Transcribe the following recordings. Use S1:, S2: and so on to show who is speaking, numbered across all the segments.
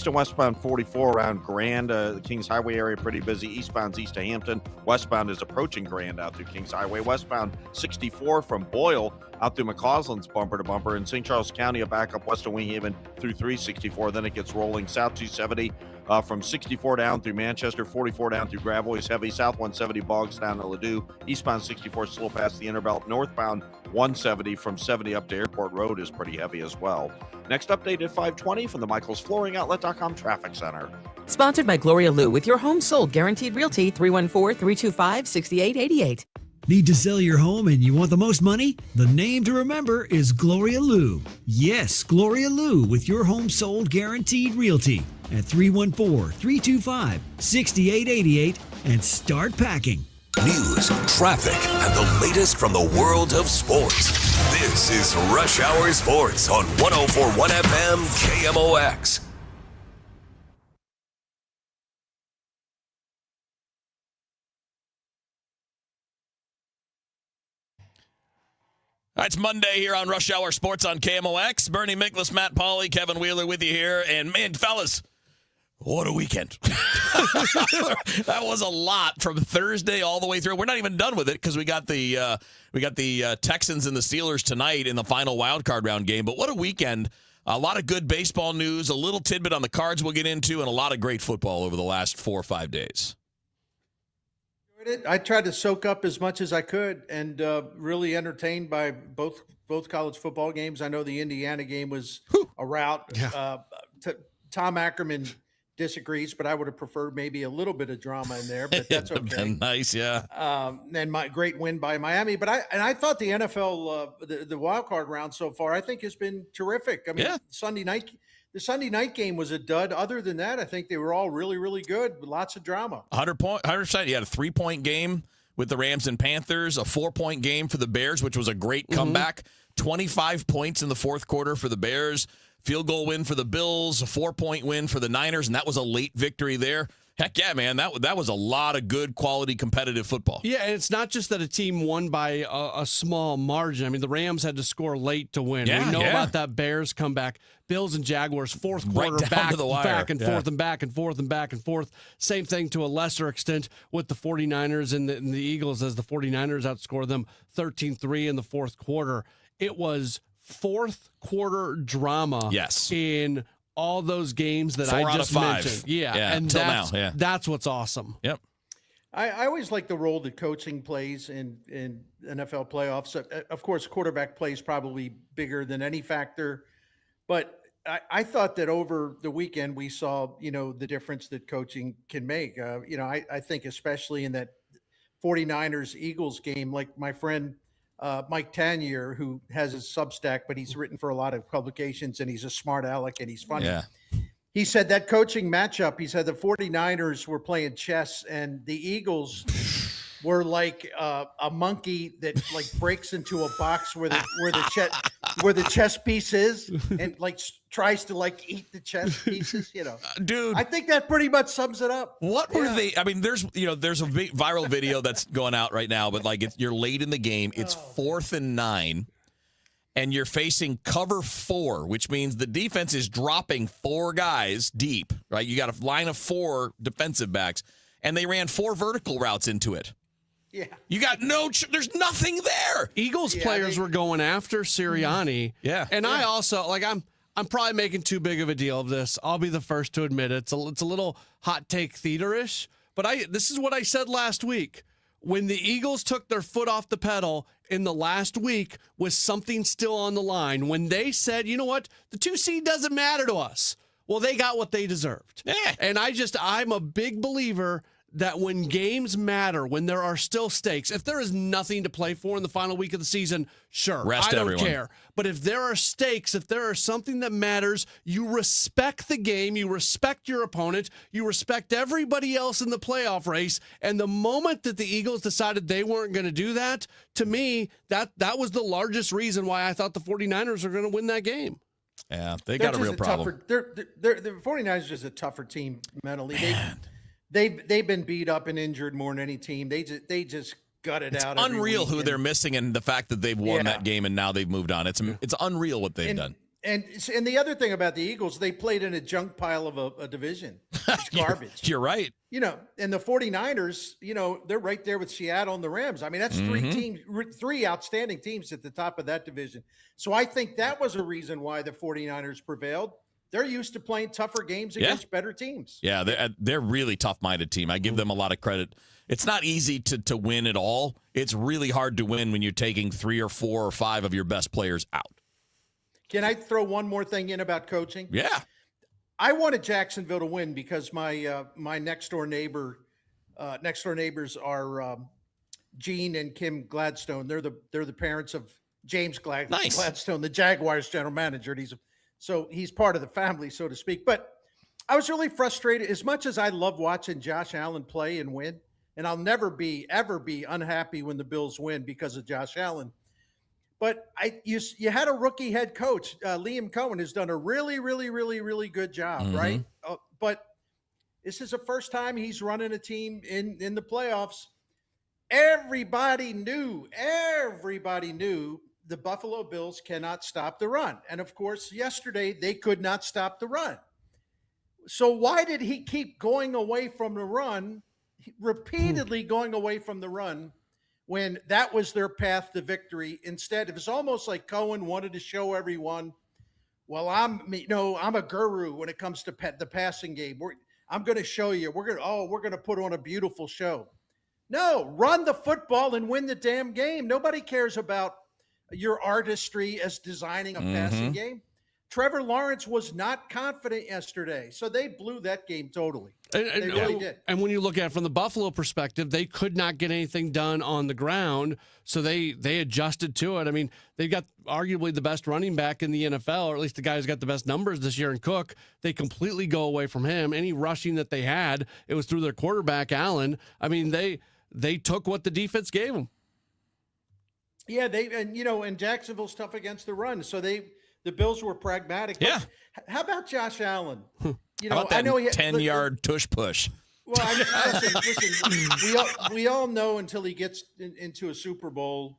S1: And westbound 44 around Grand, the Kings Highway area pretty busy. Eastbound's east of Hampton. Westbound is approaching Grand out through Kings Highway. Westbound 64 from Boyle out through McCausland's bumper to bumper. In St. Charles County, a backup west of Winghaven through 364. Then it gets rolling south 270 from 64 down through Manchester. 44 down through Gravois is heavy. South 170 bogs down to Ladue. Eastbound 64 slow past the Interbelt. Northbound 170 from 70 up to Airport Road is pretty heavy as well. Next update at 5:20 from the Michaels Flooring Outlet.com Traffic Center.
S2: Sponsored by Gloria Lou with your home sold guaranteed realty 314-325-6888.
S3: Need to sell your home and you want the most money? The name to remember is Gloria Lou. Yes, Gloria Lou with your home sold guaranteed realty at 314-325-6888 and start packing.
S4: News, traffic, and the latest from the world of sports. This is Rush Hour Sports on 104.1 FM KMOX.
S5: It's Monday here on Rush Hour Sports on KMOX. Bernie Miklasz, Matt Pauley, Kevin Wheeler with you here. And, man, fellas, what a weekend. That was a lot from Thursday all the way through. We're not even done with it because we got the Texans and the Steelers tonight in the final wild card round game. But what a weekend. A lot of good baseball news, a little tidbit on the Cards we'll get into, and a lot of great football over the last 4 or 5 days.
S6: I tried to soak up as much as I could and really entertained by both college football games. I know the Indiana game was a rout.
S7: Yeah.
S6: Tom Ackerman disagrees, but I would have preferred maybe a little bit of drama in there, but that's okay.
S5: Been nice, yeah.
S6: And my great win by Miami. But I thought the NFL, the wild card round so far, I think has been terrific. I mean, the Sunday night game was a dud. Other than that, I think they were all really, really good with lots of drama.
S5: 100%. You had a 3-point game with the Rams and Panthers, a 4-point game for the Bears, which was a great comeback. 25 points in the fourth quarter for the Bears. Field goal win for the Bills, a 4-point win for the Niners, and that was a late victory there. Heck yeah, man, that was a lot of good quality competitive football.
S7: Yeah, and it's not just that a team won by a small margin. I mean, the Rams had to score late to win. We know about that Bears comeback. Bills and Jaguars, fourth quarter, back and forth and back and forth and back and forth. Same thing to a lesser extent with the 49ers and the Eagles as the 49ers outscored them 13-3 in the fourth quarter. It was fourth quarter drama in all those games that I just mentioned. Yeah, and that's what's awesome.
S5: Yep.
S6: I always like the role that coaching plays in NFL playoffs. Of course, quarterback play is probably bigger than any factor, but I thought that over the weekend we saw, the difference that coaching can make. I think especially in that 49ers-Eagles game, like my friend Mike Tanier, who has a Substack, but he's written for a lot of publications, and he's a smart aleck, and he's funny. Yeah. He said that coaching matchup, he said the 49ers were playing chess, and the Eagles were like a monkey that like breaks into a box where the chess piece is and like tries to like eat the chess pieces,
S5: Dude,
S6: I think that pretty much sums it up.
S5: What were they? I mean, there's a big viral video that's going out right now, but like you're late in the game. It's 4th and 9, and you're facing cover 4, which means the defense is dropping 4 guys deep. Right? You got a line of 4 defensive backs, and they ran 4 vertical routes into it.
S6: Yeah.
S5: You got there's nothing there.
S7: Eagles players were going after Sirianni.
S5: Yeah.
S7: And I also, I'm probably making too big of a deal of this. I'll be the first to admit it. It's a little hot take theater-ish, but this is what I said last week. When the Eagles took their foot off the pedal in the last week with something still on the line, when they said, you know what, the 2 seed doesn't matter to us. Well, they got what they deserved.
S5: Yeah.
S7: And I'm a big believer that when games matter, when there are still stakes, if there is nothing to play for in the final week of the season, sure,
S5: rest
S7: I don't
S5: everyone.
S7: care. But if there are stakes, if there is something that matters, you respect the game, you respect your opponent, you respect everybody else in the playoff race. And the moment that the Eagles decided they weren't going to do that, to me, that was the largest reason why I thought the 49ers are going to win that game.
S5: Yeah, they got a real problem.
S6: The 49ers are just a tougher team mentally. They've been beat up and injured more than any team. They just gut it out.
S5: It's unreal who they're missing, and the fact that they've won that game and now they've moved on. It's unreal what they've done.
S6: And the other thing about the Eagles, they played in a junk pile of a division. It's garbage.
S5: You're right.
S6: And the 49ers, they're right there with Seattle and the Rams. I mean, that's three outstanding teams at the top of that division. So I think that was a reason why the 49ers prevailed. They're used to playing tougher games against better teams.
S5: Yeah, they're really tough-minded team. I give them a lot of credit. It's not easy to win at all. It's really hard to win when you're taking 3 or 4 or 5 of your best players out.
S6: Can I throw one more thing in about coaching?
S5: Yeah.
S6: I wanted Jacksonville to win because my next door neighbors are Gene and Kim Gladstone. They're the parents of James Gladstone, the Jaguars general manager. And he's part of the family, so to speak. But I was really frustrated. As much as I love watching Josh Allen play and win, and I'll never ever be unhappy when the Bills win because of Josh Allen. But you had a rookie head coach, Liam Cohen, has done a really, really, really, really good job, right? But this is the first time he's running a team in the playoffs. Everybody knew the Buffalo Bills cannot stop the run. And, of course, yesterday they could not stop the run. So why did he keep going away from the run, repeatedly going away from the run, when that was their path to victory? Instead, it was almost like Cohen wanted to show everyone, well, I'm a guru when it comes to the passing game. I'm going to show you. We're going to put on a beautiful show. No, run the football and win the damn game. Nobody cares about your artistry as designing a passing game. Trevor Lawrence was not confident yesterday, so they blew that game totally. They really did.
S7: And when you look at it from the Buffalo perspective, they could not get anything done on the ground, so they adjusted to it. I mean, they've got arguably the best running back in the NFL, or at least the guy who's got the best numbers this year in Cook. They completely go away from him. Any rushing that they had, it was through their quarterback, Allen. I mean, they took what the defense gave them.
S6: Yeah, and Jacksonville's tough against the run, so the Bills were pragmatic.
S5: Yeah.
S6: How about Josh Allen?
S5: How about that 10-yard tush push?
S6: Well, listen, we all know until he gets into a Super Bowl,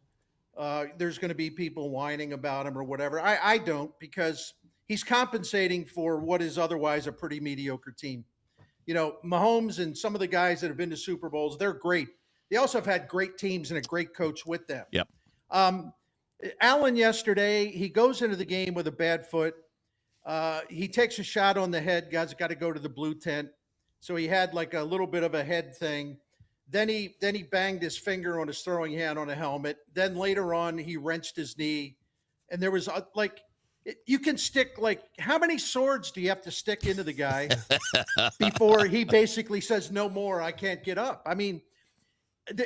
S6: there's going to be people whining about him or whatever. I don't, because he's compensating for what is otherwise a pretty mediocre team. Mahomes and some of the guys that have been to Super Bowls, they're great. They also have had great teams and a great coach with them.
S5: Yep.
S6: Allen yesterday, he goes into the game with a bad foot. He takes a shot on the head. Guys got to go to the blue tent. So he had like a little bit of a head thing. Then he banged his finger on his throwing hand on a helmet. Then later on, he wrenched his knee. And there was you can stick, how many swords do you have to stick into the guy before he basically says, no more, I can't get up? I mean,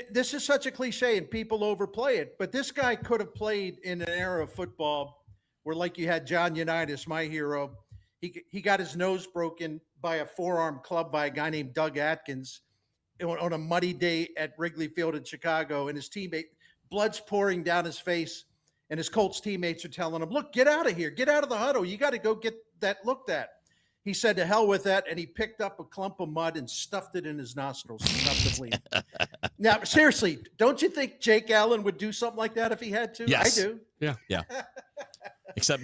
S6: this is such a cliche and people overplay it, but this guy could have played in an era of football where, like, you had John Unitas, my hero. He got his nose broken by a forearm club by a guy named Doug Atkins on a muddy day at Wrigley Field in Chicago, and his teammate, blood's pouring down his face, and his Colts teammates are telling him, look, get out of here. Get out of the huddle. You got to go get that looked at. He said, to hell with that, and he picked up a clump of mud and stuffed it in his nostrils and stopped the bleed. Now, seriously, don't you think Jake Allen would do something like that if he had to?
S5: Yes.
S6: I do.
S5: Yeah. Except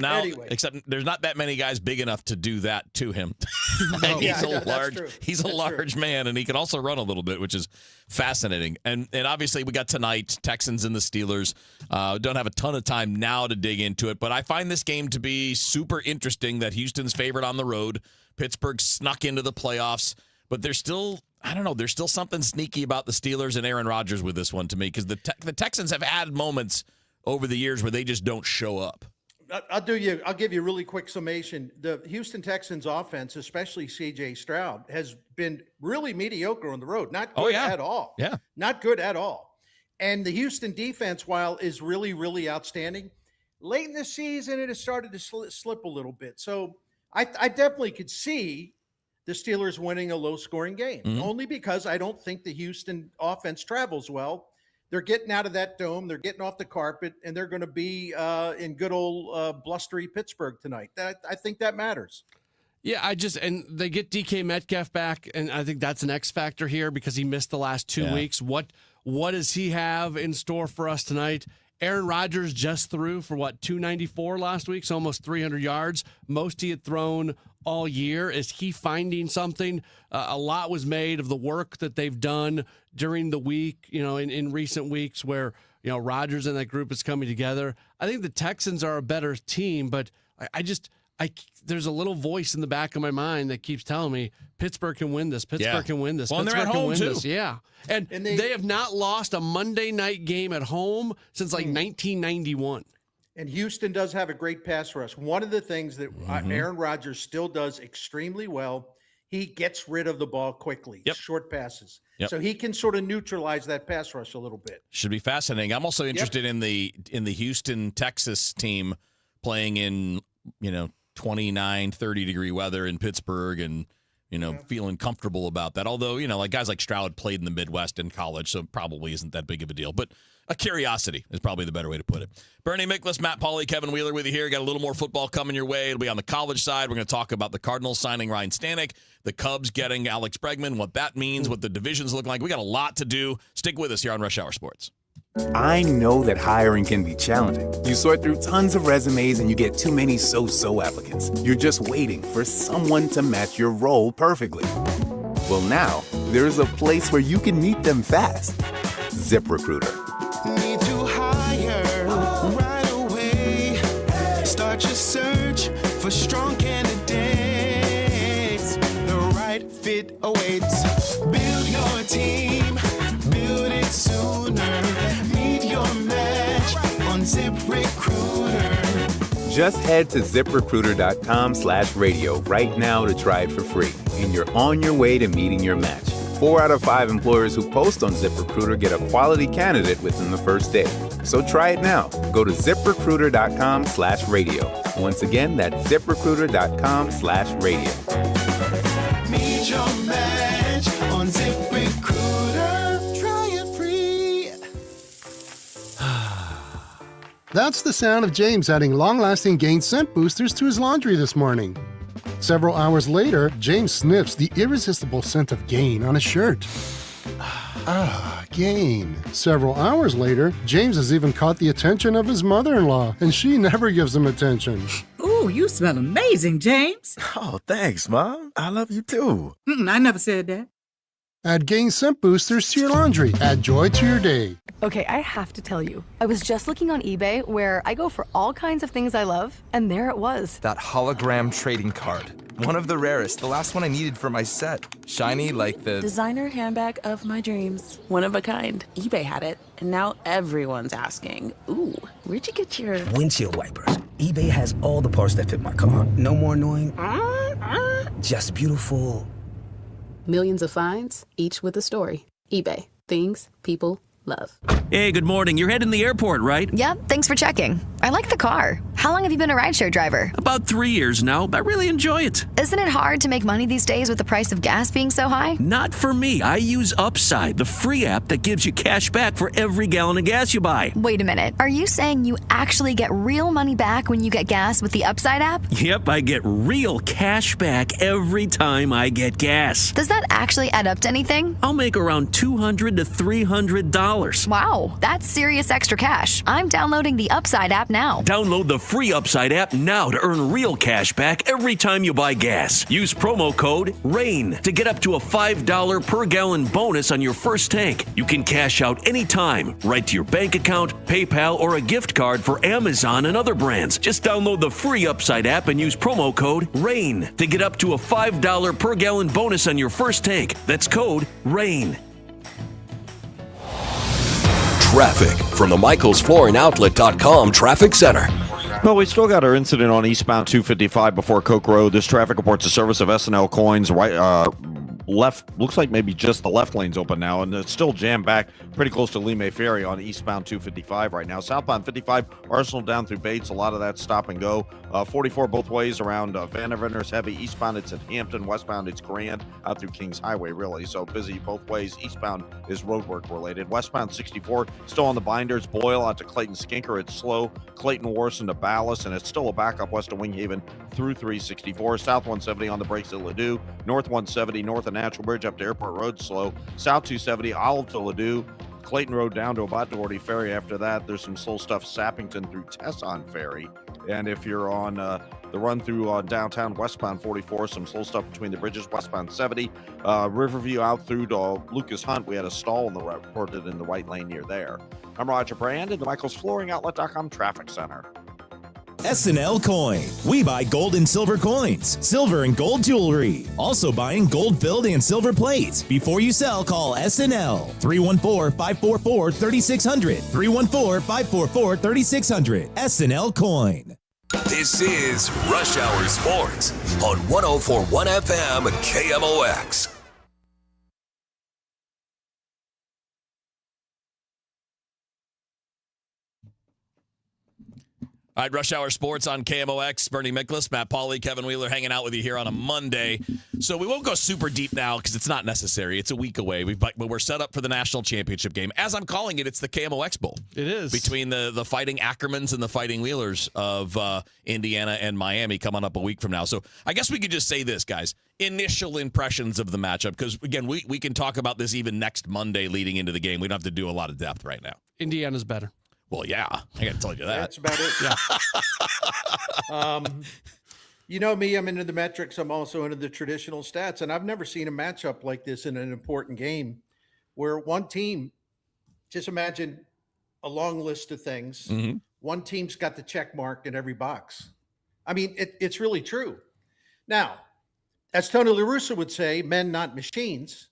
S5: there's not that many guys big enough to do that to him. He's a large man, and he can also run a little bit, which is fascinating. And obviously we got tonight, Texans and the Steelers. Don't have a ton of time now to dig into it, but I find this game to be super interesting that Houston's favored on the road. Pittsburgh snuck into the playoffs, but there's still something sneaky about the Steelers and Aaron Rodgers with this one to me, because the Texans have had moments over the years where they just don't show up.
S6: I'll give you a really quick summation. The Houston Texans offense, especially C.J. Stroud, has been really mediocre on the road. Not good at all.
S5: Yeah.
S6: Not good at all. And the Houston defense, while is really, really outstanding, late in the season, it has started to slip a little bit. So I definitely could see the Steelers winning a low-scoring game, only because I don't think the Houston offense travels well. They're getting out of that dome. They're getting off the carpet, and they're going to be in good old blustery Pittsburgh tonight. I think that matters.
S7: Yeah, and they get DK Metcalf back, and I think that's an X factor here because he missed the last 2 weeks. What does he have in store for us tonight? Aaron Rodgers just threw for 294 last week, so almost 300 yards. Most he had thrown all year. Is he finding something? A lot was made of the work that they've done during the week, in recent weeks where, Rodgers and that group is coming together. I think the Texans are a better team, but there's a little voice in the back of my mind that keeps telling me Pittsburgh can win this. Pittsburgh can win this.
S5: Well,
S7: Pittsburgh
S5: they're at
S7: can
S5: home
S7: win
S5: too.
S7: this. Yeah. And they have not lost a Monday night game at home since 1991.
S6: And Houston does have a great pass rush. One of the things that Aaron Rodgers still does extremely well, he gets rid of the ball quickly, short passes. So he can sort of neutralize that pass rush a little bit.
S5: Should be fascinating. I'm also interested in the Houston, Texas team playing in, 29, 30-degree weather in Pittsburgh and, feeling comfortable about that. Although, like guys like Stroud played in the Midwest in college, so it probably isn't that big of a deal. But a curiosity is probably the better way to put it. Bernie Miklasz, Matt Pauley, Kevin Wheeler with you here. Got a little more football coming your way. It'll be on the college side. We're going to talk about the Cardinals signing Ryan Stanek, the Cubs getting Alex Bregman, what that means, what the divisions look like. We got a lot to do. Stick with us here on Rush Hour Sports.
S8: I know that hiring can be challenging. You sort through tons of resumes and you get too many so-so applicants. You're just waiting for someone to match your role perfectly. Well, now, there's a place where you can meet them fast. ZipRecruiter.
S9: Need to hire right away. Start your search for strong candidates. The right fit awaits. Build your team. Build it sooner. Meet your match on ZipRecruiter.
S8: Just head to ZipRecruiter.com/radio right now to try it for free. And you're on your way to meeting your match. 4 out of 5 employers who post on ZipRecruiter get a quality candidate within the first day. So try it now. Go to ZipRecruiter.com/radio. Once again, that's ZipRecruiter.com/radio.
S9: Meet your match on ZipRecruiter. Try it free.
S10: That's the sound of James adding long-lasting Gain scent boosters to his laundry this morning. Several hours later, James sniffs the irresistible scent of Gain on his shirt. Gain. Several hours later, James has even caught the attention of his mother-in-law, and she never gives him attention.
S11: Ooh, you smell amazing, James.
S12: Oh, thanks, Mom. I love you too.
S11: I never said that.
S10: Add Gain scent boosters to your laundry. Add joy to your day.
S13: Okay, I have to tell you, I was just looking on eBay where I go for all kinds of things I love, and there it was.
S14: That hologram trading card. One of the rarest, the last one I needed for my set. Shiny like the
S15: designer handbag of my dreams. One of a kind. eBay had it, and now everyone's asking, ooh, where'd you get your
S16: windshield wipers? eBay has all the parts that fit my car. No more annoying, just beautiful.
S17: Millions of finds, each with a story. eBay. Things people love.
S18: Hey, good morning. You're heading to the airport, right?
S19: Yep, thanks for checking. I like the car. How long have you been a rideshare driver?
S18: About 3 years now. I really enjoy it.
S19: Isn't it hard to make money these days with the price of gas being so high?
S18: Not for me. I use Upside, the free app that gives you cash back for every gallon of gas you buy.
S19: Wait a minute. Are you saying you actually get real money back when you get gas with the Upside app?
S18: Yep, I get real cash back every time I get gas.
S19: Does that actually add up to anything?
S18: I'll make around $200 to $300.
S19: Wow, that's serious extra cash. I'm downloading the Upside app now.
S18: Download the free Upside app now to earn real cash back every time you buy gas. Use promo code RAIN to get up to a $5 per gallon bonus on your first tank. You can cash out anytime, right to your bank account, PayPal, or a gift card for Amazon and other brands. Just download the free Upside app and use promo code RAIN to get up to a $5 per gallon bonus on your first tank. That's code RAIN.
S4: Traffic from the MichaelsFlooringOutlet.com Traffic Center.
S1: Well, we still got our incident on eastbound 255 before Coke Road. This traffic reports a service of S&L Coins right left. Looks like maybe just the left lane's open now, and it's still jammed back pretty close to Lee Ferry on eastbound 255 right now. Southbound 55, Arsenal down through Bates. A lot of that stop and go. 44 both ways around Vandervender's heavy. Eastbound it's at Hampton. Westbound it's Grand out through Kings Highway, really. So busy both ways. Eastbound is roadwork related. Westbound 64 still on the binders. Boyle out to Clayton Skinker. It's slow. Clayton Warson to Ballas, and it's still a backup west of Winghaven through 364. South 170 on the brakes at Ladue. North 170 north of Natural Bridge up to Airport Road slow. South 270 Olive to Ladue. Clayton Road down to about Doherty Ferry. After that, there's some slow stuff Sappington through Tesson Ferry. And if you're on the run through downtown westbound 44, some slow stuff between the bridges westbound 70. Riverview out through to Lucas Hunt. We had a stall in the reported in the right lane near there. I'm Roger Brand in the Michael's Flooring Outlet.com Traffic Center.
S20: SNL Coin. We buy gold and silver coins, silver and gold jewelry. Also buying gold-filled and silver plates. Before you sell, call SNL. 314-544-3600. 314-544-3600. SNL Coin.
S4: This is Rush Hour Sports on 104.1 FM KMOX.
S5: All right, Rush Hour Sports on KMOX. Bernie Miklasz, Matt Pauley, Kevin Wheeler hanging out with you here on a Monday. So we won't go super deep now because it's not necessary. It's a week away. But we're set up for the national championship game. As I'm calling it, it's the KMOX Bowl.
S7: It is.
S5: Between the Fighting Ackermans and the Fighting Wheelers of Indiana and Miami coming up a week from now. So I guess we could just say this, guys. Initial impressions of the matchup, because, again, we can talk about this even next Monday leading into the game. We don't have to do a lot of depth right now.
S7: Indiana's better.
S5: Well, yeah, I got to tell you that.
S6: That's about it.
S7: Yeah.
S6: You know me, I'm into the metrics. I'm also into the traditional stats. And I've never seen a matchup like this in an important game where one team, just imagine a long list of things.
S5: Mm-hmm.
S6: One team's got the check mark in every box. I mean, it's really true. Now, as Tony La Russa would say, men, not machines.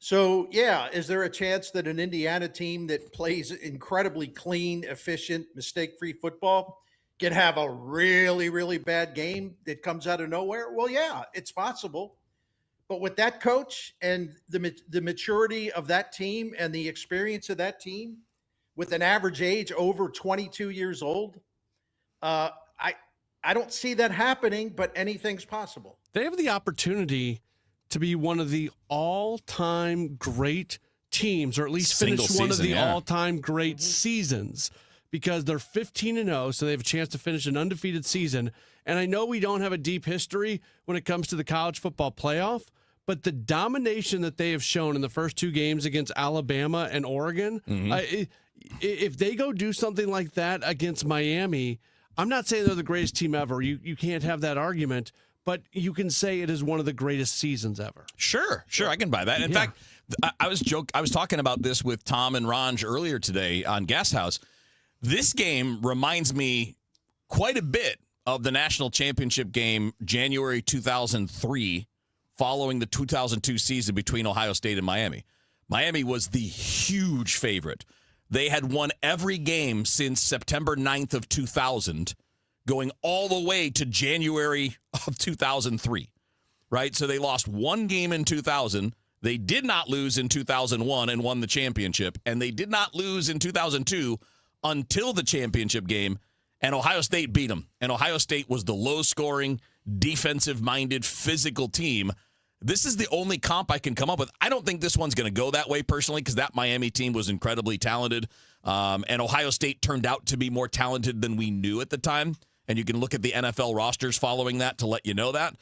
S6: So, yeah, is there a chance that an Indiana team that plays incredibly clean, efficient, mistake-free football can have a really, really bad game that comes out of nowhere? Well, yeah, it's possible. But with that coach and the maturity of that team and the experience of that team, with an average age over 22 years old, I don't see that happening, but anything's possible.
S7: They have the opportunity to be one of the all-time great teams, or at least finish one of the all-time great seasons, because they're 15-0, so they have a chance to finish an undefeated season. And I know we don't have a deep history when it comes to the college football playoff, but the domination that they have shown in the first two games against Alabama and Oregon, if they go do something like that against Miami, I'm not saying they're the greatest team ever. You can't have that argument, but you can say it is one of the greatest seasons ever.
S5: Sure, I can buy that. In fact, I was talking about this with Tom and Ranj earlier today on Gas House. This game reminds me quite a bit of the national championship game January 2003, following the 2002 season between Ohio State and Miami. Miami was the huge favorite. They had won every game since September 9th of 2000, going all the way to January of 2003, right? So they lost one game in 2000. They did not lose in 2001 and won the championship. And they did not lose in 2002 until the championship game. And Ohio State beat them. And Ohio State was the low-scoring, defensive-minded, physical team. This is the only comp I can come up with. I don't think this one's going to go that way personally, because that Miami team was incredibly talented. And Ohio State turned out to be more talented than we knew at the time. And you can look at the NFL rosters following that to let you know that.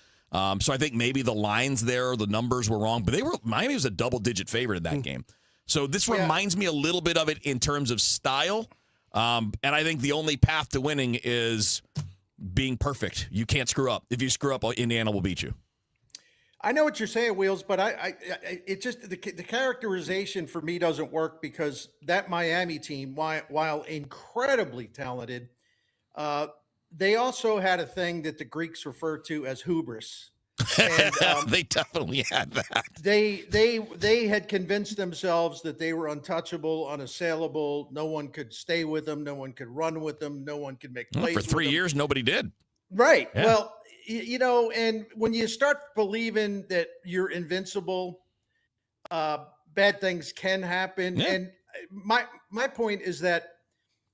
S5: So I think maybe the lines there, the numbers were wrong. But Miami was a double-digit favorite in that game. So this reminds me a little bit of it in terms of style. And I think the only path to winning is being perfect. You can't screw up. If you screw up, Indiana will beat you.
S6: I know what you're saying, Wheels, but it just the characterization for me doesn't work, because that Miami team, while incredibly talented, they also had a thing that the Greeks refer to as hubris. And,
S5: they definitely had that.
S6: They had convinced themselves that they were untouchable, unassailable. No one could stay with them. No one could run with them. No one could make plays.
S5: For 3 years, nobody did.
S6: Right.
S5: Yeah.
S6: Well, you know, and when you start believing that you're invincible, bad things can happen. Yeah. And my point is that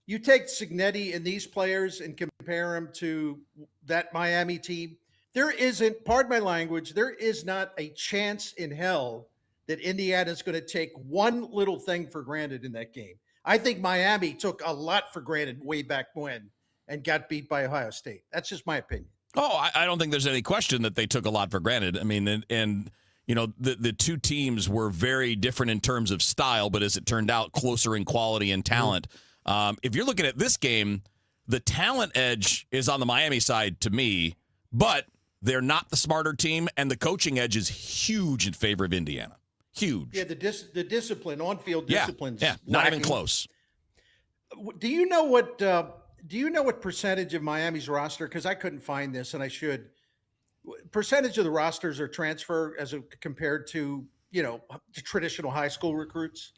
S6: you take Cignetti and these players and compare them to that Miami team. There isn't, pardon my language, there is not a chance in hell that Indiana is going to take one little thing for granted in that game. I think Miami took a lot for granted way back when and got beat by Ohio State. That's just my opinion.
S5: Oh, I don't think there's any question that they took a lot for granted. I mean, and the two teams were very different in terms of style, but as it turned out, closer in quality and talent. If you're looking at this game, the talent edge is on the Miami side to me, but they're not the smarter team, and the coaching edge is huge in favor of Indiana. Huge.
S6: Yeah, the discipline, on-field disciplines.
S5: Yeah, not even close.
S6: Do you know what percentage of Miami's roster, because I couldn't find this and I should, percentage of the rosters are transfer compared to, the traditional high school recruits?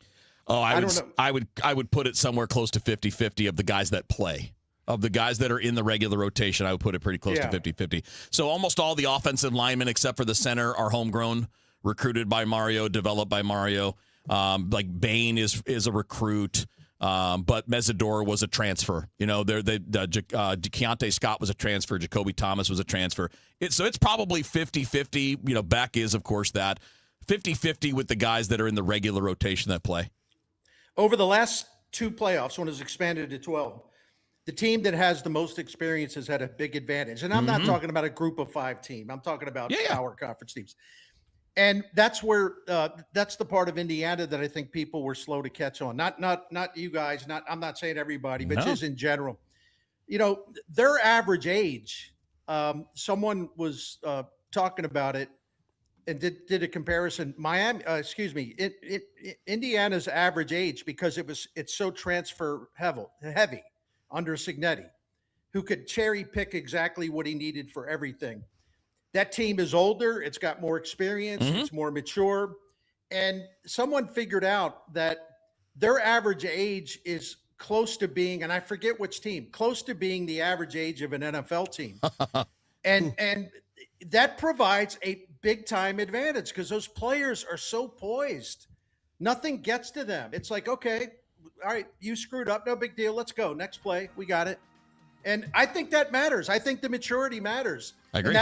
S5: Oh, I would put it somewhere close to 50-50 of the guys that play. Of the guys that are in the regular rotation, I would put it pretty close to 50-50. So almost all the offensive linemen except for the center are homegrown, recruited by Mario, developed by Mario. Like Bain is a recruit, but Mesidor was a transfer. Deontay Scott was a transfer. Jacoby Thomas was a transfer. So it's probably 50-50. Beck is, of course, that. 50-50 with the guys that are in the regular rotation that play.
S6: Over the last two playoffs, when it was expanded to 12, the team that has the most experience has had a big advantage. And I'm not talking about a group of 5 team. I'm talking about power conference teams. And that's where that's the part of Indiana that I think people were slow to catch on. Not you guys, I'm not saying everybody, but just in general. Their average age, someone was talking about it and did a comparison. Indiana's average age, because it's so transfer heavy under Cignetti, who could cherry pick exactly what he needed for everything. That team is older. It's got more experience. It's more mature. And someone figured out that their average age is close to being, and I forget which team, close to being the average age of an NFL team. and that provides a big time advantage because those players are so poised. Nothing gets to them. It's like, okay, all right, you screwed up. No big deal. Let's go. Next play. We got it. And I think that matters. I think the maturity matters.
S5: I agree.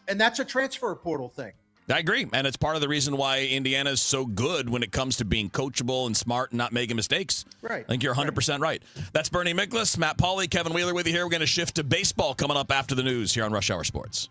S6: And that's a transfer portal thing.
S5: I agree. And it's part of the reason why Indiana is so good when it comes to being coachable and smart and not making mistakes.
S6: Right.
S5: I think you're 100% right. That's Bernie Miklasz, Matt Pauley, Kevin Wheeler with you here. We're going to shift to baseball coming up after the news here on Rush Hour Sports.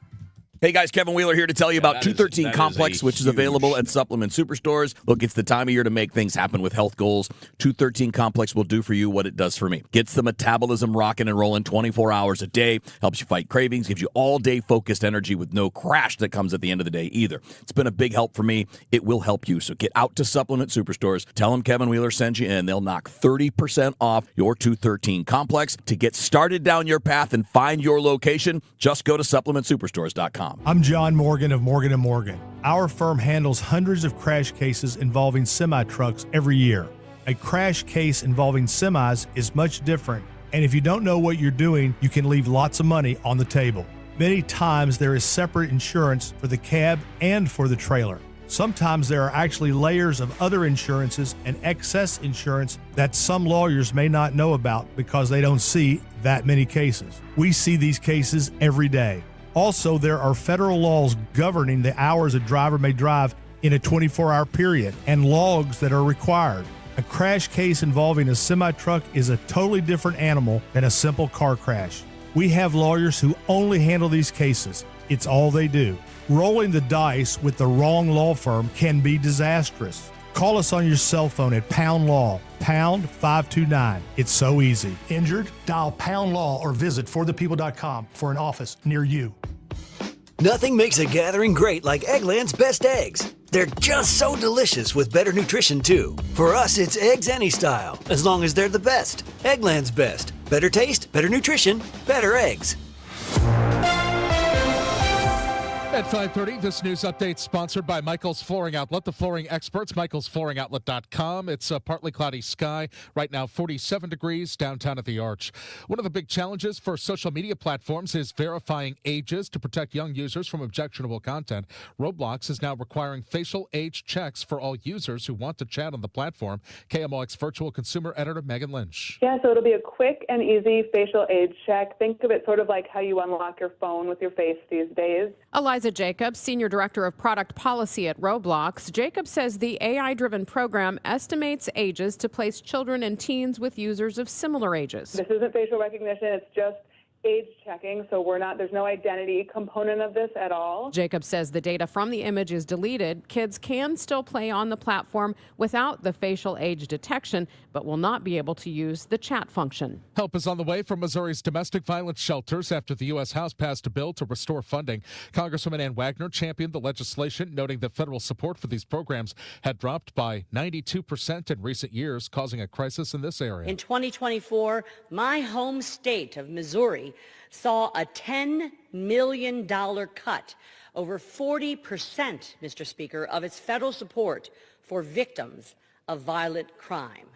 S21: Hey guys, Kevin Wheeler here to tell you about 213 Complex, which is available at supplement superstores. Look, it's the time of year to make things happen with health goals. 213 Complex will do for you what it does for me. Gets the metabolism rocking and rolling 24 hours a day, helps you fight cravings, gives you all-day focused energy with no crash that comes at the end of the day either. It's been a big help for me. It will help you. So get out to supplement superstores. Tell them Kevin Wheeler sent you in. They'll knock 30% off your 213 Complex. To get started down your path and find your location, just go to supplementsuperstores.com.
S22: I'm John Morgan of Morgan & Morgan. Our firm handles hundreds of crash cases involving semi-trucks every year. A crash case involving semis is much different, and if you don't know what you're doing, you can leave lots of money on the table. Many times there is separate insurance for the cab and for the trailer. Sometimes there are actually layers of other insurances and excess insurance that some lawyers may not know about because they don't see that many cases. We see these cases every day. Also, there are federal laws governing the hours a driver may drive in a 24-hour period and logs that are required. A crash case involving a semi-truck is a totally different animal than a simple car crash. We have lawyers who only handle these cases. It's all they do. Rolling the dice with the wrong law firm can be disastrous. Call us on your cell phone at Pound Law, pound 529. It's so easy.
S23: Injured? Dial Pound Law or visit forthepeople.com for an office near you.
S24: Nothing makes a gathering great like Eggland's Best Eggs. They're just so delicious with better nutrition, too. For us, it's eggs any style, as long as they're the best. Eggland's Best. Better taste, better nutrition, better eggs.
S25: At 5:30, this news update sponsored by Michael's Flooring Outlet, the flooring experts, michaelsflooringoutlet.com. It's a partly cloudy sky. Right now, 47 degrees downtown at the Arch. One of the big challenges for social media platforms is verifying ages to protect young users from objectionable content. Roblox is now requiring facial age checks for all users who want to chat on the platform. KMOX virtual consumer editor Megan Lynch.
S26: Yeah, so it'll be a quick and easy facial age check. Think of it sort of like how you unlock your phone with your face these days.
S27: Eliza Jacobs, Senior Director of Product Policy at Roblox. Jacobs says the AI-driven program estimates ages to place children and teens with users of similar ages.
S26: This isn't facial recognition. It's just age checking, so there's no identity component of this at all.
S27: Jacob says the data from the image is deleted. Kids can still play on the platform without the facial age detection, but will not be able to use the chat function.
S25: Help is on the way from Missouri's domestic violence shelters after the U.S. House passed a bill to restore funding. Congresswoman Ann Wagner championed the legislation, noting that federal support for these programs had dropped by 92% in recent years, causing a crisis in this area.
S2: In 2024, my home state of Missouri saw a $10 million cut, over 40%, Mr. Speaker, of its federal support for victims of violent crime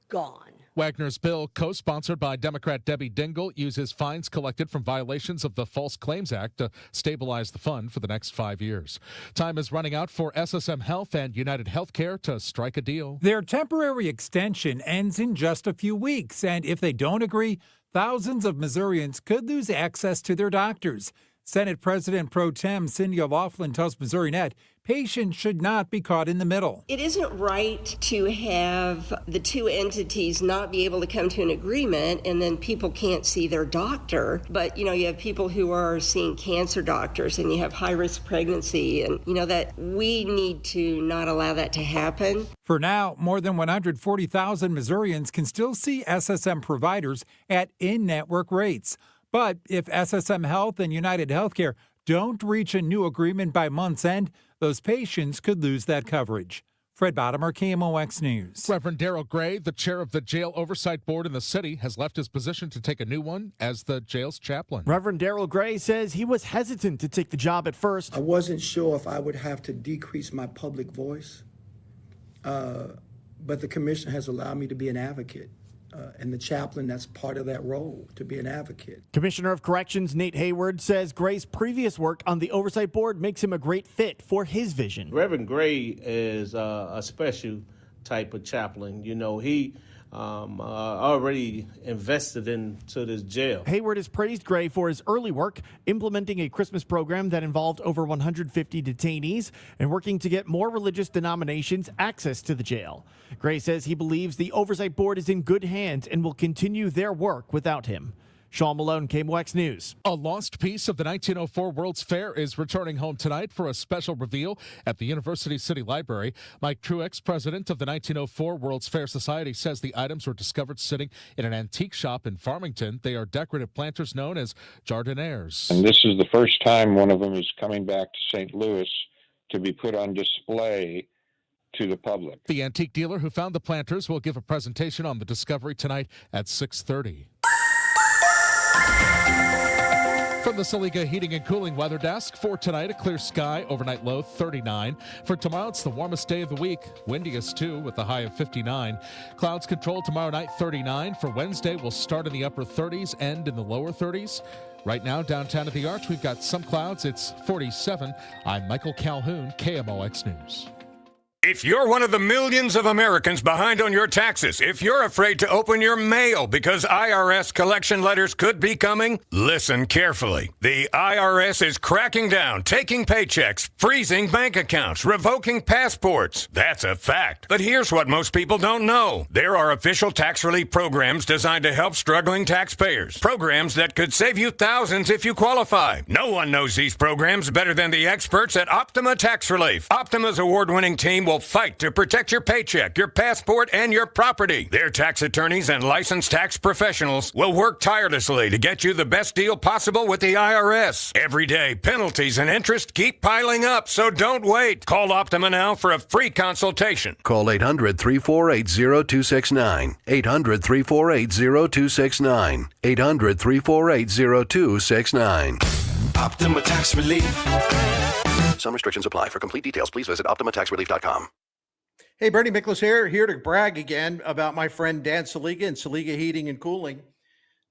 S2: gone.
S25: Wagner's bill, co-sponsored by Democrat Debbie Dingell, uses fines collected from violations of the False Claims Act to stabilize the fund for the next 5 years. Time is running out for SSM Health and United Healthcare to strike a deal.
S3: Their temporary extension ends in just a few weeks, and if they don't agree, thousands of Missourians could lose access to their doctors. Senate President Pro Tem Cindy O'Loughlin tells MissouriNet patients should not be caught in the middle.
S8: It isn't right to have the two entities not be able to come to an agreement and then people can't see their doctor. But, you have people who are seeing cancer doctors and you have high-risk pregnancy and, that we need to not allow that to happen.
S3: For now, more than 140,000 Missourians can still see SSM providers at in-network rates. But if SSM Health and United Healthcare don't reach a new agreement by month's end, those patients could lose that coverage. Fred Bottomer, KMOX News.
S25: Reverend Darrell Gray, the chair of the Jail Oversight Board in the city, has left his position to take a new one as the jail's chaplain.
S9: Reverend Darrell Gray says he was hesitant to take the job at first.
S10: I wasn't sure if I would have to decrease my public voice, but the commission has allowed me to be an advocate. And the chaplain, that's part of that role, to be an advocate.
S9: Commissioner of Corrections Nate Hayward says Gray's previous work on the Oversight Board makes him a great fit for his vision.
S11: Reverend Gray is a special type of chaplain. He already invested into this jail.
S9: Hayward has praised Gray for his early work, implementing a Christmas program that involved over 150 detainees and working to get more religious denominations access to the jail. Gray says he believes the Oversight Board is in good hands and will continue their work without him. Sean Malone, KMOX News.
S25: A lost piece of the 1904 World's Fair is returning home tonight for a special reveal at the University City Library. Mike Truex, president of the 1904 World's Fair Society, says the items were discovered sitting in an antique shop in Farmington. They are decorative planters known as jardinières.
S12: And this is the first time one of them is coming back to St. Louis to be put on display to the public.
S25: The antique dealer who found the planters will give a presentation on the discovery tonight at 6:30. From the Saliga Heating and Cooling Weather Desk, for tonight, a clear sky, overnight low 39. For tomorrow, it's the warmest day of the week, windiest too, with a high of 59. Clouds control tomorrow night 39. For Wednesday, we'll start in the upper 30s, end in the lower 30s. Right now, downtown at the Arch, we've got some clouds. It's 47. I'm Michael Calhoun, KMOX News.
S28: If you're one of the millions of Americans behind on your taxes, if you're afraid to open your mail because IRS collection letters could be coming, listen carefully. The IRS is cracking down, taking paychecks, freezing bank accounts, revoking passports. That's a fact. But here's what most people don't know. There are official tax relief programs designed to help struggling taxpayers. Programs that could save you thousands if you qualify. No one knows these programs better than the experts at Optima Tax Relief. Optima's award-winning team will fight to protect your paycheck, your passport, and your property. Their tax attorneys and licensed tax professionals will work tirelessly to get you the best deal possible with the IRS. Every day, penalties and interest keep piling up, so don't wait. Call Optima now for a free consultation.
S29: Call 800-348-0269. 800-348-0269. 800-348-0269.
S4: Optima Tax Relief. Some restrictions apply. For complete details, please visit OptimaTaxRelief.com.
S6: Hey, Bernie Miklasz here to brag again about my friend Dan Saliga and Saliga Heating and Cooling.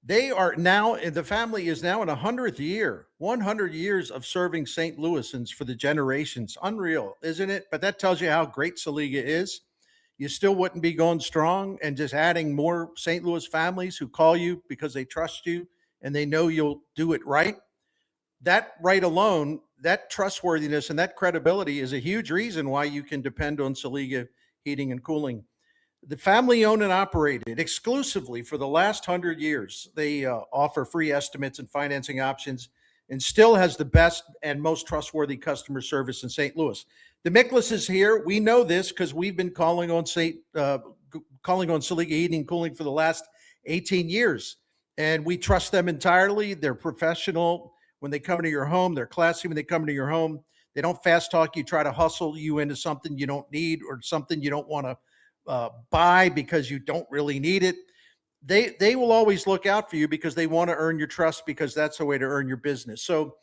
S6: They are now, the family is now in 100th year, 100 years of serving St. Louisans for the generations. Unreal, isn't it? But that tells you how great Saliga is. You still wouldn't be going strong and just adding more St. Louis families who call you because they trust you and they know you'll do it right. That right alone, that trustworthiness and that credibility is a huge reason why you can depend on Saliga Heating and Cooling. The family owned and operated exclusively for the last 100 years. They offer free estimates and financing options and still has the best and most trustworthy customer service in St. Louis. The Miklas is here. We know this because we've been calling on Saliga Heating and Cooling for the last 18 years. And we trust them entirely. They're professional when they come into your home. They're classy when they come into your home. They don't fast talk you, try to hustle you into something you don't need or something you don't want to buy because you don't really need it. They will always look out for you because they want to earn your trust, because that's the way to earn your business. So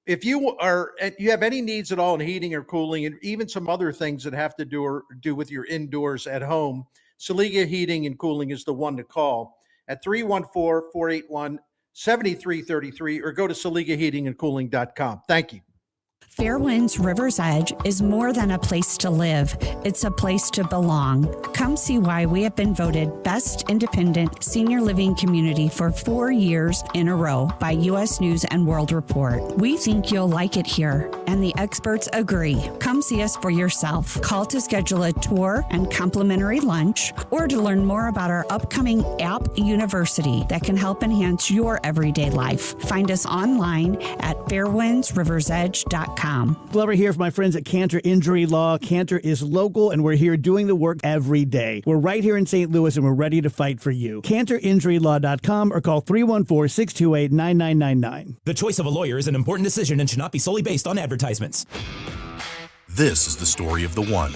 S6: if you have any needs at all in heating or cooling, and even some other things that have to do with your indoors at home, Saliga Heating and Cooling is the one to call at 314-481-7333 or go to SaligaHeatingandCooling.com. Thank you.
S1: Fairwinds River's Edge is more than a place to live. It's a place to belong. Come see why we have been voted Best Independent Senior Living Community for 4 years in a row by U.S. News and World Report. We think you'll like it here, and the experts agree. Come see us for yourself. Call to schedule a tour and complimentary lunch, or to learn more about our upcoming App University that can help enhance your everyday life. Find us online at fairwindsriversedge.com.
S13: Glover here from my friends at Cantor Injury Law. Cantor is local, and we're here doing the work every day. We're right here in St. Louis, and we're ready to fight for you. CantorInjuryLaw.com or call 314-628-9999.
S20: The choice of a lawyer is an important decision and should not be solely based on advertisements.
S14: This is the story of the one.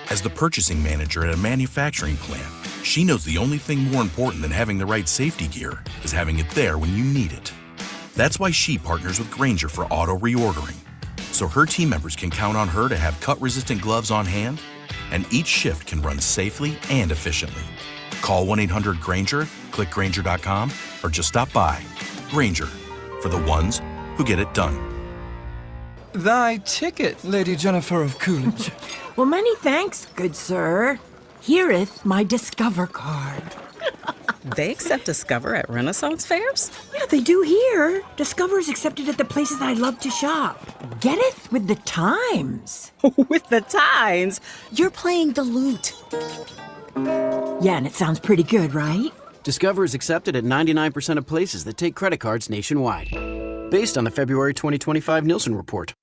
S14: As the purchasing manager at a manufacturing plant, she knows the only thing more important than having the right safety gear is having it there when you need it. That's why she partners with Grainger for auto reordering, so her team members can count on her to have cut-resistant gloves on hand, and each shift can run safely and efficiently. Call 1-800-GRAINGER, click Grainger.com, or just stop by. Grainger, for the ones who get it done.
S15: Thy ticket, Lady Jennifer of Coolidge.
S16: Well, many thanks, good sir. Hereeth my Discover card.
S17: They accept Discover at Renaissance fairs?
S16: Yeah, they do here. Discover is accepted at the places I love to shop. Getteth with the times.
S17: With the times?
S16: You're playing the lute. Yeah, and it sounds pretty good, right?
S18: Discover is accepted at 99% of places that take credit cards nationwide. Based on the February 2025 Nielsen report.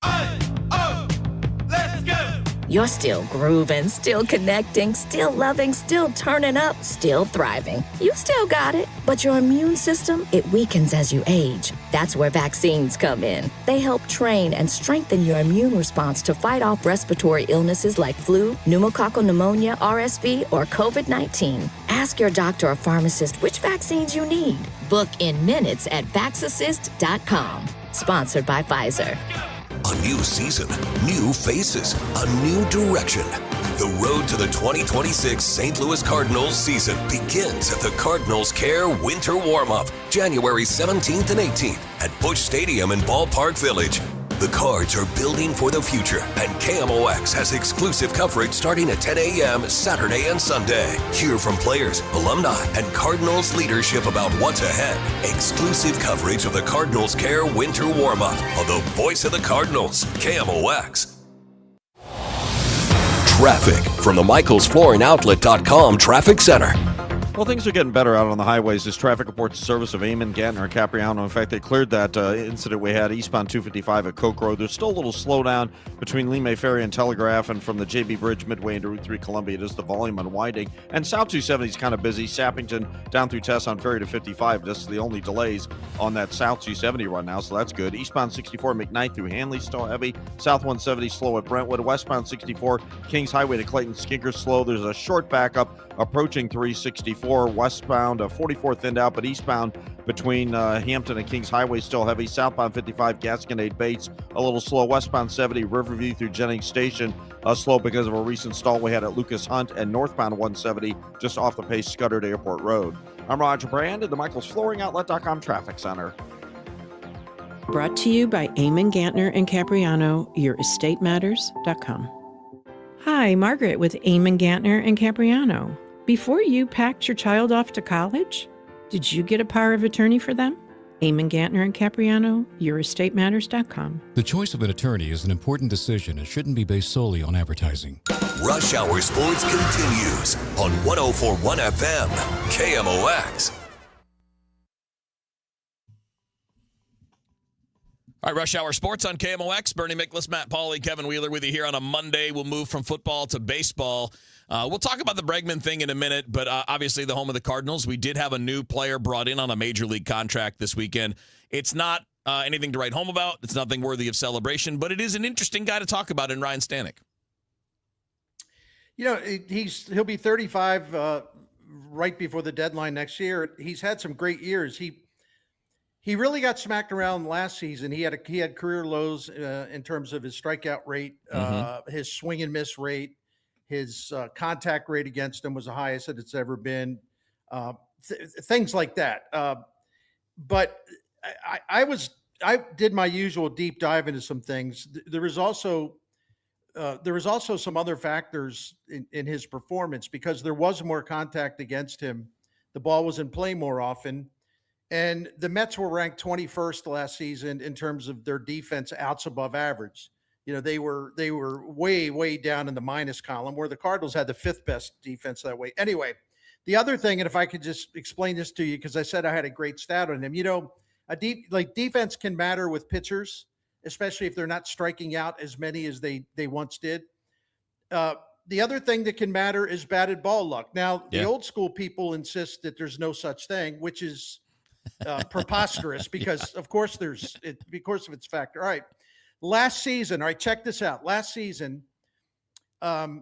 S19: You're still grooving, still connecting, still loving, still turning up, still thriving. You still got it, but your immune system, it weakens as you age. That's where vaccines come in. They help train and strengthen your immune response to fight off respiratory illnesses like flu, pneumococcal pneumonia, RSV, or COVID-19. Ask your doctor or pharmacist which vaccines you need. Book in minutes at Vaxassist.com. Sponsored by Pfizer.
S4: A new season, new faces, a new direction. The road to the 2026 St. Louis Cardinals season begins at the Cardinals Care Winter Warm-Up, January 17th and 18th at Busch Stadium in Ballpark Village. The Cards are building for the future, and KMOX has exclusive coverage starting at 10 a.m. Saturday and Sunday. Hear from players, alumni, and Cardinals leadership about what's ahead. Exclusive coverage of the Cardinals Care Winter Warm-Up on the voice of the Cardinals, KMOX. Traffic from the MichaelsFlooringOutlet.com Traffic Center.
S29: Well, things are getting better out on the highways. This traffic reports the service of Amon, Gantner, and Capriano. In fact, they cleared that incident we had eastbound 255 at Coke Road. There's still a little slowdown between Lee May Ferry and Telegraph, and from the JB Bridge midway into Route 3 Columbia. It is the volume unwinding. And South 270 is kind of busy. Sappington down through Tess on Ferry to 55. This is the only delays on that South 270 run now, so that's good. Eastbound 64 McKnight through Hanley still heavy. South 170 slow at Brentwood. Westbound 64 Kings Highway to Clayton Skinker slow. There's a short backup approaching 364. Westbound 44 thinned out, but eastbound between Hampton and Kings Highway still heavy. Southbound 55 Gasconade Bates a little slow. Westbound 70 Riverview through Jennings Station slow because of a recent stall we had at Lucas Hunt, and northbound 170 just off the pace Scudder to Airport Road. I'm Roger Brand at the MichaelsFlooringOutlet.com Traffic Center.
S30: Brought to you by Amon, Gantner, and Capriano, YourEstateMatters.com. Hi, Margaret with Amon, Gantner, and Capriano. Before you packed your child off to college, did you get a power of attorney for them? Amon, Gantner, and Capriano, YourEstateMatters.com.
S31: The choice of an attorney is an important decision and shouldn't be based solely on advertising.
S4: Rush Hour Sports continues on 104.1 FM, KMOX.
S2: All right, Rush Hour Sports on KMOX. Bernie Miklasz, Matt Pauley, Kevin Wheeler with you here on a Monday. We'll move from football to baseball. We'll talk about the Bregman thing in a minute, but obviously the home of the Cardinals. We did have a new player brought in on a major league contract this weekend. It's not anything to write home about. It's nothing worthy of celebration, but it is an interesting guy to talk about in Ryan Stanek.
S6: You know, he'll be 35 right before the deadline next year. He's had some great years. He really got smacked around last season. He had career lows in terms of his strikeout rate, his swing and miss rate, his contact rate against him was the highest that it's ever been. Things like that. But I did my usual deep dive into some things. There was also some other factors in his performance because there was more contact against him. The ball was in play more often. And the Mets were ranked 21st last season in terms of their defense outs above average. You know, they were way, way down in the minus column, where the Cardinals had the 5th best defense that way. Anyway, the other thing, and if I could just explain this to you, because I said I had a great stat on him, you know, defense can matter with pitchers, especially if they're not striking out as many as they once did. The other thing that can matter is batted ball luck. Now, the old school people insist that there's no such thing, which is preposterous because of course because of its factor. All right. Last season, all right, check this out. Last season, the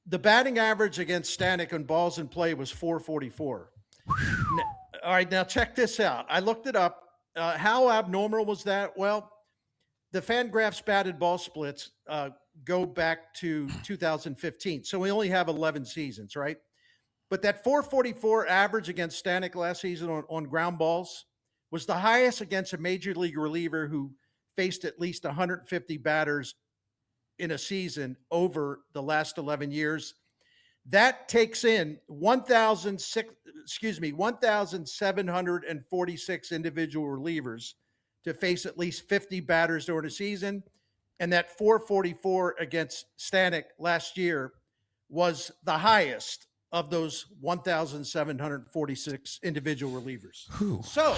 S6: batting average against Stanek on balls in play was 444. All right, now check this out. I looked it up. How abnormal was that? Well, the Fangraphs batted ball splits go back to 2015. So we only have 11 seasons, right? But that 444 average against Stanek last season on ground balls was the highest against a major league reliever who faced at least 150 batters in a season over the last 11 years. That takes in 1,746 individual relievers to face at least 50 batters during a season. And that 444 against Stanek last year was the highest of those 1,746 individual relievers. So,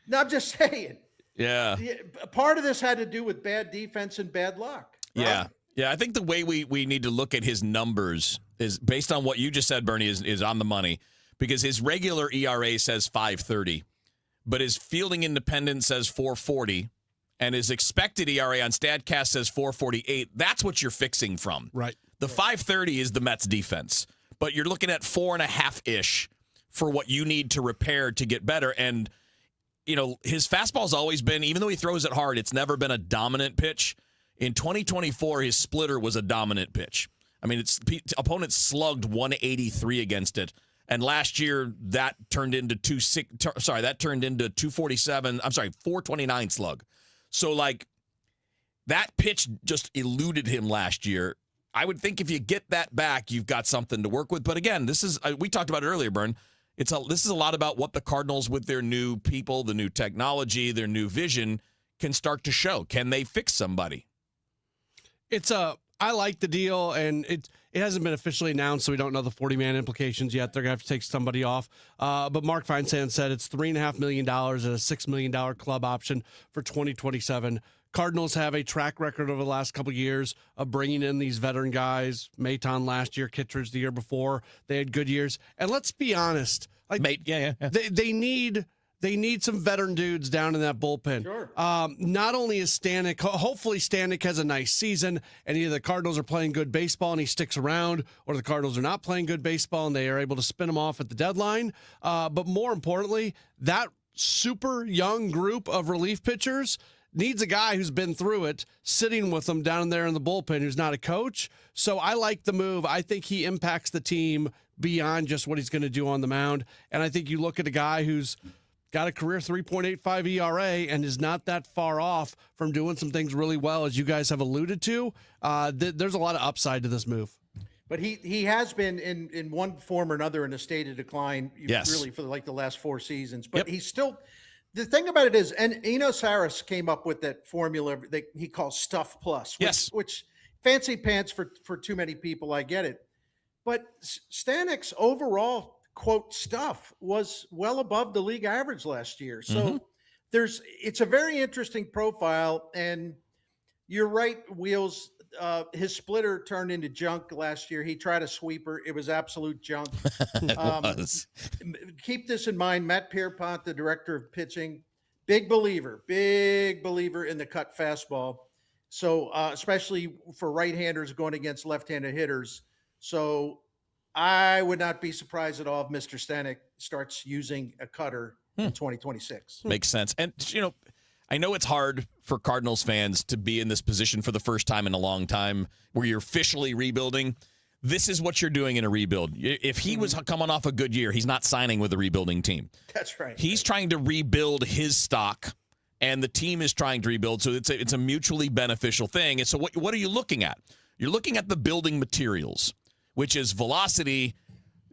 S6: no, I'm just saying.
S2: Yeah.
S6: Part of this had to do with bad defense and bad luck. Right?
S2: Yeah. Yeah, I think the way we need to look at his numbers is based on what you just said, Bernie, is on the money. Because his regular ERA says 5.30, but his fielding independent says 4.40, and his expected ERA on StatCast says 4.48. That's what you're fixing from.
S5: Right.
S2: The 5.30 is the Mets defense, but you're looking at 4.5-ish for what you need to repair to get better. And, you know, his fastball's always been, even though he throws it hard, it's never been a dominant pitch. In 2024, his splitter was a dominant pitch. I mean, opponents slugged 183 against it. And last year, that turned into 247. I'm sorry, 429 slug. So, like, that pitch just eluded him last year. I would think if you get that back, you've got something to work with. But again, this is we talked about it earlier, Bern. This is a lot about what the Cardinals, with their new people, the new technology, their new vision, can start to show. Can they fix somebody?
S5: I like the deal, and it hasn't been officially announced, so we don't know the 40-man implications yet. They're going to have to take somebody off. But Mark Feinsand said it's $3.5 million and a $6 million club option for 2027. Cardinals have a track record over the last couple of years of bringing in these veteran guys. Maton last year, Kittredge the year before. They had good years. And let's be honest. They need some veteran dudes down in that bullpen.
S6: Sure.
S5: Not only is Stanek, hopefully Stanek has a nice season and either the Cardinals are playing good baseball and he sticks around, or the Cardinals are not playing good baseball and they are able to spin him off at the deadline. But more importantly, that super young group of relief pitchers needs a guy who's been through it, sitting with them down there in the bullpen, who's not a coach. So I like the move. I think he impacts the team beyond just what he's going to do on the mound. And I think you look at a guy who's got a career 3.85 ERA and is not that far off from doing some things really well, as you guys have alluded to. There's a lot of upside to this move.
S6: But he has been in one form or another in a state of decline, really, for the last 4 seasons. But he's still. The thing about it is, and Eno Saris came up with that formula that he calls Stuff Plus, which fancy pants for too many people. I get it. But Stanek's overall, quote, stuff was well above the league average last year. So it's a very interesting profile. And you're right, Wheels. His splitter turned into junk last year. He tried a sweeper. It was absolute junk.
S2: It was.
S6: Keep this in mind. Matt Pierpont, the director of pitching, big believer in the cut fastball. So especially for right-handers going against left-handed hitters. So I would not be surprised at all if Mr. Stanek starts using a cutter in 2026.
S2: Makes sense. And, I know it's hard for Cardinals fans to be in this position for the first time in a long time where you're officially rebuilding. This is what you're doing in a rebuild. If he was coming off a good year, he's not signing with a rebuilding team.
S6: That's right.
S2: He's trying to rebuild his stock, and the team is trying to rebuild. So it's a mutually beneficial thing. And so what are you looking at? You're looking at the building materials, which is velocity,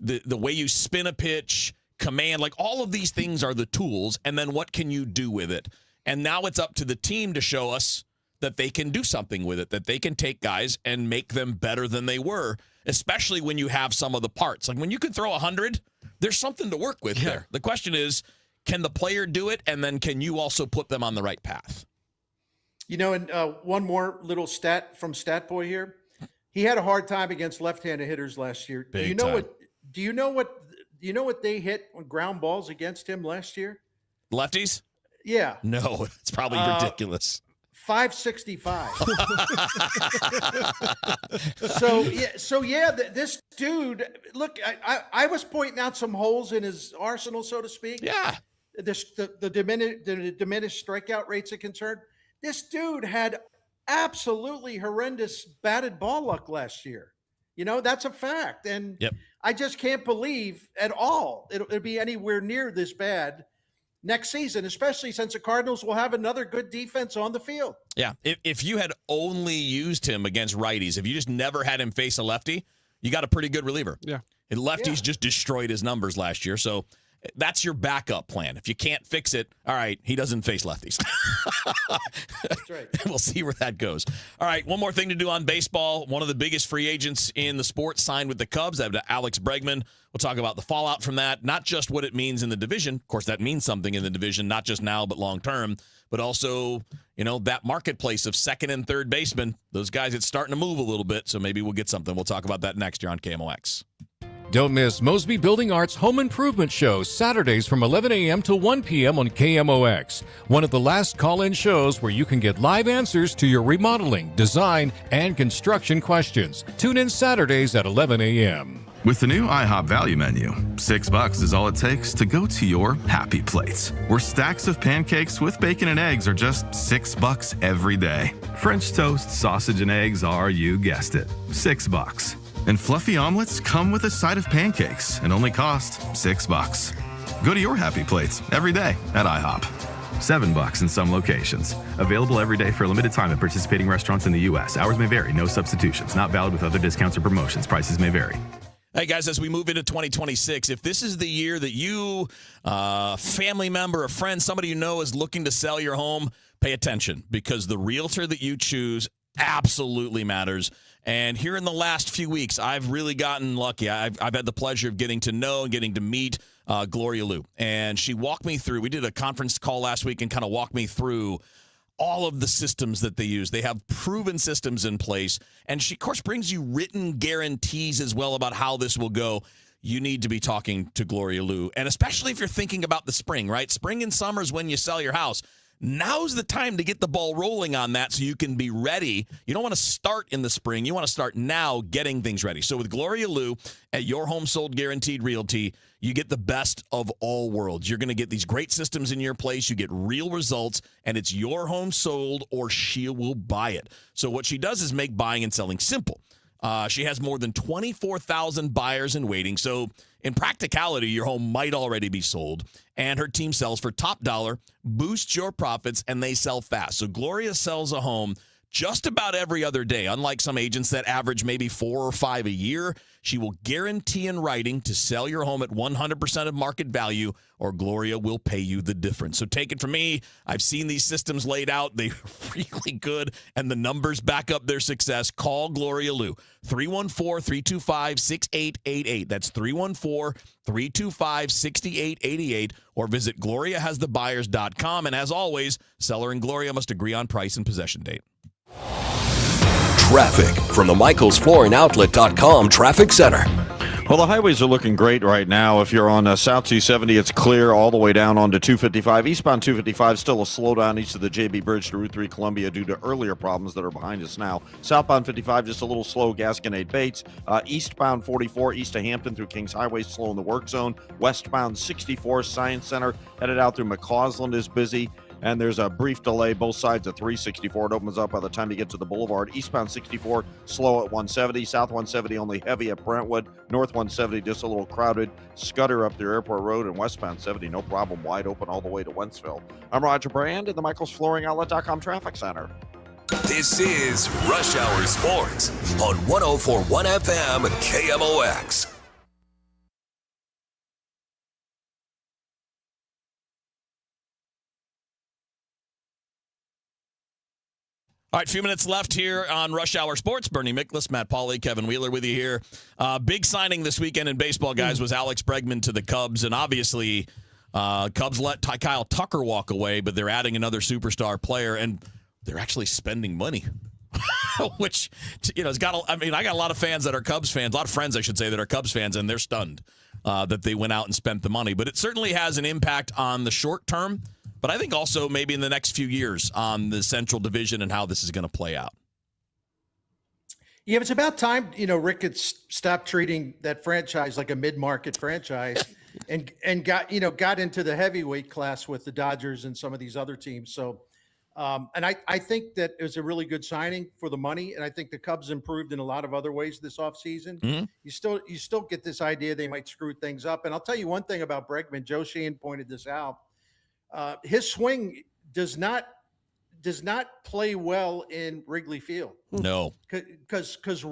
S2: the way you spin a pitch, command, like all of these things are the tools. And then what can you do with it? And now it's up to the team to show us that they can do something with it, that they can take guys and make them better than they were, especially when you have some of the parts. Like when you can throw 100, there's something to work with there. The question is, can the player do it? And then can you also put them on the right path?
S6: And one more little stat from Stat Boy here. He had a hard time against left-handed hitters last year. Do you know what they hit on ground balls against him last year?
S2: Lefties?
S6: Yeah.
S2: No, it's probably ridiculous.
S6: 565. This dude, look, I was pointing out some holes in his arsenal, so to speak.
S2: Yeah.
S6: The diminished strikeout rates are concerned. This dude had absolutely horrendous batted ball luck last year. That's a fact. And I just can't believe at all it'll be anywhere near this bad next season, especially since the Cardinals will have another good defense on the field.
S2: Yeah. If you had only used him against righties, if you just never had him face a lefty, you got a pretty good reliever.
S5: Yeah.
S2: And lefties just destroyed his numbers last year. So that's your backup plan. If you can't fix it, all right, he doesn't face lefties.
S6: That's right.
S2: We'll see where that goes. All right, one more thing to do on baseball. One of the biggest free agents in the sport signed with the Cubs, Alex Bregman. We'll talk about the fallout from that, not just what it means in the division. Of course, that means something in the division, not just now, but long term, but also, that marketplace of second and third baseman. Those guys, it's starting to move a little bit, so maybe we'll get something. We'll talk about that next year on KMOX.
S3: Don't miss Mosby Building Arts Home Improvement Shows Saturdays from 11 a.m. to 1 p.m. on KMOX. One of the last call-in shows where you can get live answers to your remodeling, design, and construction questions. Tune in Saturdays at 11 a.m.
S7: With the new IHOP value menu, $6 is all it takes to go to your happy place, where stacks of pancakes with bacon and eggs are just $6 every day. French toast, sausage, and eggs are, you guessed it, $6. And fluffy omelets come with a side of pancakes and only cost $6. Go to your happy plates every day at IHOP. $7 in some locations. Available every day for a limited time at participating restaurants in the U.S. Hours may vary. No substitutions. Not valid with other discounts or promotions. Prices may vary.
S2: Hey, guys, as we move into 2026, if this is the year that you, family member, a friend, somebody you know is looking to sell your home, pay attention because the realtor that you choose absolutely matters. And here in the last few weeks, I've really gotten lucky. I've had the pleasure of getting to know and getting to meet Gloria Liu. And she walked me through. We did a conference call last week and kind of walked me through all of the systems that they use. They have proven systems in place. And she, of course, brings you written guarantees as well about how this will go. You need to be talking to Gloria Liu. And especially if you're thinking about the spring, right? Spring and summer is when you sell your house. Now's the time to get the ball rolling on that so you can be ready. You don't want to start in the spring. You want to start now getting things ready. So with Gloria Liu at Your Home Sold Guaranteed Realty, you get the best of all worlds. You're going to get these great systems in your place. You get real results, and it's your home sold or she will buy it. So what she does is make buying and selling simple. She has more than 24,000 buyers in waiting. So in practicality, your home might already be sold. And her team sells for top dollar, boosts your profits, and they sell fast. So Gloria sells a home just about every other day. Unlike some agents that average maybe 4 or 5 a year, she will guarantee in writing to sell your home at 100% of market value, or Gloria will pay you the difference. So take it from me. I've seen these systems laid out. They're really good, and the numbers back up their success. Call Gloria Lou, 314-325-6888. That's 314-325-6888, or visit GloriaHasTheBuyers.com. And as always, seller and Gloria must agree on price and possession date.
S4: Traffic from the MichaelsFlooringOutlet.com Traffic Center.
S29: Well, the highways are looking great right now. If you're on South 270, it's clear all the way down onto 255. Eastbound 255, still a slowdown east of the JB Bridge to Route 3 Columbia due to earlier problems that are behind us now. Southbound 55, just a little slow, Gasconade Bates. Eastbound 44, east of Hampton through Kings Highway, slow in the work zone. Westbound 64, Science Center, headed out through McCausland is busy. And there's a brief delay both sides of 364. It opens up by the time you get to the boulevard. Eastbound 64, slow at 170. South 170, only heavy at Brentwood. North 170, just a little crowded. Scudder up through Airport Road. And westbound 70, no problem, wide open all the way to Wentzville. I'm Roger Brand in the MichaelsFlooringOutlet.com Traffic Center.
S4: This is Rush Hour Sports on 104.1 FM KMOX.
S2: All right, a few minutes left here on Rush Hour Sports. Bernie Miklasz, Matt Pauley, Kevin Wheeler with you here. Big signing this weekend in baseball, guys, was Alex Bregman to the Cubs. And obviously, Cubs let Kyle Tucker walk away, but they're adding another superstar player, and they're actually spending money. Which, it's got, I got a lot of fans that are Cubs fans, a lot of friends, I should say, that are Cubs fans, and they're stunned that they went out and spent the money. But it certainly has an impact on the short term. But I think also maybe in the next few years on the Central Division and how this is going to play out.
S6: Yeah, it's about time, Ricketts stopped treating that franchise like a mid-market franchise and got into the heavyweight class with the Dodgers and some of these other teams. So, and I think that it was a really good signing for the money. And I think the Cubs improved in a lot of other ways this offseason.
S2: Mm-hmm.
S6: You still get this idea they might screw things up. And I'll tell you one thing about Bregman. Joe Sheehan pointed this out. His swing does not play well in Wrigley Field.
S2: No,
S6: because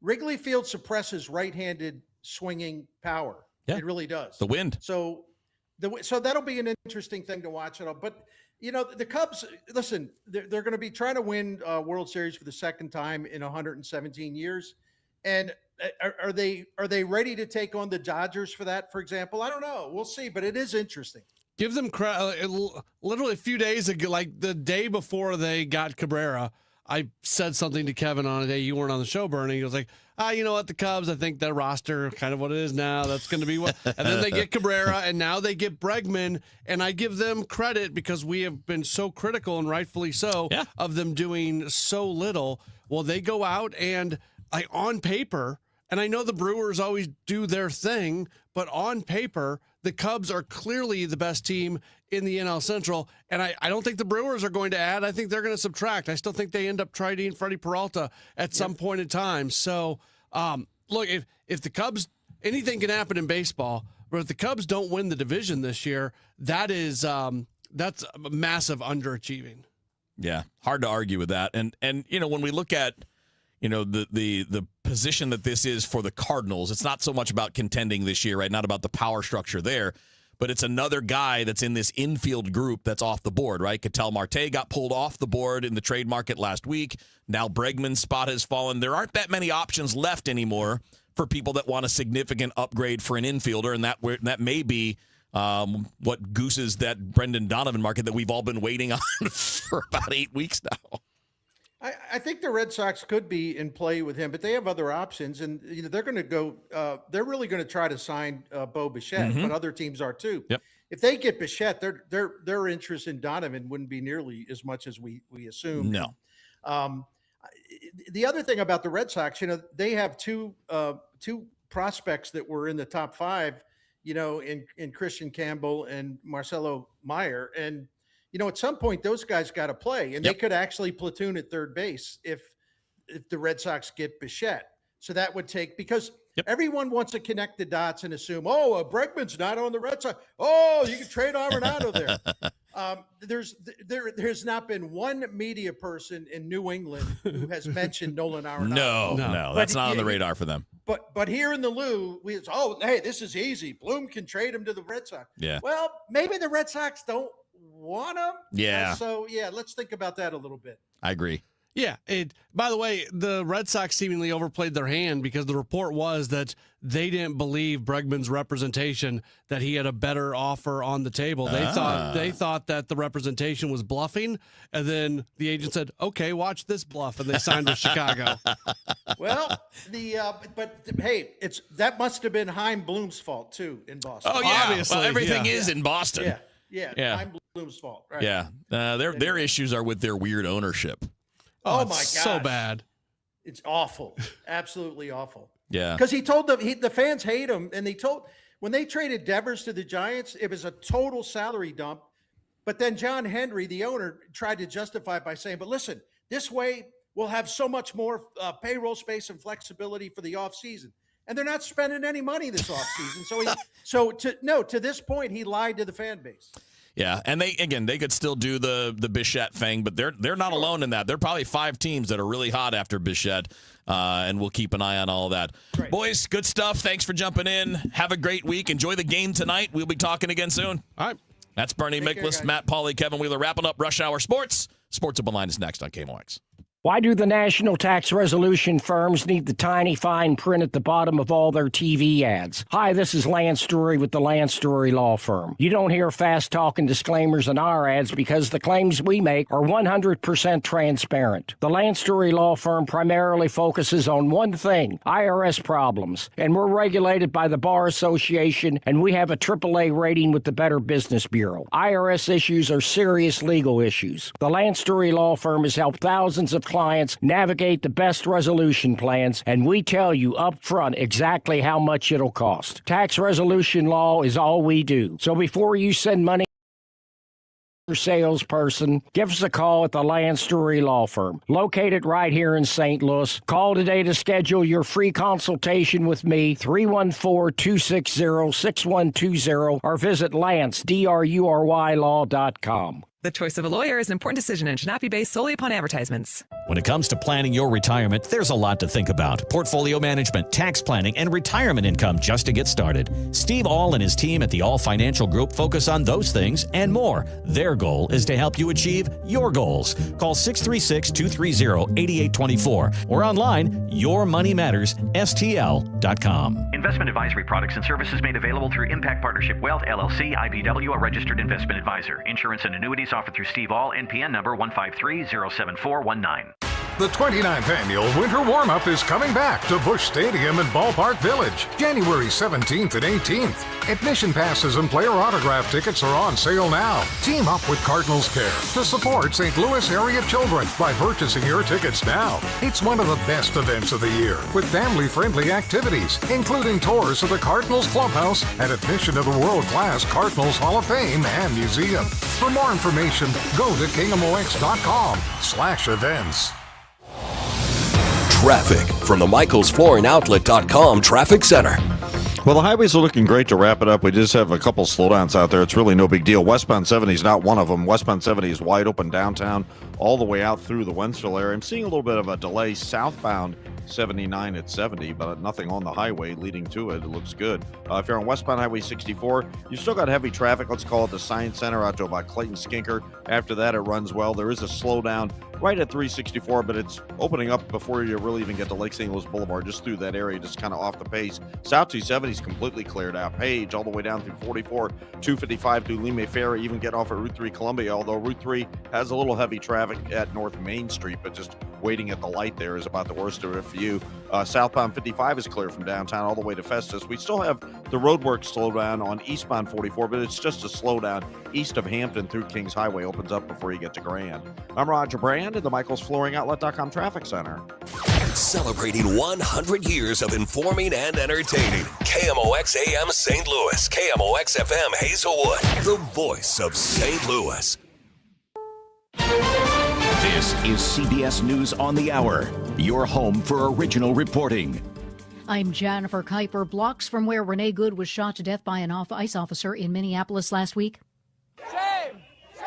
S6: Wrigley Field suppresses right-handed swinging power.
S2: Yeah.
S6: It really does.
S2: The wind.
S6: So that'll be an interesting thing to watch. But the Cubs, listen, they're going to be trying to win World Series for the second time in 117 years, and are they ready to take on the Dodgers for that? For example, I don't know. We'll see, but it is interesting.
S5: Give them credit. Literally a few days ago, like the day before they got Cabrera, I said something to Kevin on a day you weren't on the show, Bernie. He was like, you know what, the Cubs, I think their roster, kind of what it is now, that's going to be what. And then they get Cabrera, and now they get Bregman, and I give them credit because we have been so critical, and rightfully so, of them doing so little. Well, they go out and on paper, and I know the Brewers always do their thing, but on paper, the Cubs are clearly the best team in the NL Central, and I don't think the Brewers are going to add. I think they're going to subtract. I still think they end up trading Freddie Peralta at some point in time. So, look, if the Cubs, anything can happen in baseball, but if the Cubs don't win the division this year, that's massive underachieving.
S2: Yeah, hard to argue with that. And when we look at the position that this is for the Cardinals, it's not so much about contending this year, right? Not about the power structure there, but it's another guy that's in this infield group that's off the board, right? Ketel Marte got pulled off the board in the trade market last week. Now Bregman's spot has fallen. There aren't that many options left anymore for people that want a significant upgrade for an infielder, and that may be what gooses that Brendan Donovan market that we've all been waiting on for about 8 weeks now.
S6: I think the Red Sox could be in play with him, but they have other options, and they're going to go. They're really going to try to sign Bo Bichette, but other teams are too.
S2: Yep.
S6: If they get Bichette, their interest in Donovan wouldn't be nearly as much as we assume.
S2: No.
S6: The other thing about the Red Sox, they have two prospects that were in the top five, in Christian Campbell and Marcelo Meyer, and at some point those guys got to play, and they could actually platoon at third base if the Red Sox get Bichette. So that would take, because everyone wants to connect the dots and assume, Bregman's not on the Red Sox. Oh, you can trade Arenado there. There's not been one media person in New England who has mentioned Nolan Arenado.
S2: No, that's not on the radar for them.
S6: But here in the Lou, hey, this is easy. Bloom can trade him to the Red Sox.
S2: Yeah.
S6: Well, maybe the Red Sox don't want him.
S2: Yeah.
S6: So let's think about that a little bit.
S2: I agree.
S5: Yeah. By the way, the Red Sox seemingly overplayed their hand because the report was that they didn't believe Bregman's representation that he had a better offer on the table. They thought that the representation was bluffing, and then the agent said, "Okay, watch this bluff," and they signed with Chicago.
S6: Well, but hey, that must have been Chaim Bloom's fault too in Boston.
S2: Oh yeah,
S5: obviously,
S2: well, everything is in Boston.
S6: Yeah. Chaim Bloom's fault. Right.
S2: Yeah, their issues are with their weird ownership.
S6: Oh my
S5: gosh.
S6: God.
S5: So bad.
S6: It's awful. Absolutely awful.
S2: Yeah.
S6: Because he told the fans hate him. And when they traded Devers to the Giants, it was a total salary dump. But then John Henry, the owner, tried to justify it by saying, but listen, this way we'll have so much more payroll space and flexibility for the offseason. And they're not spending any money this offseason. To this point, he lied to the fan base.
S2: Yeah, and they could still do the Bichette thing, but they're not alone in that. There are probably 5 teams that are really hot after Bichette, and we'll keep an eye on all of that. Right. Boys, good stuff. Thanks for jumping in. Have a great week. Enjoy the game tonight. We'll be talking again soon.
S5: All right.
S2: That's Bernie Miklasz, Matt Pauley, Kevin Wheeler, wrapping up Rush Hour Sports. Sports Open Line is next on KMOX.
S8: Why do the national tax resolution firms need the tiny fine print at the bottom of all their TV ads? Hi, this is Lance Story with the Lance Story Law Firm. You don't hear fast-talking disclaimers in our ads because the claims we make are 100% transparent. The Lance Story Law Firm primarily focuses on one thing, IRS problems, and we're regulated by the Bar Association, and we have a AAA rating with the Better Business Bureau. IRS issues are serious legal issues. The Lance Story Law Firm has helped thousands of clients navigate the best resolution plans, and we tell you up front exactly how much it'll cost. Tax resolution law is all we do. So before you send money to your salesperson, give us a call at the Land Story Law Firm, located right here in St. Louis. Call today to schedule your free consultation with me, 314-260-6120, or visit LanceDruryLaw.com.
S9: The choice of a lawyer is an important decision and should not be based solely upon advertisements.
S10: When it comes to planning your retirement, there's a lot to think about. Portfolio management, tax planning, and retirement income just to get started. Steve All and his team at the All Financial Group focus on those things and more. Their goal is to help you achieve your goals. Call 636-230-8824 or online, yourmoneymattersstl.com.
S11: Investment advisory products and services made available through Impact Partnership Wealth, LLC, IBW, a registered investment advisor. Insurance and annuities offered through Steve All, NPN number 153-07419.
S21: The 29th annual Winter Warm-Up is coming back to Busch Stadium in Ballpark Village, January 17th and 18th. Admission passes and player autograph tickets are on sale now. Team up with Cardinals Care to support St. Louis area children by purchasing your tickets now. It's one of the best events of the year with family-friendly activities, including tours of the Cardinals Clubhouse and admission to the world-class Cardinals Hall of Fame and Museum. For more information, go to KMOX.com/events.
S4: Traffic from the MichaelsFlooringOutlet.com Traffic Center.
S29: Well, the highways are looking great to wrap it up. We just have a couple slowdowns out there. It's really no big deal. Westbound 70 is not one of them. Westbound 70 is wide open downtown all the way out through the Wentzville area. I'm seeing a little bit of a delay southbound 79 at 70, but nothing on the highway leading to it. It looks good. If you're on westbound Highway 64, you've still got heavy traffic. Let's call it the Science Center out to about Clayton Skinker. After that, it runs well. There is a slowdown right at 364, but it's opening up before you really even get to Lake St. Louis Boulevard, just through that area, just kind of off the pace. South 270 is completely cleared out. Page all the way down through 44, 255 through Lima Ferry, even get off at Route 3 Columbia, although Route 3 has a little heavy traffic at North Main Street, but just waiting at the light there is about the worst of it for you. Southbound 55 is clear from downtown all the way to Festus. We still have the roadwork slowdown on eastbound 44, but it's just a slowdown east of Hampton through Kings Highway, opens up before you get to Grand. I'm Roger Brand at the MichaelsFlooringOutlet.com Traffic Center.
S4: Celebrating 100 years of informing and entertaining. KMOX AM St. Louis, KMOX FM Hazelwood, the voice of St. Louis.
S22: This is CBS News on the Hour, your home for original reporting.
S23: I'm Jennifer Kuiper. Blocks from where Renee Good was shot to death by an ICE officer in Minneapolis last week.
S24: Shame! Shame!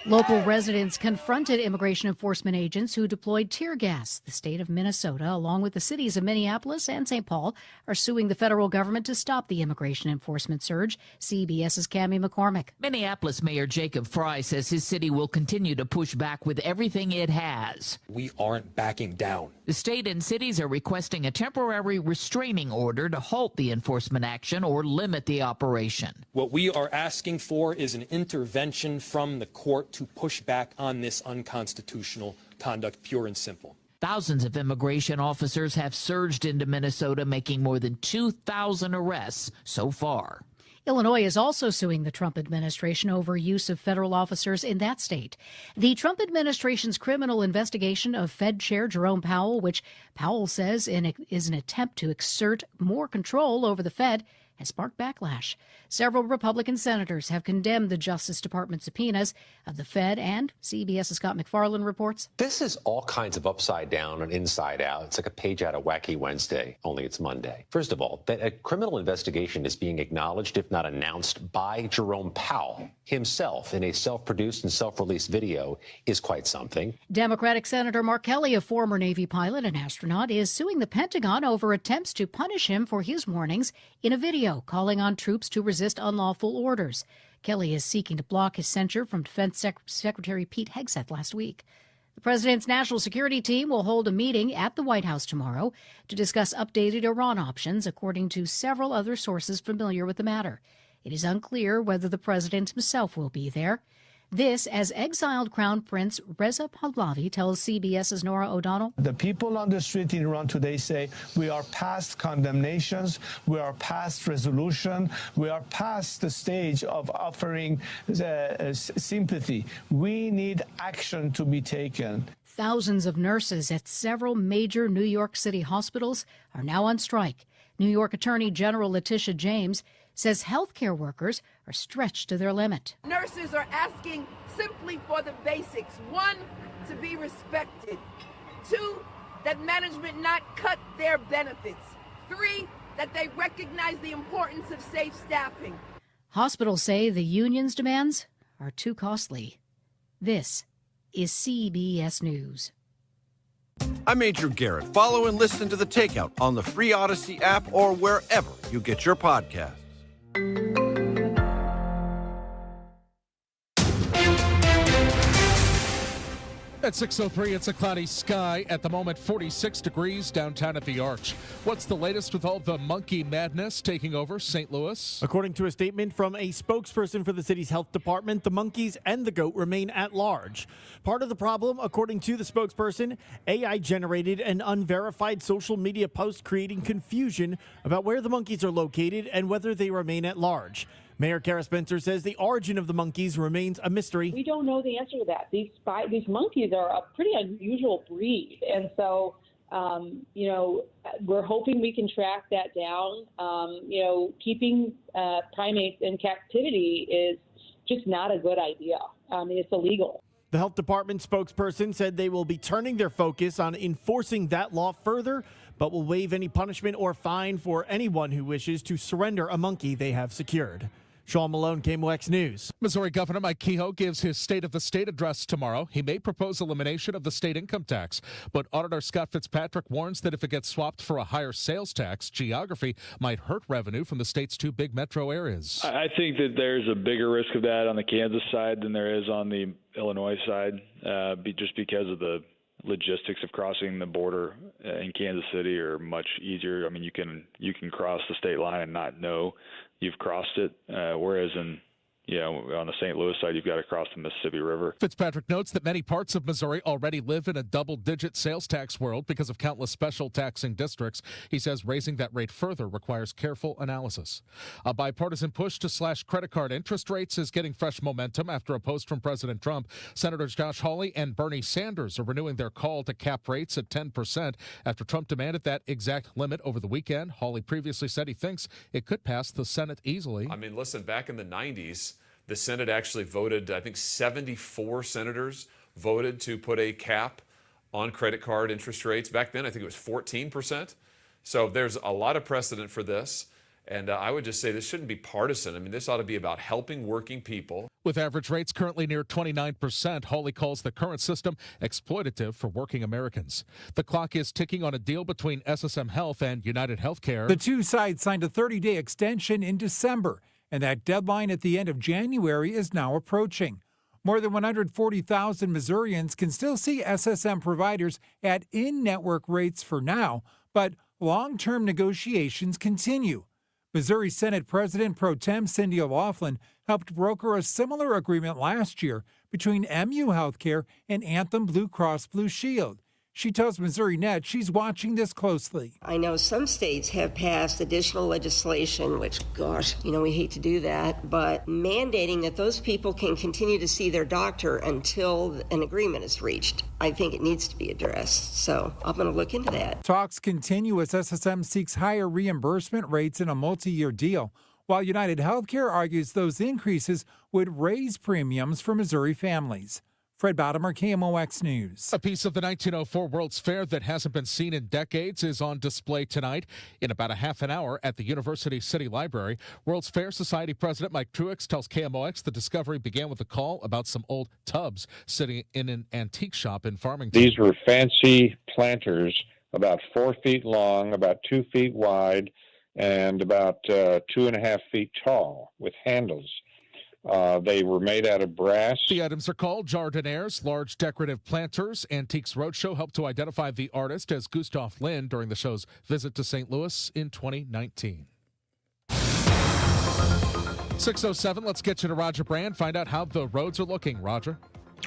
S23: Local residents confronted immigration enforcement agents who deployed tear gas. The state of Minnesota, along with the cities of Minneapolis and St. Paul, are suing the federal government to stop the immigration enforcement surge. CBS's Cammie McCormick.
S1: Minneapolis Mayor Jacob Fry says his city will continue to push back with everything it has.
S12: We aren't backing down.
S1: The state and cities are requesting a temporary restraining order to halt the enforcement action or limit the operation.
S12: What we are asking for is an intervention from the court to push back on this unconstitutional conduct, pure and simple.
S1: Thousands of immigration officers have surged into Minnesota, making more than 2,000 arrests so far.
S23: Illinois is also suing the Trump administration over use of federal officers in that state. The Trump administration's criminal investigation of Fed Chair Jerome Powell, which Powell says is an attempt to exert more control over the Fed, has sparked backlash. Several Republican senators have condemned the Justice Department subpoenas of the Fed, and CBS's Scott McFarland reports.
S13: This is all kinds of upside down and inside out. It's like a page out of Wacky Wednesday, only it's Monday. First of all, that a criminal investigation is being acknowledged, if not announced, by Jerome Powell himself in a self-produced and self-released video is quite something.
S23: Democratic Senator Mark Kelly, a former Navy pilot and astronaut, is suing the Pentagon over attempts to punish him for his warnings in a video calling on troops to resist unlawful orders. Kelly is seeking to block his censure from Defense Secretary Pete Hegseth last week. The president's national security team will hold a meeting at the White House tomorrow to discuss updated Iran options, according to several other sources familiar with the matter. It is unclear whether the president himself will be there. This, as exiled Crown Prince Reza Pahlavi tells CBS's Nora O'Donnell.
S14: The people on the street in Iran today say we are past condemnations, we are past resolution, we are past the stage of offering sympathy. We need action to be taken.
S23: Thousands of nurses at several major New York City hospitals are now on strike. New York Attorney General Letitia James says healthcare workers are stretched to their limit.
S20: Nurses are asking simply for the basics. 1, to be respected. 2, that management not cut their benefits. 3, that they recognize the importance of safe staffing.
S23: Hospitals say the union's demands are too costly. This is CBS News.
S24: I'm Major Garrett. Follow and listen to The Takeout on the free Odyssey app or wherever you get your podcasts.
S25: At 6:03, it's a cloudy sky. At the moment, 46 degrees downtown at the Arch. What's the latest with all the monkey madness taking over St. Louis?
S26: According to a statement from a spokesperson for the city's health department, the monkeys and the goat remain at large. Part of the problem, according to the spokesperson, AI generated an unverified social media post creating confusion about where the monkeys are located and whether they remain at large. Mayor Kara Spencer says the origin of the monkeys remains a mystery.
S27: We don't know the answer to that. These monkeys are a pretty unusual breed. And so, we're hoping we can track that down. Keeping primates in captivity is just not a good idea. It's illegal.
S26: The health department spokesperson said they will be turning their focus on enforcing that law further, but will waive any punishment or fine for anyone who wishes to surrender a monkey they have secured. Sean Malone, KMOX News.
S25: Missouri Governor Mike Kehoe gives his State of the State address tomorrow. He may propose elimination of the state income tax, but Auditor Scott Fitzpatrick warns that if it gets swapped for a higher sales tax, geography might hurt revenue from the state's two big metro areas.
S28: I think that there's a bigger risk of that on the Kansas side than there is on the Illinois side, just because of the logistics of crossing the border in Kansas City are much easier. I mean, you can cross the state line and not know you've crossed it, whereas on the St. Louis side, you've got to cross the Mississippi River.
S25: Fitzpatrick notes that many parts of Missouri already live in a double-digit sales tax world because of countless special taxing districts. He says raising that rate further requires careful analysis. A bipartisan push to slash credit card interest rates is getting fresh momentum after a post from President Trump. Senators Josh Hawley and Bernie Sanders are renewing their call to cap rates at 10% after Trump demanded that exact limit over the weekend. Hawley previously said he thinks it could pass the Senate easily.
S31: I mean, listen, back in the 90s, the Senate actually voted, I think 74 senators voted to put a cap on credit card interest rates. Back then, I think it was 14%. So there's a lot of precedent for this. And I would just say this shouldn't be partisan. I mean, this ought to be about helping working people.
S25: With average rates currently near 29%, Hawley calls the current system exploitative for working Americans. The clock is ticking on a deal between SSM Health and United Healthcare.
S2: The two sides signed a 30-day extension in December, and that deadline at the end of January is now approaching. More than 140,000 Missourians can still see SSM providers at in-network rates for now, but long-term negotiations continue. Missouri Senate President Pro Tem Cindy O'Laughlin helped broker a similar agreement last year between MU Healthcare and Anthem Blue Cross Blue Shield. She tells Missouri Net she's watching this closely.
S3: I know some states have passed additional legislation, which, gosh, we hate to do that, but mandating that those people can continue to see their doctor until an agreement is reached. I think it needs to be addressed, so I'm going to look into that.
S2: Talks continue as SSM seeks higher reimbursement rates in a multi-year deal, while United Healthcare argues those increases would raise premiums for Missouri families. Fred Bottomer, KMOX News.
S25: A piece of the 1904 World's Fair that hasn't been seen in decades is on display tonight in about a half an hour at the University City Library. World's Fair Society President Mike Truex tells KMOX the discovery began with a call about some old tubs sitting in an antique shop in Farmington.
S5: These were fancy planters, about 4 feet long, about 2 feet wide, and about 2.5 feet tall with handles. They were made out of brass.
S25: The items are called jardinières, large decorative planters. Antiques Roadshow helped to identify the artist as Gustav Lind during the show's visit to St. Louis in 2019. 6:07, let's get you to Roger Brand, find out how the roads are looking. Roger?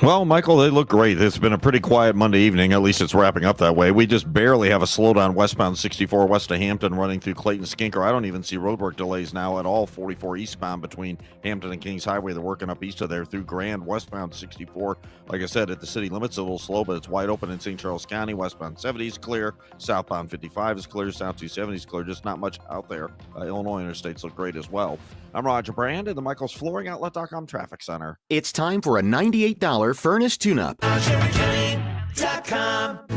S29: Well, Michael, they look great. It's been a pretty quiet Monday evening. At least it's wrapping up that way. We just barely have a slowdown westbound 64 west of Hampton running through Clayton Skinker. I don't even see roadwork delays now at all. 44 eastbound between Hampton and Kings Highway. They're working up east of there through Grand. Westbound 64, like I said, at the city limits, a little slow, but it's wide open in St. Charles County. Westbound 70 is clear. Southbound 55 is clear. South 270 is clear. Just not much out there. Illinois interstates look great as well. I'm Roger Brand in the Michael's Flooring Outlet.com Traffic Center.
S6: It's time for a $98 furnace tune-up.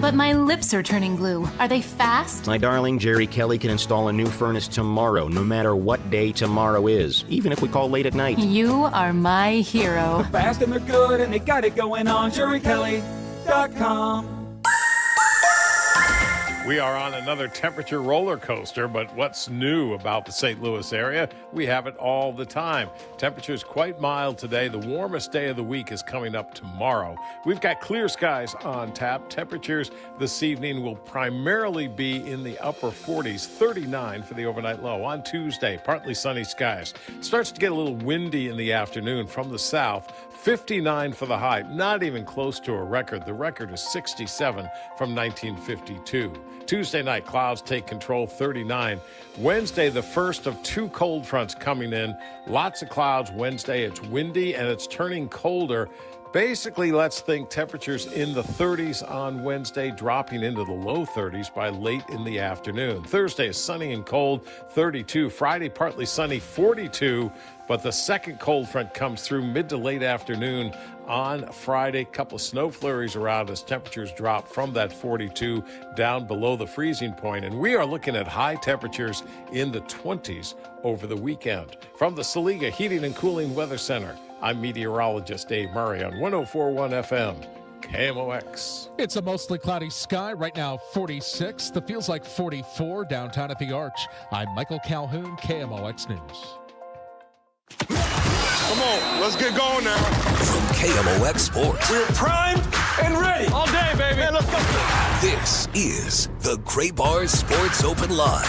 S7: But my lips are turning blue. Are they fast?
S6: My darling, Jerry Kelly can install a new furnace tomorrow, no matter what day tomorrow is, even if we call late at night.
S7: You are my hero.
S15: They're fast and they're good and they got it going on. JerryKelly.com.
S16: We are on another temperature roller coaster, but what's new about the St. Louis area? We have it all the time. Temperatures quite mild today. The warmest day of the week is coming up tomorrow. We've got clear skies on tap. Temperatures this evening will primarily be in the upper 40s, 39 for the overnight low. On Tuesday, partly sunny skies. Starts to get a little windy in the afternoon from the south. 59 for the high, not even close to a record. The record is 67 from 1952. Tuesday night, clouds take control, 39. Wednesday, the first of two cold fronts coming in. Lots of clouds Wednesday. It's windy and it's turning colder. Basically, let's think temperatures in the 30s on Wednesday, dropping into the low 30s by late in the afternoon. Thursday is sunny and cold, 32. Friday, partly sunny, 42. But the second cold front comes through mid to late afternoon on Friday. Couple of snow flurries around as temperatures drop from that 42 down below the freezing point. And we are looking at high temperatures in the 20s over the weekend. From the Saliga Heating and Cooling Weather Center, I'm meteorologist Dave Murray on 104.1 FM. KMOX.
S25: It's a mostly cloudy sky. Right now, 46. The feels like 44 downtown at the Arch. I'm Michael Calhoun, KMOX News.
S17: Come on, let's get going now.
S4: From KMOX Sports.
S17: We're primed and ready. All day, baby. Man, let's go.
S4: This is the Gray Bar Sports Open Live.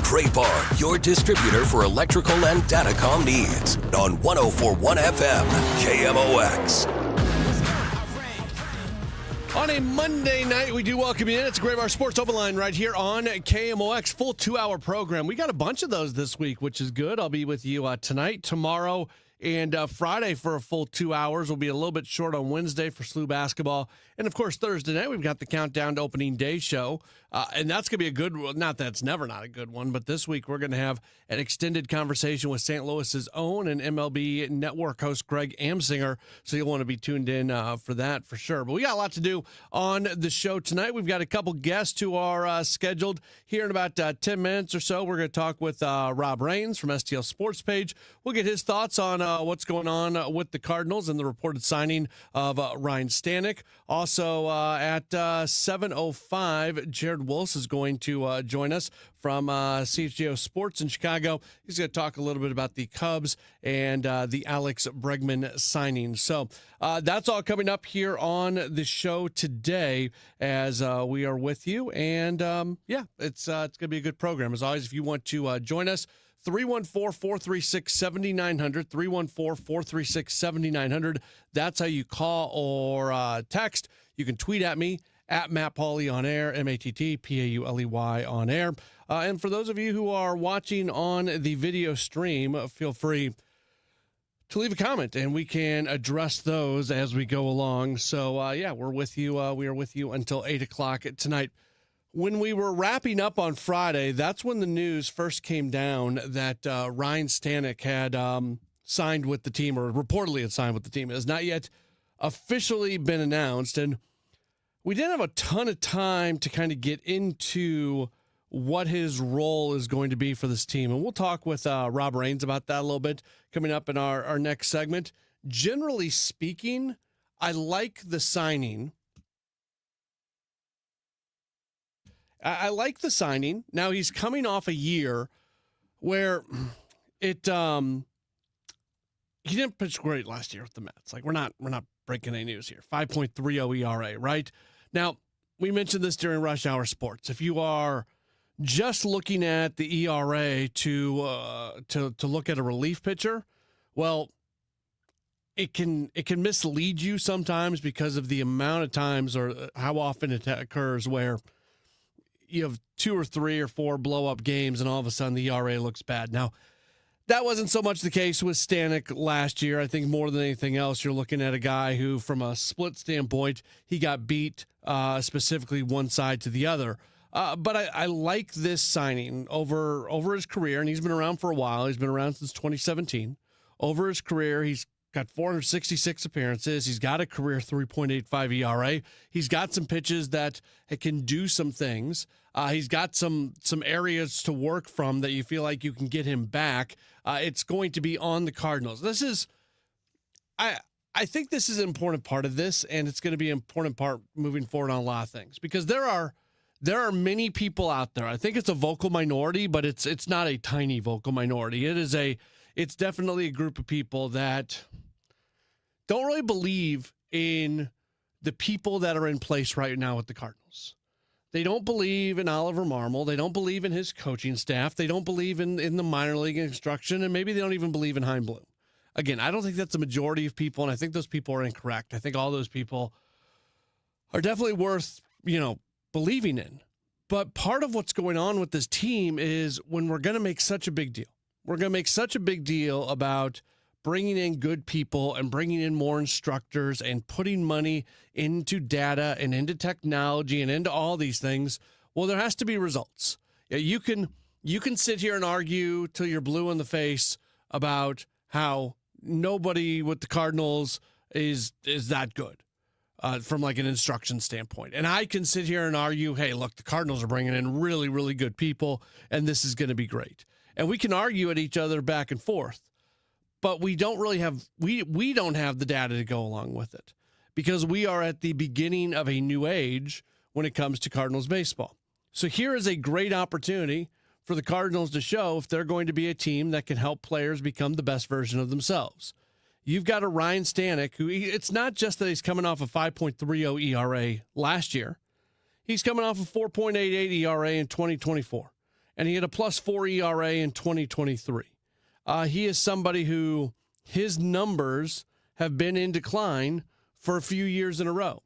S4: Gray Bar, your distributor for electrical and datacom needs. On 104.1 FM, KMOX.
S18: On a Monday night, we do welcome you in. It's a Gray Bar Sports Open Line right here on KMOX. Full 2-hour program. We got a bunch of those this week, which is good. I'll be with you tonight, tomorrow, and Friday for a full 2 hours. We'll be a little bit short on Wednesday for SLU basketball. And, of course, Thursday night, we've got the Countdown to Opening Day show. And that's going to be a good one. Not that it's never not a good one, but this week we're going to have an extended conversation with St. Louis's own and MLB Network host Greg Amsinger. So you'll want to be tuned in for that for sure. But we got a lot to do on the show tonight. We've got a couple guests who are scheduled here in about 10 minutes or so. We're going to talk with Rob Rains from STL Sports Page. We'll get his thoughts on what's going on with the Cardinals and the reported signing of Ryan Stanek. Also at 7:05, Jared Wills is going to join us from CHGO Sports in Chicago. He's going to talk a little bit about the Cubs and the Alex Bregman signing. So that's all coming up here on the show today as we are with you. And it's going to be a good program. As always, if you want to join us, 314-436-7900, 314-436-7900. That's how you call or text. You can tweet at me at Matt Pauley on air, MattPauley on air. And for those of you who are watching on the video stream, feel free to leave a comment and we can address those as we go along. So we're with you. We are with you until 8 o'clock tonight. When we were wrapping up on Friday, that's when the news first came down that Ryan Stanek had signed with the team, or reportedly had signed with the team. It has not yet officially been announced, and we didn't have a ton of time to kind of get into what his role is going to be for this team. And we'll talk with Rob Rains about that a little bit coming up in our next segment. Generally speaking, I like the signing. I like the signing. Now he's coming off a year where he didn't pitch great last year with the Mets. Like we're not breaking any news here. 5.30 ERA, right? Now, we mentioned this during Rush Hour Sports. If you are just looking at the ERA to look at a relief pitcher, well, it can mislead you sometimes because of the amount of times or how often it occurs where you have 2 or 3 or 4 blow-up games and all of a sudden the ERA looks bad. Now, that wasn't so much the case with Stanek last year. I think more than anything else, you're looking at a guy who, from a split standpoint, he got beat specifically one side to the other. But I like this signing over his career, and he's been around for a while. He's been around since 2017. Over his career, he's got 466 appearances. He's got a career 3.85 ERA. He's got some pitches that can do some things. He's got some areas to work from that you feel like you can get him back. It's going to be on the Cardinals. I think this is an important part of this, and it's going to be an important part moving forward on a lot of things because there are many people out there. I think it's a vocal minority, but it's not a tiny vocal minority. It's definitely a group of people that don't really believe in the people that are in place right now with the Cardinals. They don't believe in Oliver Marmol. They don't believe in his coaching staff. They don't believe in the minor league instruction, and maybe they don't even believe in Chaim Bloom. Again, I don't think that's the majority of people, and I think those people are incorrect. I think all those people are definitely worth, believing in. But part of what's going on with this team is when we're going to make such a big deal. We're going to make such a big deal about bringing in good people and bringing in more instructors and putting money into data and into technology and into all these things. Well, there has to be results. You can sit here and argue till you're blue in the face about how nobody with the Cardinals is that good from like an instruction standpoint. And I can sit here and argue, hey, look, the Cardinals are bringing in really, really good people, and this is going to be great. And we can argue at each other back and forth. But we don't really have we don't have the data to go along with it because we are at the beginning of a new age when it comes to Cardinals baseball. So here is a great opportunity for the Cardinals to show if they're going to be a team that can help players become the best version of themselves. You've got a Ryan Stanek who it's not just that he's coming off a 5.30 ERA last year. He's coming off a 4.88 ERA in 2024, and he had a +4 ERA in 2023. He is somebody who his numbers have been in decline for a few years in a row.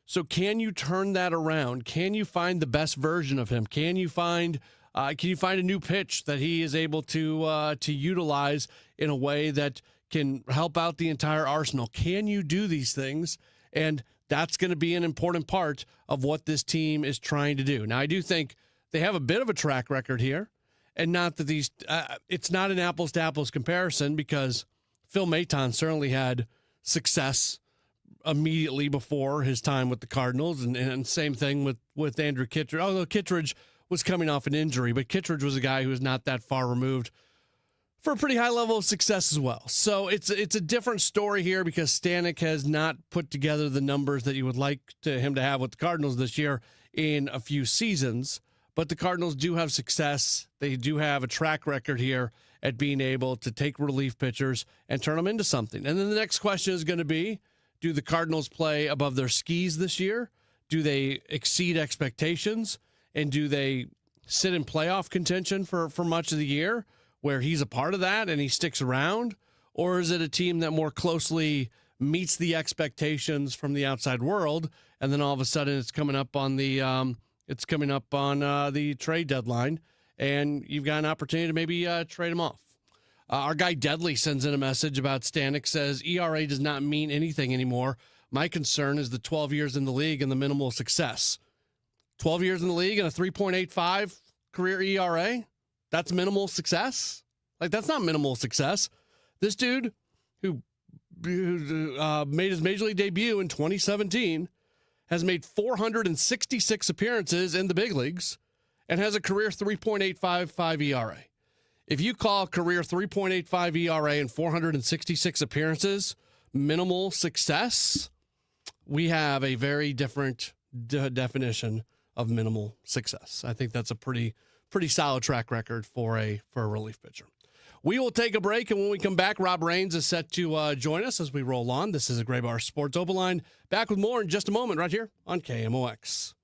S18: So can you turn that around? Can you find the best version of him? Can you find a new pitch that he is able to utilize in a way that can help out the entire arsenal? Can you do these things? And That's going to be an important part of what this team is trying to do. Now, I do think they have a bit of a track record here, and not that these it's not an apples-to-apples comparison, because Phil Maton certainly had success immediately before his time with the Cardinals, and same thing with Andrew Kittredge, although Kittredge was coming off an injury, but Kittredge was a guy who was not that far removed for a pretty high level of success as well. So it's a different story here, because Stanek has not put together the numbers that you would like him to have with the Cardinals this year in a few seasons. But the Cardinals do have success. They do have a track record here at being able to take relief pitchers and turn them into something. And then the next question is going to be, do the Cardinals play above their skis this year? Do they exceed expectations? And do they sit in playoff contention for much of the year, where he's a part of that and he sticks around? Or is it a team that more closely meets the expectations from the outside world, and then all of a sudden it's coming up on the trade deadline, and you've got an opportunity to maybe trade him off? Our guy Deadly sends in a message about Stanek, says ERA does not mean anything anymore. My concern is the 12 years in the league and the minimal success. 12 years in the league and a 3.85 career ERA? That's minimal success? Like, that's not minimal success. This dude who made his Major League debut in 2017 has made 466 appearances in the big leagues and has a career 3.855 ERA. If you call career 3.85 ERA and 466 appearances minimal success, we have a very different definition of minimal success. I think that's a pretty solid track record for a relief pitcher. We will take a break, and when we come back, Rob Raines is set to join us as we roll on. This is a Graybar Sports Open Line. Back with more in just a moment right here on KMOX.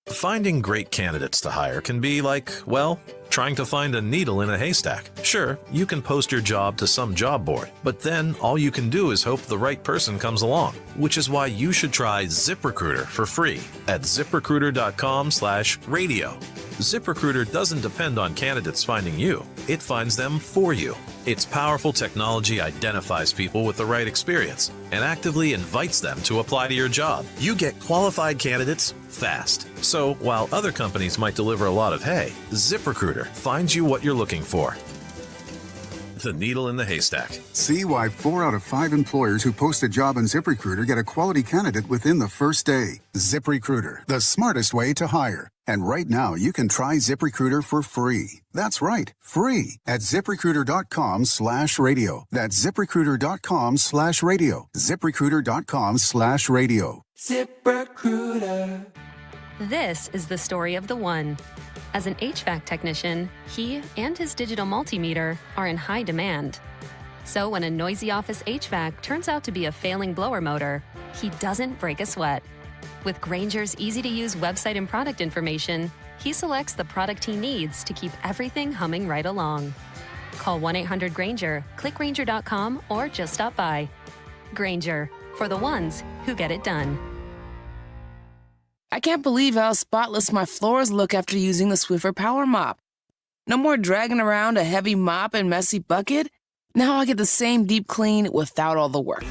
S1: Finding great candidates to hire can be like, well, trying to find a needle in a haystack. Sure, you can post your job to some job board, but then all you can do is hope the right person comes along, which is why you should try ZipRecruiter for free at ZipRecruiter.com/radio. ZipRecruiter doesn't depend on candidates finding you. It finds them for you. Its powerful technology identifies people with the right experience and actively invites them to apply to your job. You get qualified candidates fast. So while other companies might deliver a lot of hay, ZipRecruiter finds you what you're looking for. The needle in the haystack.
S8: See why 4 out of 5 employers who post a job on ZipRecruiter get a quality candidate within the first day. ZipRecruiter, the smartest way to hire. And right now, you can try ZipRecruiter for free. That's right, free at ZipRecruiter.com/radio. That's ZipRecruiter.com/radio. ZipRecruiter.com/radio.
S9: ZipRecruiter. This is the story of the one. As an HVAC technician, he and his digital multimeter are in high demand. So when a noisy office HVAC turns out to be a failing blower motor, he doesn't break a sweat. With Grainger's easy-to-use website and product information, he selects the product he needs to keep everything humming right along. Call 1-800-GRAINGER, click Grainger.com, or just stop by. Grainger, for the ones who get it done.
S10: I can't believe how spotless my floors look after using the Swiffer Power Mop. No more dragging around a heavy mop and messy bucket. Now I get the same deep clean without all the work.